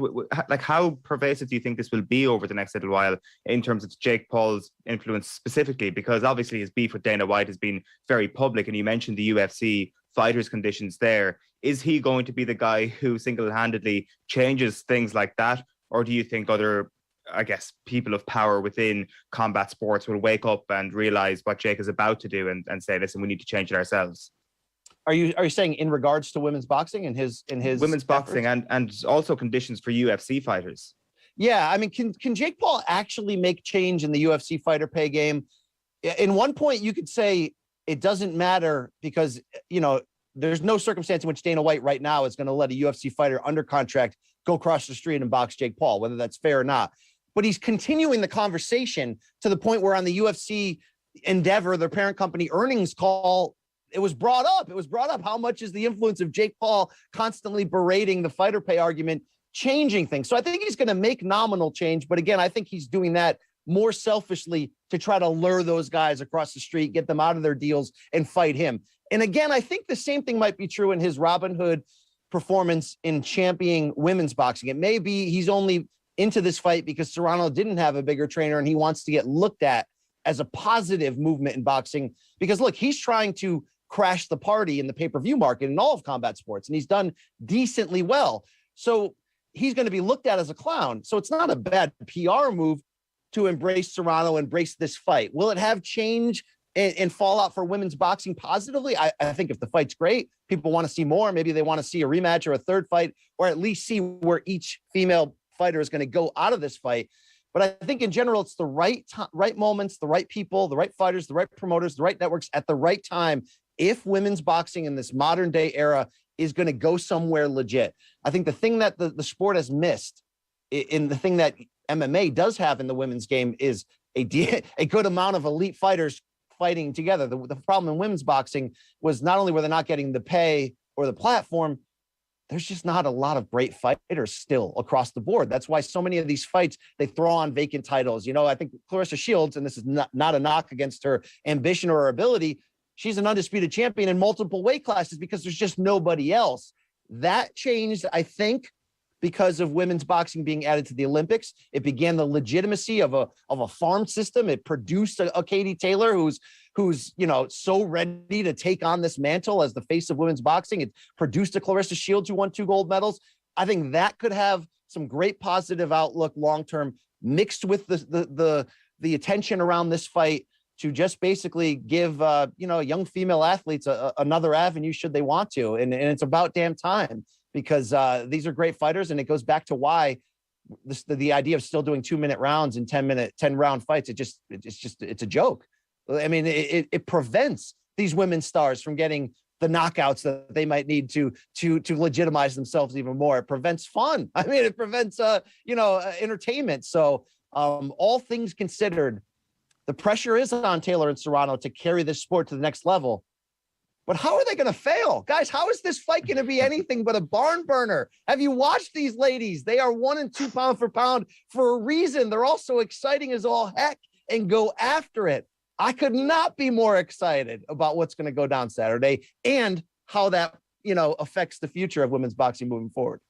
how pervasive do you think this will be over the next little while in terms of Jake Paul's influence specifically? Because obviously his beef with Dana White has been very public, and you mentioned the UFC fighters' conditions there. Is he going to be the guy who single-handedly changes things like that? Or do you think other, I guess, people of power within combat sports will wake up and realize what Jake is about to do and say, listen, we need to change it ourselves? Are you saying in regards to women's boxing and his women's boxing and also conditions for UFC fighters? Yeah, I mean, can Jake Paul actually make change in the UFC fighter pay game? In one point, you could say it doesn't matter because, there's no circumstance in which Dana White right now is going to let a UFC fighter under contract go across the street and box Jake Paul, whether that's fair or not. But he's continuing the conversation to the point where on the UFC Endeavor, their parent company earnings call, it was brought up. How much is the influence of Jake Paul constantly berating the fighter pay argument, changing things? So I think he's going to make nominal change. But again, I think he's doing that more selfishly to try to lure those guys across the street, get them out of their deals and fight him. And again, I think the same thing might be true in his Robin Hood performance in championing women's boxing. It may be he's only into this fight because Serrano didn't have a bigger trainer and he wants to get looked at as a positive movement in boxing. Because look, he's trying to crash the party in the pay-per-view market in all of combat sports, and he's done decently well. So he's going to be looked at as a clown. So it's not a bad PR move to embrace Serrano, embrace this fight. Will it have change and fallout for women's boxing positively? I think if the fight's great, people want to see more. Maybe they want to see a rematch or a third fight, or at least see where each female fighter is going to go out of this fight. But I think in general, it's the right moments, the right people, the right fighters, the right promoters, the right networks at the right time. If women's boxing in this modern day era is going to go somewhere legit. I think the thing that the sport has missed in the thing that MMA does have in the women's game is a good amount of elite fighters fighting together. The problem in women's boxing was not only were they not getting the pay or the platform, there's just not a lot of great fighters still across the board. That's why so many of these fights, they throw on vacant titles. I think Clarissa Shields, and this is not a knock against her ambition or her ability, she's an undisputed champion in multiple weight classes because there's just nobody else. That changed, I think, because of women's boxing being added to the Olympics. It began the legitimacy of a farm system. It produced a Katie Taylor who's so ready to take on this mantle as the face of women's boxing. It produced a Clarissa Shields who won 2 gold medals. I think that could have some great positive outlook long-term, mixed with the attention around this fight to just basically give young female athletes another avenue should they want to. And it's about damn time, because these are great fighters, and it goes back to why the idea of still doing 2-minute rounds and 10-round fights, it's a joke. I mean, it prevents these women stars from getting the knockouts that they might need to legitimize themselves even more. It prevents fun. I mean, it prevents entertainment. So all things considered, the pressure is on Taylor and Serrano to carry this sport to the next level. But how are they going to fail? Guys, how is this fight going to be anything but a barn burner? Have you watched these ladies? They are 1 and 2 pound for pound for a reason. They're all so exciting as all heck and go after it. I could not be more excited about what's going to go down Saturday and how that, affects the future of women's boxing moving forward.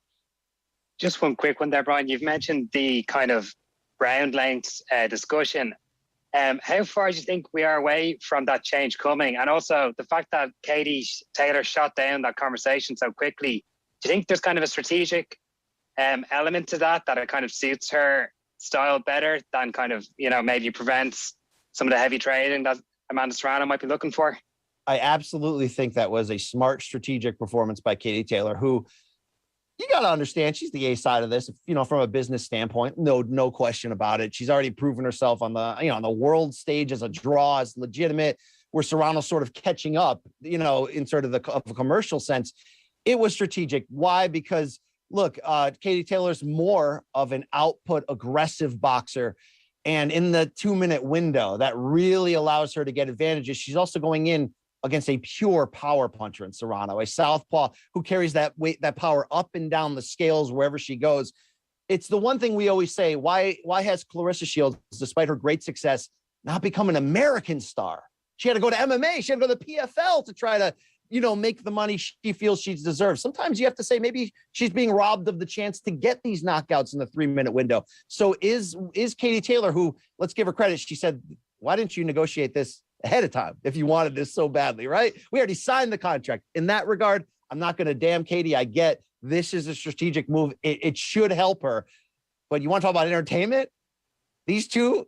Just one quick one there, Brian. You've mentioned the kind of round length discussion. How far do you think we are away from that change coming? And also the fact that Katie Taylor shot down that conversation so quickly, do you think there's kind of a strategic element to that it kind of suits her style better than kind of, maybe prevents some of the heavy trading that Amanda Serrano might be looking for? I absolutely think that was a smart strategic performance by Katie Taylor, who you got to understand, she's the A side of this, from a business standpoint, no question about it. She's already proven herself on the, on the world stage as a draw, as legitimate, where Serrano's sort of catching up, in sort of a commercial sense. It was strategic. Why? Because look, Katie Taylor's more of an output aggressive boxer. And in the 2-minute window, that really allows her to get advantages. She's also going in against a pure power puncher in Serrano, a southpaw who carries that weight, that power up and down the scales wherever she goes. It's the one thing we always say, why has Clarissa Shields, despite her great success, not become an American star? She had to go to MMA. She had to go to the PFL to try to, make the money she feels she deserves. Sometimes you have to say maybe she's being robbed of the chance to get these knockouts in the 3-minute window. So is Katie Taylor, who, let's give her credit, she said, why didn't you negotiate this ahead of time if you wanted this so badly, right? We already signed the contract. In that regard, I'm not going to damn Katie. I get this is a strategic move. It should help her. But you want to talk about entertainment? These two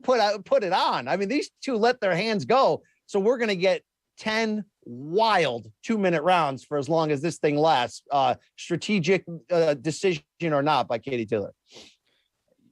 put it on. I mean, these two let their hands go. So we're going to get 10 wild 2-minute rounds for as long as this thing lasts. Strategic decision or not by Katie Taylor.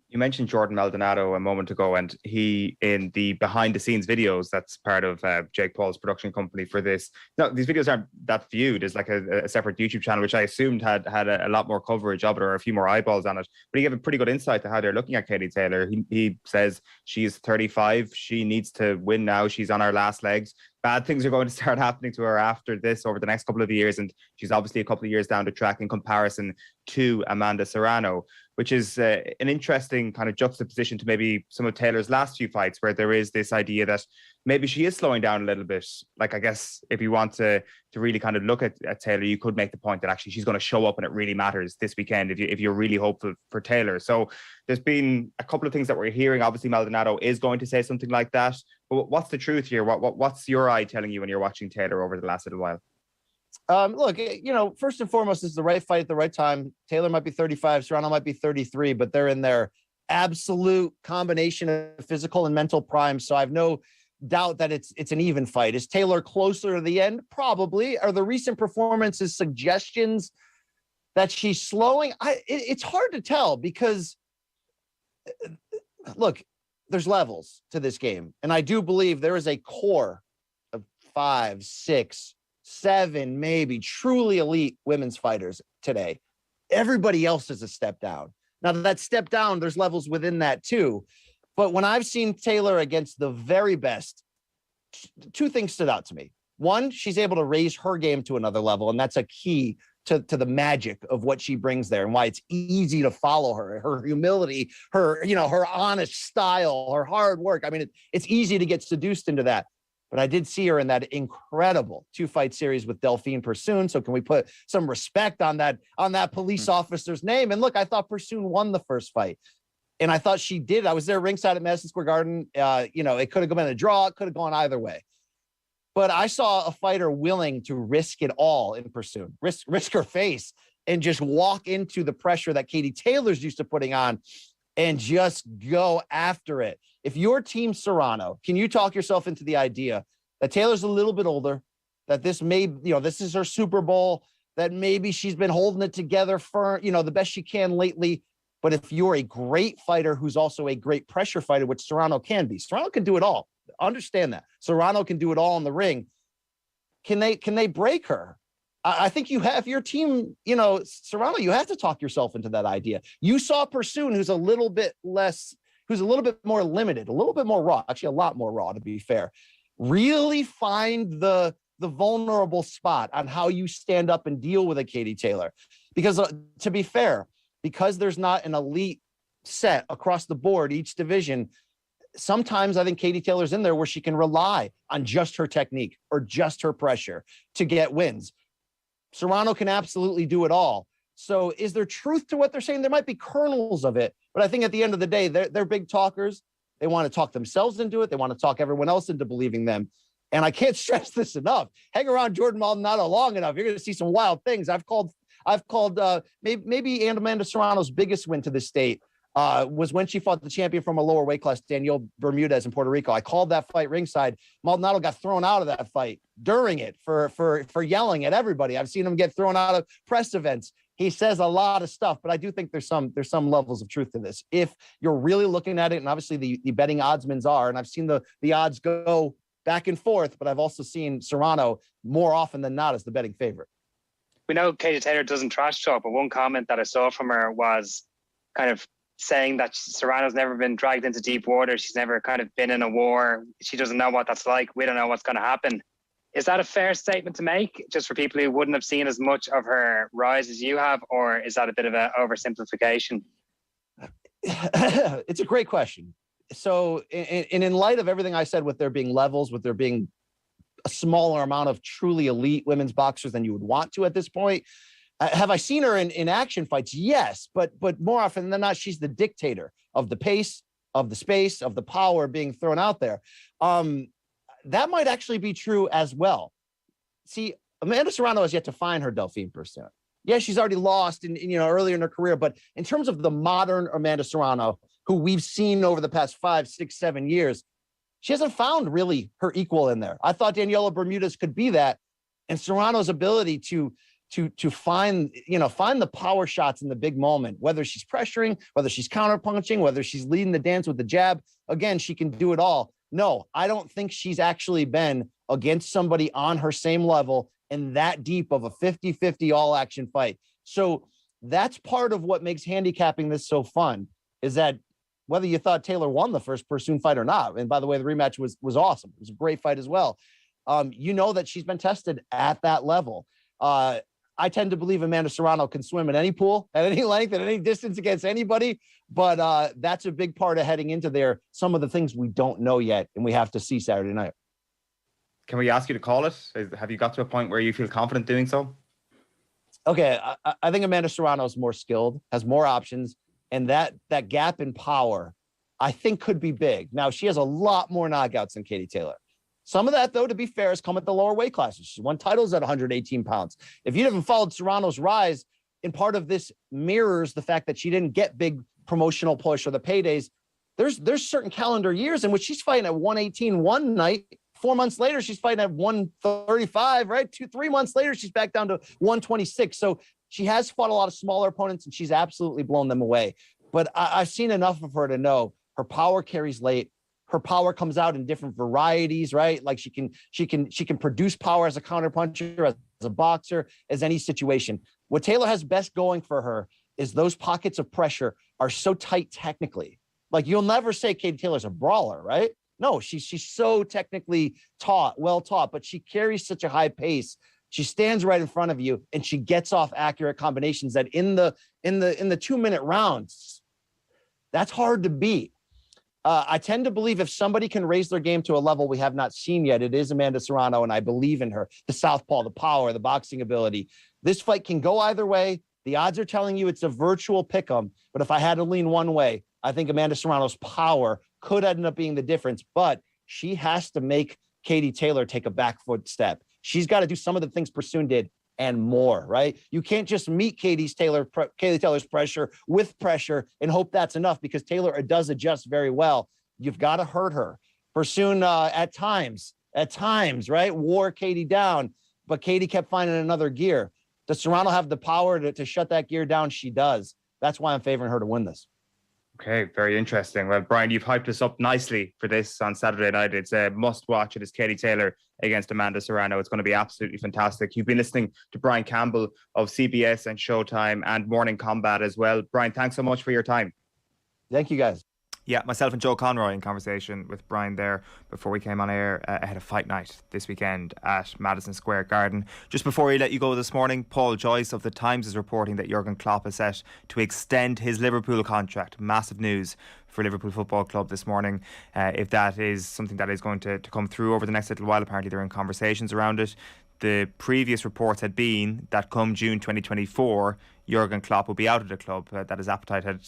You mentioned Jordan Maldonado a moment ago, and he, in the behind-the-scenes videos, that's part of Jake Paul's production company for this. No, these videos aren't that viewed. It's like a separate YouTube channel, which I assumed had a lot more coverage of it or a few more eyeballs on it. But he gave a pretty good insight to how they're looking at Katie Taylor. He says she's 35. She needs to win now. She's on her last legs. Bad things are going to start happening to her after this over the next couple of years. And she's obviously a couple of years down the track in comparison to Amanda Serrano, which is an interesting kind of juxtaposition to maybe some of Taylor's last few fights, where there is this idea that maybe she is slowing down a little bit. Like, I guess if you want to really kind of look at Taylor, you could make the point that actually she's going to show up and it really matters this weekend if you're really hopeful for Taylor. So there's been a couple of things that we're hearing. Obviously, Maldonado is going to say something like that. But what's the truth here? What's your eye telling you when you're watching Taylor over the last little while? Look, first and foremost, this is the right fight at the right time. Taylor might be 35, Serrano might be 33, but they're in their absolute combination of physical and mental prime. So I have no doubt that it's an even fight. Is Taylor closer to the end? Probably. Are the recent performances suggestions that she's slowing? It's hard to tell because, look, there's levels to this game. And I do believe there is a core of 5, 6, 7, maybe truly elite women's fighters today. Everybody else is a step down. Now that step down, there's levels within that too. But when I've seen Taylor against the very best, two things stood out to me. One, she's able to raise her game to another level. And that's a key to the magic of what she brings there and why it's easy to follow her humility, her honest style, her hard work. I mean, it's easy to get seduced into that. But I did see her in that incredible 2-fight series with Delphine Persoon. So can we put some respect on that police officer's name? And look, I thought Persoon won the first fight. And I thought she did. I was there ringside at Madison Square Garden. It could have been a draw. It could have gone either way. But I saw a fighter willing to risk it all in Persoon, risk her face and just walk into the pressure that Katie Taylor's used to putting on and just go after it. If you're Team Serrano, can you talk yourself into the idea that Taylor's a little bit older, that this is her Super Bowl, that maybe she's been holding it together for, the best she can lately. But if you're a great fighter who's also a great pressure fighter, which Serrano can be, Serrano can do it all. Understand that. Serrano can do it all in the ring. Can they break her? I think you have your team, Serrano, you have to talk yourself into that idea. You saw Pursoon, who's a little bit more limited, a little bit more raw, actually a lot more raw, to be fair. Really find the vulnerable spot on how you stand up and deal with a Katie Taylor. Because to be fair, because there's not an elite set across the board, each division, sometimes I think Katie Taylor's in there where she can rely on just her technique or just her pressure to get wins. Serrano can absolutely do it all. So is there truth to what they're saying? There might be kernels of it, but I think at the end of the day, they're big talkers. They want to talk themselves into it. They want to talk everyone else into believing them. And I can't stress this enough. Hang around Jordan Maldonado long enough, you're going to see some wild things. I've called maybe Amanda Serrano's biggest win to this state was when she fought the champion from a lower weight class, Danielle Bermudez in Puerto Rico. I called that fight ringside. Maldonado got thrown out of that fight during it for yelling at everybody. I've seen him get thrown out of press events. He says a lot of stuff, but I do think there's some levels of truth to this. If you're really looking at it, and obviously the betting oddsmen are, and I've seen the odds go back and forth, but I've also seen Serrano more often than not as the betting favorite. We know Katie Taylor doesn't trash talk, but one comment that I saw from her was kind of saying that Serrano's never been dragged into deep water. She's never kind of been in a war. She doesn't know what that's like. We don't know what's going to happen. Is that a fair statement to make, just for people who wouldn't have seen as much of her rise as you have, or is that a bit of an oversimplification? It's a great question. So in light of everything I said, with there being levels, with there being a smaller amount of truly elite women's boxers than you would want to at this point, have I seen her in action fights? Yes, but more often than not, she's the dictator of the pace, of the space, of the power being thrown out there. That might actually be true as well. See, Amanda Serrano has yet to find her Delphine Pursoon. Yeah, she's already lost in earlier in her career, but in terms of the modern Amanda Serrano, who we've seen over the past 5, 6, 7 years, she hasn't found really her equal in there. I thought Daniela Bermudez could be that, and Serrano's ability to find the power shots in the big moment, whether she's pressuring, whether she's counterpunching, whether she's leading the dance with the jab. Again, she can do it all. No, I don't think she's actually been against somebody on her same level and that deep of a 50-50 all action fight. So that's part of what makes handicapping this so fun, is that whether you thought Taylor won the first Pursoon fight or not, and by the way, the rematch was awesome. It was a great fight as well. That she's been tested at that level. I tend to believe Amanda Serrano can swim in any pool, at any length, at any distance against anybody. But that's a big part of heading into there. Some of the things we don't know yet, and we have to see Saturday night. Can we ask you to call it? Have you got to a point where you feel confident doing so? Okay, I think Amanda Serrano is more skilled, has more options, and that gap in power, I think, could be big. Now, she has a lot more knockouts than Katie Taylor. Some of that, though, to be fair, has come at the lower weight classes. She's won titles at 118 pounds. If you haven't followed Serrano's rise, and part of this mirrors the fact that she didn't get big promotional push or the paydays, there's certain calendar years in which she's fighting at 118 one night. 4 months later, she's fighting at 135, right? 3 months later, she's back down to 126. So she has fought a lot of smaller opponents, and she's absolutely blown them away. But I've seen enough of her to know her power carries late. Her power comes out in different varieties, right? Like she can produce power as a counterpuncher, as a boxer, as any situation. What Taylor has best going for her is those pockets of pressure are so tight technically. Like, you'll never say Katie Taylor's a brawler, right? No, she's so technically well taught, but she carries such a high pace. She stands right in front of you, and she gets off accurate combinations that in the 2-minute rounds, that's hard to beat. I tend to believe if somebody can raise their game to a level we have not seen yet, it is Amanda Serrano, and I believe in her. The southpaw, the power, the boxing ability. This fight can go either way. The odds are telling you it's a virtual pick'em, but if I had to lean one way, I think Amanda Serrano's power could end up being the difference, but she has to make Katie Taylor take a back foot step. She's got to do some of the things Pursoon did and more, right? You can't just meet Katie Taylor's pressure with pressure and hope that's enough, because Taylor does adjust very well. You've got to hurt her. Pursoon at times, right, wore Katie down, but Katie kept finding another gear. Does Serrano have the power to shut that gear down? She does. That's why I'm favoring her to win this. Okay, very interesting. Well, Brian, you've hyped us up nicely for this on Saturday night. It's a must-watch. It is Katie Taylor against Amanda Serrano. It's going to be absolutely fantastic. You've been listening to Brian Campbell of CBS and Showtime and Morning Combat as well. Brian, thanks so much for your time. Thank you, guys. Yeah, myself and Joe Conroy in conversation with Brian there before we came on air ahead of fight night this weekend at Madison Square Garden. Just before we let you go this morning, Paul Joyce of The Times is reporting that Jurgen Klopp is set to extend his Liverpool contract. Massive news for Liverpool Football Club this morning. If that is something that is going to come through over the next little while, apparently they're in conversations around it. The previous reports had been that come June 2024, Jurgen Klopp will be out of the club, that his appetite had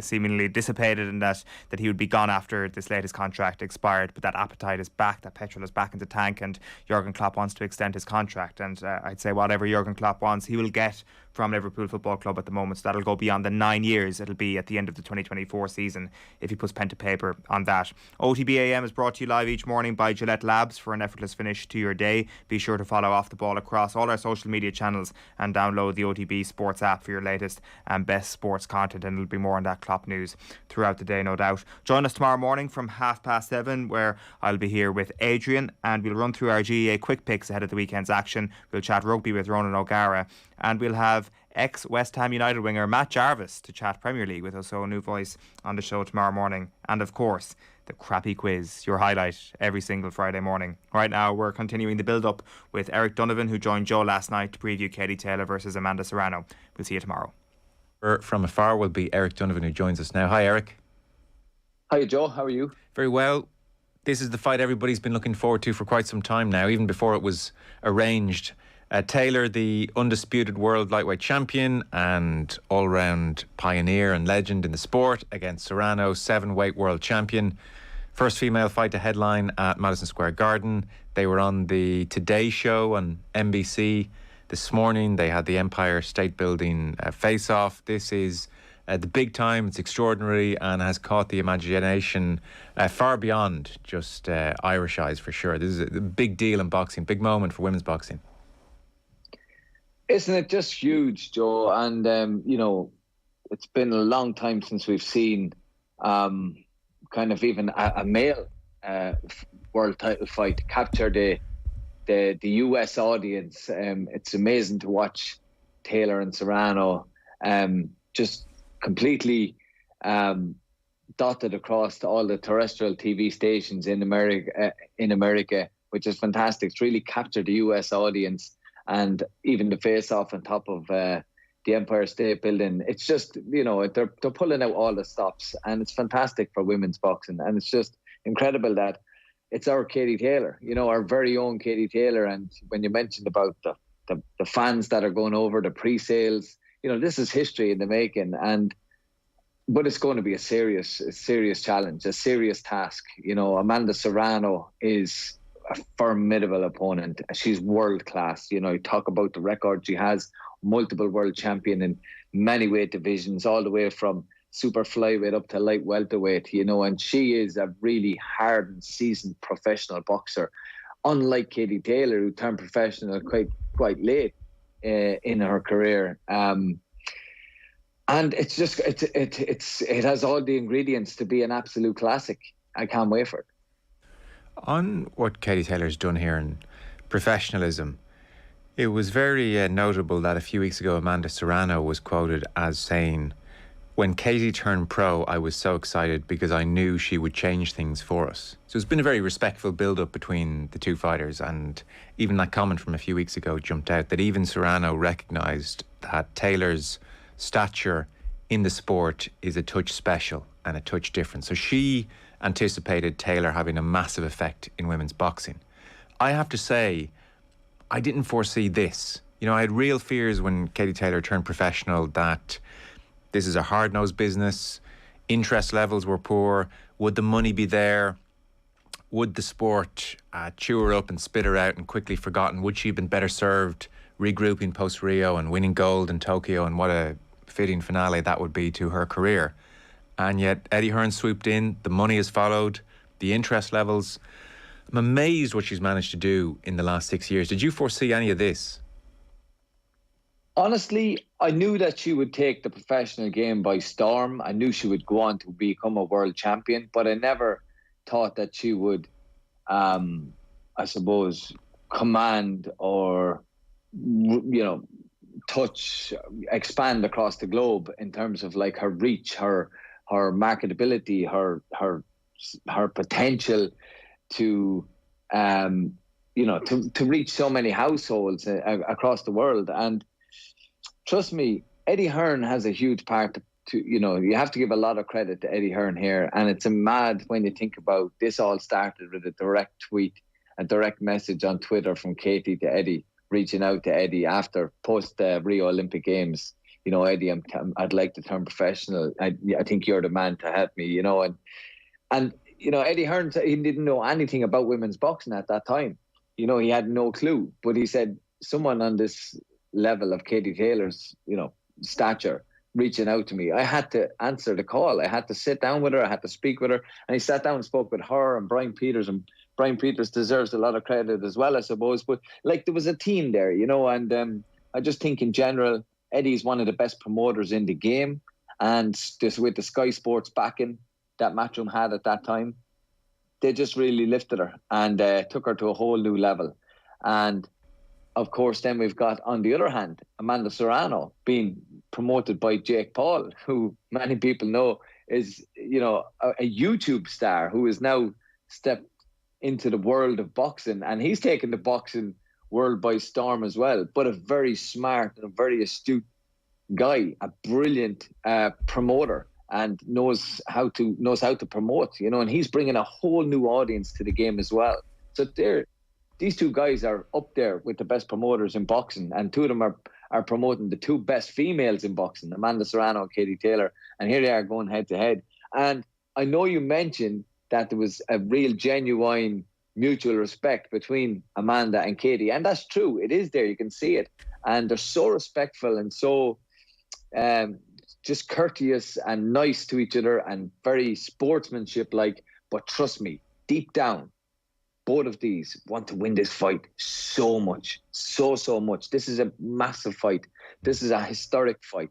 seemingly dissipated and that he would be gone after this latest contract expired. But that appetite is back, that petrol is back in the tank, and Jurgen Klopp wants to extend his contract. And I'd say whatever Jurgen Klopp wants, he will get from Liverpool Football Club at the moment. So that'll go beyond the 9 years. It'll be at the end of the 2024 season if he puts pen to paper on that. OTB AM is brought to you live each morning by Gillette Labs for an effortless finish to your day. Be sure to follow Off the Ball across all our social media channels and download the OTB Sports app for your latest and best sports content, and there'll be more on that Klopp news throughout the day, no doubt. Join us tomorrow morning from 7:30 where I'll be here with Adrian and we'll run through our GAA quick picks ahead of the weekend's action. We'll chat rugby with Ronan O'Gara and we'll have ex-West Ham United winger Matt Jarvis to chat Premier League with us, so a new voice on the show tomorrow morning. And of course, the crappy quiz, your highlight every single Friday morning. Right now, we're continuing the build-up with Eric Donovan, who joined Joe last night to preview Katie Taylor versus Amanda Serrano. We'll see you tomorrow. From afar will be Eric Donovan, who joins us now. Hi, Eric. Hi, Joe. How are you? Very well. This is the fight everybody's been looking forward to for quite some time now, even before it was arranged. Taylor, the undisputed world lightweight champion and all-round pioneer and legend in the sport, against Serrano, 7-weight world champion. First female fight to headline at Madison Square Garden. They were on the Today Show on NBC this morning. They had the Empire State Building face-off. This is the big time. It's extraordinary and has caught the imagination far beyond just Irish eyes, for sure. This is a big deal in boxing, big moment for women's boxing. Isn't it just huge, Joe? And, it's been a long time since we've seen kind of even a male world title fight capture the US audience. It's amazing to watch Taylor and Serrano just completely dotted across to all the terrestrial TV stations in America, which is fantastic. It's really captured the US audience. And even the face-off on top of the Empire State Building, it's just, they're pulling out all the stops, and it's fantastic for women's boxing. And it's just incredible that it's our Katie Taylor, our very own Katie Taylor. And when you mentioned about the fans that are going over, the pre-sales, this is history in the making. But it's going to be a serious challenge, a serious task. Amanda Serrano is a formidable opponent. She's world class. Talk about the record she has, multiple world champion in many weight divisions, all the way from super flyweight up to light welterweight, and she is a really hard and seasoned professional boxer, unlike Katie Taylor, who turned professional quite late in her career. And it's just it has all the ingredients to be an absolute classic. I can't wait for it. On what Katie Taylor's done here in professionalism, it was very notable that a few weeks ago Amanda Serrano was quoted as saying, "When Katie turned pro, I was so excited because I knew she would change things for us." So it's been a very respectful build-up between the two fighters, and even that comment from a few weeks ago jumped out, that even Serrano recognised that Taylor's stature in the sport is a touch special and a touch different. So she anticipated Taylor having a massive effect in women's boxing. I have to say, I didn't foresee this. I had real fears when Katie Taylor turned professional that this is a hard-nosed business, interest levels were poor, would the money be there? Would the sport chew her up and spit her out and quickly forgotten? Would she have been better served regrouping post-Rio and winning gold in Tokyo? And what a fitting finale that would be to her career. And yet Eddie Hearn swooped in, the money has followed, the interest levels. I'm amazed what she's managed to do in the last 6 years. Did you foresee any of this? Honestly, I knew that she would take the professional game by storm. I knew she would go on to become a world champion, but I never thought that she would, I suppose, command or, touch, expand across the globe in terms of like her reach, her marketability, her potential to, to reach so many households across the world. And trust me, Eddie Hearn has a huge part to, you have to give a lot of credit to Eddie Hearn here. And it's mad when you think about this all started with a direct tweet, a direct message on Twitter from Katie to Eddie, reaching out to Eddie after post Rio Olympic Games. Eddie, I'd like to turn professional. I think you're the man to help me, and Eddie Hearn, he didn't know anything about women's boxing at that time. He had no clue, but he said someone on this level of Katie Taylor's, stature reaching out to me, I had to answer the call. I had to sit down with her. I had to speak with her. And he sat down and spoke with her and Brian Peters. And Brian Peters deserves a lot of credit as well, I suppose. But like there was a team there, and I just think in general, Eddie's one of the best promoters in the game. And just with the Sky Sports backing that Matchroom had at that time, they just really lifted her and took her to a whole new level. And of course, then we've got, on the other hand, Amanda Serrano being promoted by Jake Paul, who many people know is, a YouTube star who has now stepped into the world of boxing. And he's taken the boxing world by storm as well, but a very smart and a very astute guy, a brilliant promoter, and knows how to promote, and he's bringing a whole new audience to the game as well. So these two guys are up there with the best promoters in boxing, and two of them are promoting the two best females in boxing, Amanda Serrano and Katie Taylor, and here they are going head to head. And I know you mentioned that there was a real genuine mutual respect between Amanda and Katie, and that's true. It is there. You can see it. And they're so respectful and so just courteous and nice to each other and very sportsmanship-like. But trust me, deep down, both of these want to win this fight so much, so much. This is a massive fight. This is a historic fight.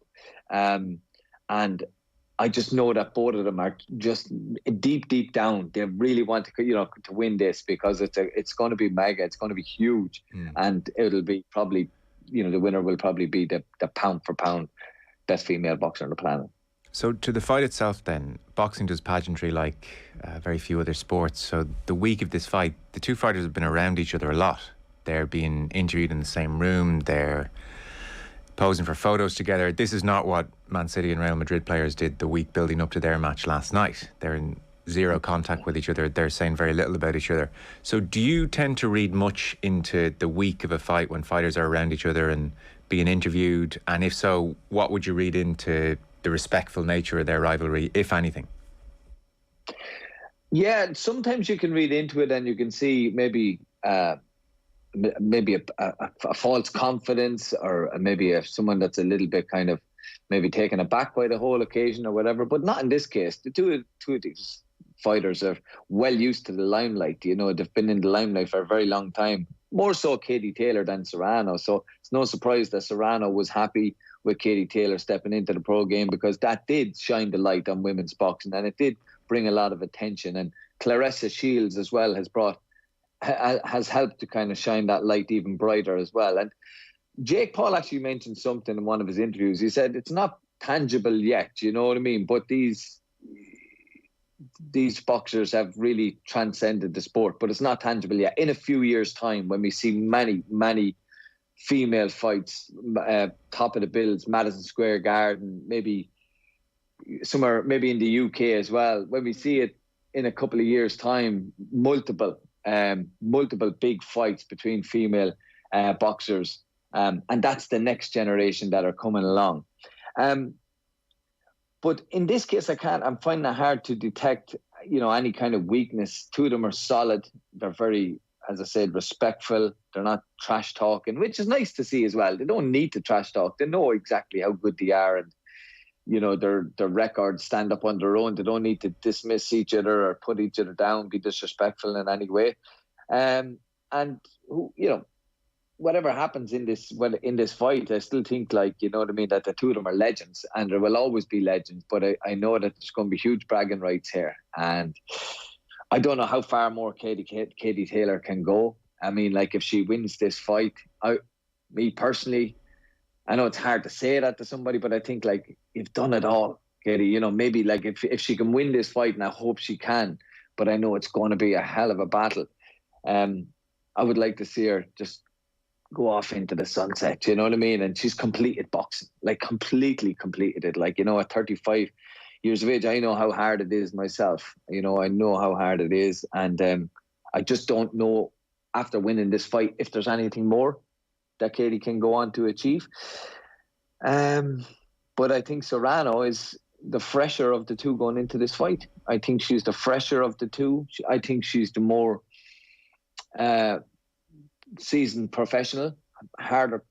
And I just know that both of them are just deep down. They really want to win this, because it's going to be mega. It's going to be huge. And it'll be probably, the winner will probably be the pound for pound best female boxer on the planet. So to the fight itself then, boxing does pageantry like very few other sports. So the week of this fight, the two fighters have been around each other a lot. They're being interviewed in the same room. They're posing for photos together. This is not what Man City and Real Madrid players did the week building up to their match last night. They're in zero contact with each other. They're saying very little about each other. So do you tend to read much into the week of a fight when fighters are around each other and being interviewed? And if so, what would you read into the respectful nature of their rivalry, if anything? Yeah, sometimes you can read into it and you can see maybe a false confidence, or maybe someone that's a little bit kind of maybe taken aback by the whole occasion or whatever, but not in this case. The two of these fighters are well used to the limelight. They've been in the limelight for a very long time, more so Katie Taylor than Serrano. So it's no surprise that Serrano was happy with Katie Taylor stepping into the pro game, because that did shine the light on women's boxing and it did bring a lot of attention. And Claressa Shields as well has helped to kind of shine that light even brighter as well. And Jake Paul actually mentioned something in one of his interviews. He said it's not tangible yet, you know what I mean? But these boxers have really transcended the sport, but it's not tangible yet. In a few years' time, when we see many female fights, top of the bills, Madison Square Garden, maybe somewhere, maybe in the UK as well, when we see it in a couple of years' time, multiple big fights between female boxers, and that's the next generation that are coming along. But in this case, I'm finding it hard to detect, any kind of weakness. Two of them are solid. They're very, as I said, respectful. They're not trash talking, which is nice to see as well. They don't need to trash talk. They know exactly how good they are, and their records stand up on their own. They don't need to dismiss each other or put each other down, be disrespectful in any way. And whatever happens in this fight, I still think, like, you know what I mean, that the two of them are legends, and there will always be legends. But I know that there's going to be huge bragging rights here, and I don't know how far more Katie Taylor can go. I mean, like, if she wins this fight, me personally, I know it's hard to say that to somebody, but I think, like, you've done it all, Katie. You know, maybe, like, if she can win this fight, and I hope she can, but I know it's going to be a hell of a battle. I would like to see her just go off into the sunset, you know what I mean? And she's completed boxing, like, completely completed it. Like, you know, at 35 years of age, I know how hard it is myself. You know, I know how hard it is. And I just don't know, after winning this fight, if there's anything more that Katie can go on to achieve. But I think Serrano is the fresher of the two going into this fight. I think she's the fresher of the two. I think she's the more seasoned professional, harder,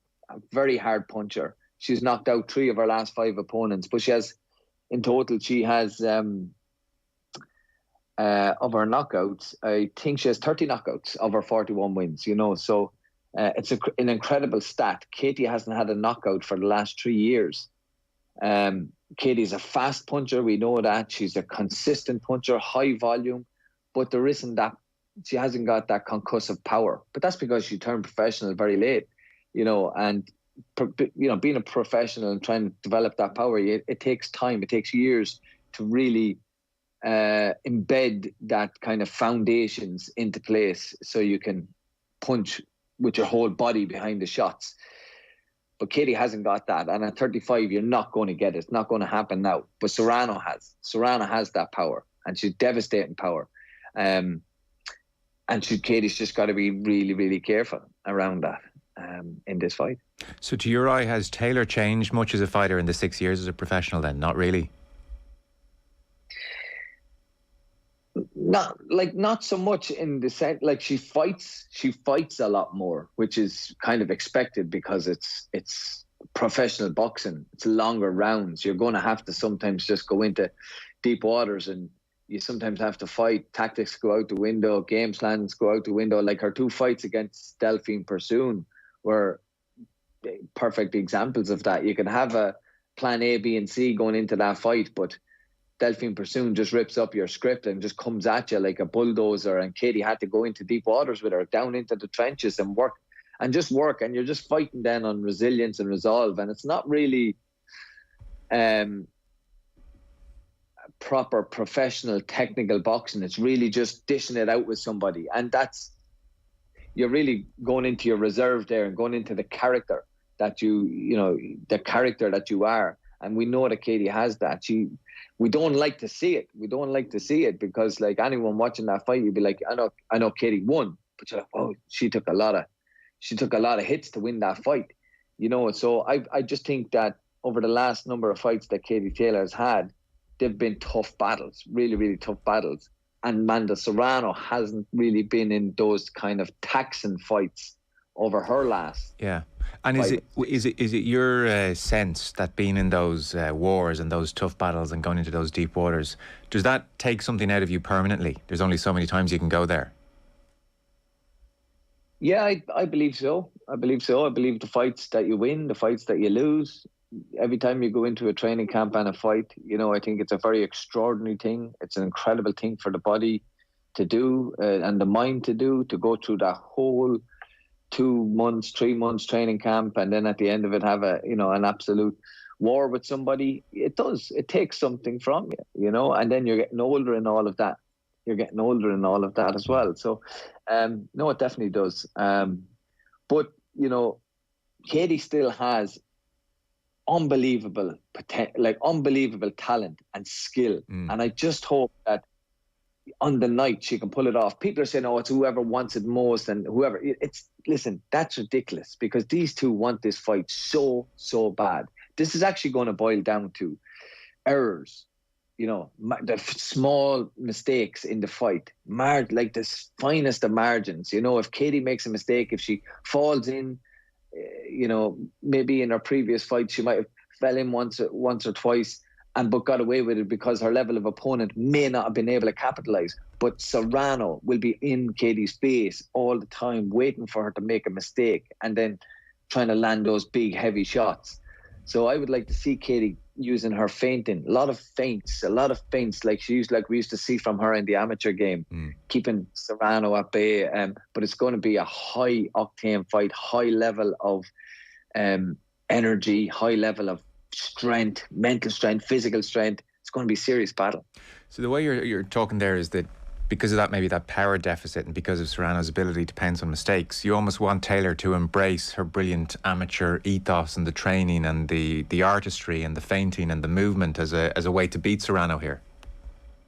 very hard puncher. She's knocked out 3 of her last 5 opponents, but she has, in total, she has of her knockouts, I think she has 30 knockouts of her 41 wins, you know. So it's an incredible stat. Katie hasn't had a knockout for the last 3 years. Katie's a fast puncher, we know that. She's a consistent puncher, high volume, but there isn't that. She hasn't got that concussive power, but that's because she turned professional very late, you know. And you know, being a professional and trying to develop that power, it takes time. It takes years to really embed that kind of foundations into place, so you can punch with your whole body behind the shots. But Katie hasn't got that, and at 35, you're not going to get it. It's not going to happen now. But Serrano has. Serrano has that power, and she's devastating power. And Katie's just got to be really, really careful around that in this fight. So to your eye, has Taylor changed much as a fighter in the 6 years as a professional then? Not really? Not so much in the sense, like, she fights a lot more, which is kind of expected because it's professional boxing. It's longer rounds. You're going to have to sometimes just go into deep waters, and you sometimes have to fight. Tactics go out the window, game plans go out the window. Like, her 2 fights against Delphine Pursoon were perfect examples of that. You can have a plan A, B, and C going into that fight, but Delphine Pursoon just rips up your script and just comes at you like a bulldozer. And Katie had to go into deep waters with her, down into the trenches and work. And you're just fighting then on resilience and resolve. And it's not really proper professional technical boxing. It's really just dishing it out with somebody, and you're really going into your reserve there and going into the character that the character that you are. And we know that Katie has that. We don't like to see it because, like, anyone watching that fight, you'd be like, I know Katie won, but you're like, oh, she took a lot of hits to win that fight, you know. So I just think that over the last number of fights that Katie Taylor has had, they've been tough battles, really, really tough battles. And Amanda Serrano hasn't really been in those kind of taxing fights over her last. Yeah. And is it your sense that being in those wars and those tough battles and going into those deep waters, does that take something out of you permanently? There's only so many times you can go there. Yeah, I believe so. I believe the fights that you win, the fights that you lose, every time you go into a training camp and a fight, you know, I think it's a very extraordinary thing. It's an incredible thing for the body to do and the mind to do, to go through that whole 2 months, 3 months training camp, and then at the end of it have an absolute war with somebody. It takes something from you, you know, and then you're getting older in all of that. As well. So, no, it definitely does. But, you know, Katie still has unbelievable talent and skill. And I just hope that on the night she can pull it off. People are saying, oh, it's whoever wants it most and whoever. Listen, that's ridiculous, because these two want this fight so bad. This is actually going to boil down to errors, you know, the small mistakes in the fight, like the finest of margins. You know, if Katie makes a mistake, if she falls in, you know, maybe in her previous fight she might have fell in once or twice, but got away with it because her level of opponent may not have been able to capitalise. But Serrano will be in Katie's face all the time, waiting for her to make a mistake and then trying to land those big, heavy shots. So I would like to see Katie using her feinting, a lot of feints like we used to see from her in the amateur game, keeping Serrano at bay. But it's going to be a high octane fight, high level of energy, high level of strength, mental strength, physical strength. It's going to be a serious battle. So the way you're talking there is that because of that, maybe that power deficit, and because of Serrano's ability to pounce on mistakes, you almost want Taylor to embrace her brilliant amateur ethos and the training and the artistry and the feinting and the movement as a way to beat Serrano here.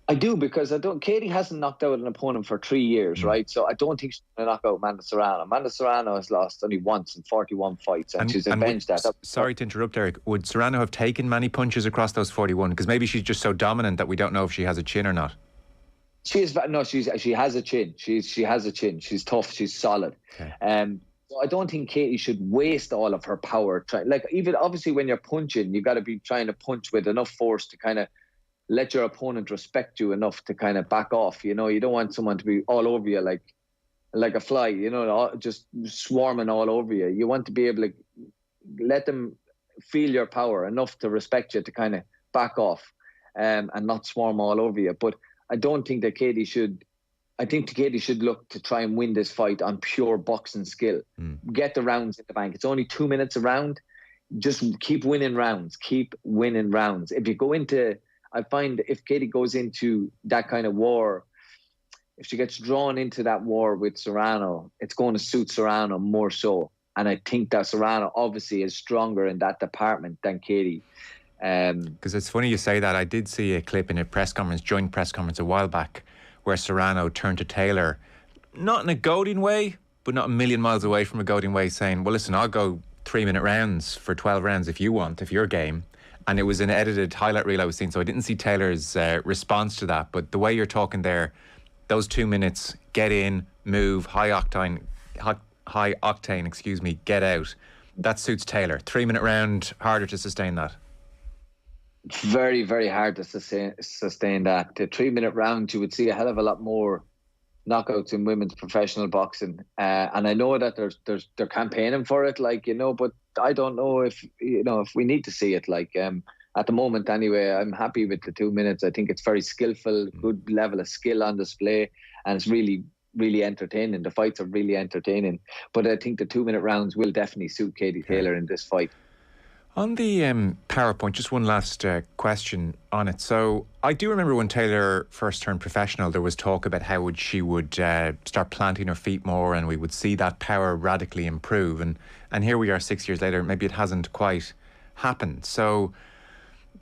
I do, because Katie hasn't knocked out an opponent for 3 years, right? So I don't think she's going to knock out Amanda Serrano. Amanda Serrano has lost only once in 41 fights, and she's avenged that. Sorry to interrupt, Eric. Would Serrano have taken many punches across those 41? Because maybe she's just so dominant that we don't know if she has a chin or not. She has a chin. She has a chin. She's tough. She's solid. Okay. So I don't think Katie should waste all of her power. Even obviously when you're punching, you've got to be trying to punch with enough force to kind of let your opponent respect you enough to kind of back off. You don't want someone to be all over you like a fly, just swarming all over you. You want to be able to let them feel your power enough to respect you to kind of back off and not swarm all over you. But I don't think that Katie should. I think Katie should look to try and win this fight on pure boxing skill. Get the rounds in the bank. It's only 2 minutes a round. Just keep winning rounds. Keep winning rounds. If you go into, I find if Katie goes into that kind of war, if she gets drawn into that war with Serrano, it's going to suit Serrano more so. And I think that Serrano obviously is stronger in that department than Katie. Because it's funny you say that. I did see a clip in a joint press conference a while back, where Serrano turned to Taylor, not in a goading way, but not a million miles away from a goading way, saying, well, listen, I'll go 3-minute rounds for 12 rounds if you're game. And it was an edited highlight reel I was seeing, so I didn't see Taylor's response to that. But the way you're talking there, those 2 minutes, get in, move, high octane, get out. That suits Taylor. 3-minute round, harder to sustain that. Very, very hard to sustain that. The 3-minute round, you would see a hell of a lot more knockouts in women's professional boxing. And I know that they're campaigning for it, but I don't know if we need to see it. At the moment, anyway, I'm happy with the 2 minutes. I think it's very skillful, good level of skill on display, and it's really, really entertaining. The fights are really entertaining. But I think the 2-minute rounds will definitely suit Katie Taylor in this fight. On the PowerPoint, just one last question on it. So I do remember when Taylor first turned professional, there was talk about how she would start planting her feet more, and we would see that power radically improve. And here we are 6 years later, maybe it hasn't quite happened. So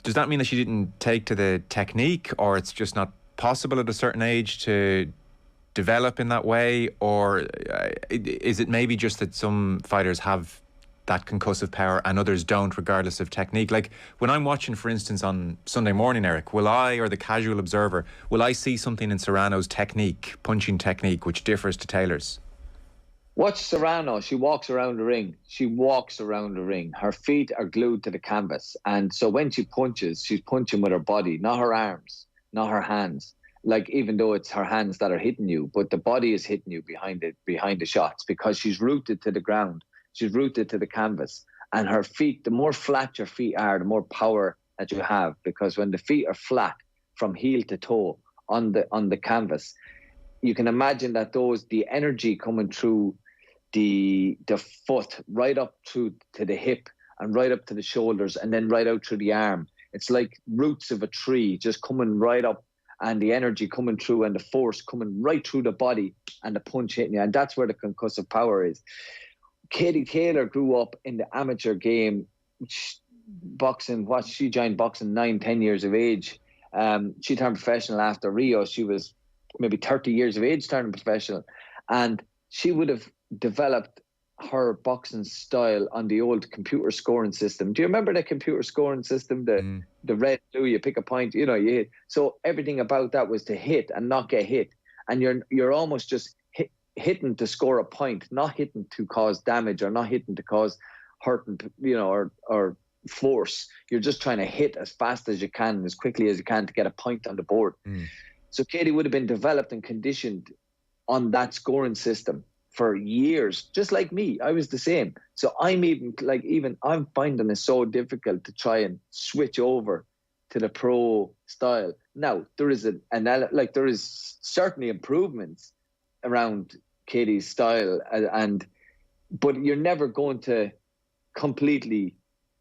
does that mean that she didn't take to the technique, or it's just not possible at a certain age to develop in that way? Or is it maybe just that some fighters have that concussive power and others don't, regardless of technique? Like when I'm watching, for instance, on Sunday morning, Eric, will I, or the casual observer, will I see something in Serrano's technique, punching technique, which differs to Taylor's? Watch Serrano. She walks around the ring. Her feet are glued to the canvas. And so when she punches, she's punching with her body, not her arms, not her hands. Even though it's her hands that are hitting you, but the body is hitting you behind the shots, because she's rooted to the ground. She's rooted to the canvas, and her feet, the more flat your feet are, the more power that you have, because when the feet are flat from heel to toe on the canvas, you can imagine that the energy coming through the foot right up to the hip and right up to the shoulders and then right out through the arm. It's like roots of a tree just coming right up, and the energy coming through and the force coming right through the body and the punch hitting you. And that's where the concussive power is. Katie Taylor grew up in the amateur game, boxing. She joined boxing 9-10 years of age. She turned professional after Rio. She was maybe 30 years of age turning professional, and she would have developed her boxing style on the old computer scoring system. Do you remember the computer scoring system? The red, blue, you pick a point, you hit. So everything about that was to hit and not get hit, and you're almost just hitting to score a point, not hitting to cause damage or not hitting to cause hurt, or force. You're just trying to hit as fast as you can, as quickly as you can to get a point on the board. So Katie would have been developed and conditioned on that scoring system for years, just like me. I was the same. So I'm finding it so difficult to try and switch over to the pro style. Now, there is there is certainly improvements around Katie's style, but you're never going to completely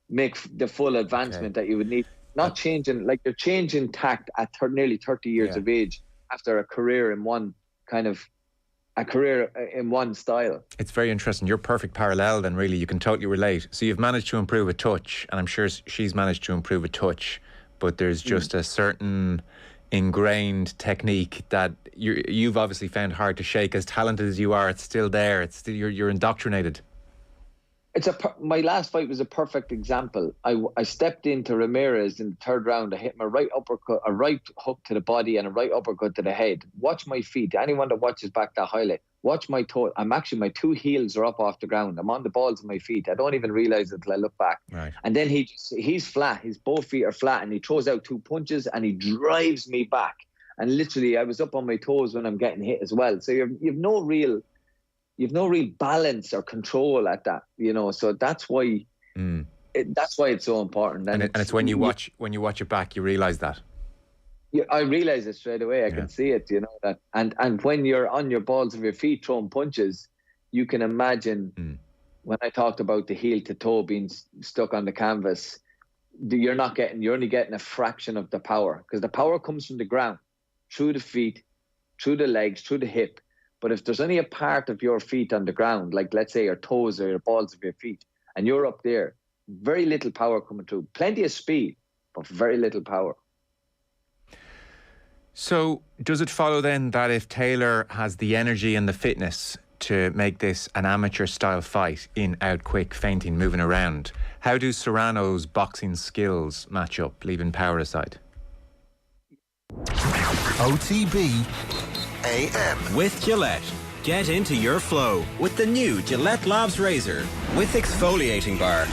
make the full advancement that you would need. Not changing, you're changing tact at nearly 30 years of age after a career in one style. It's very interesting. You're perfect parallel then, really. You can totally relate. So you've managed to improve a touch, and I'm sure she's managed to improve a touch, but there's just a certain ingrained technique that you've obviously found hard to shake. As talented as you are, it's still there. It's still, you're indoctrinated. My last fight was a perfect example. I stepped into Ramirez in the third round. I hit him a right uppercut, a right hook to the body, and a right uppercut to the head. Watch my feet. Anyone that watches back that highlight, watch my toe. My two heels are up off the ground. I'm on the balls of my feet. I don't even realize it until I look back. Right. And then he's flat. His both feet are flat, and he throws out two punches, and he drives me back. And literally, I was up on my toes when I'm getting hit as well. So you've no real balance or control at that, So that's why it's so important. And it's when you watch it back, you realise that. Yeah, I realise it straight away. I can see it, that. And when you're on your balls of your feet throwing punches, you can imagine when I talked about the heel to toe being stuck on the canvas, you're only getting a fraction of the power, because the power comes from the ground, through the feet, through the legs, through the hip. But if there's only a part of your feet on the ground, like let's say your toes or your balls of your feet, and you're up there, very little power coming through. Plenty of speed, but very little power. So does it follow then that if Taylor has the energy and the fitness to make this an amateur style fight, in, out, quick, feinting, moving around, how do Serrano's boxing skills match up, leaving power aside? OTB AM. With Gillette. Get into your flow with the new Gillette Labs Razor with exfoliating bar.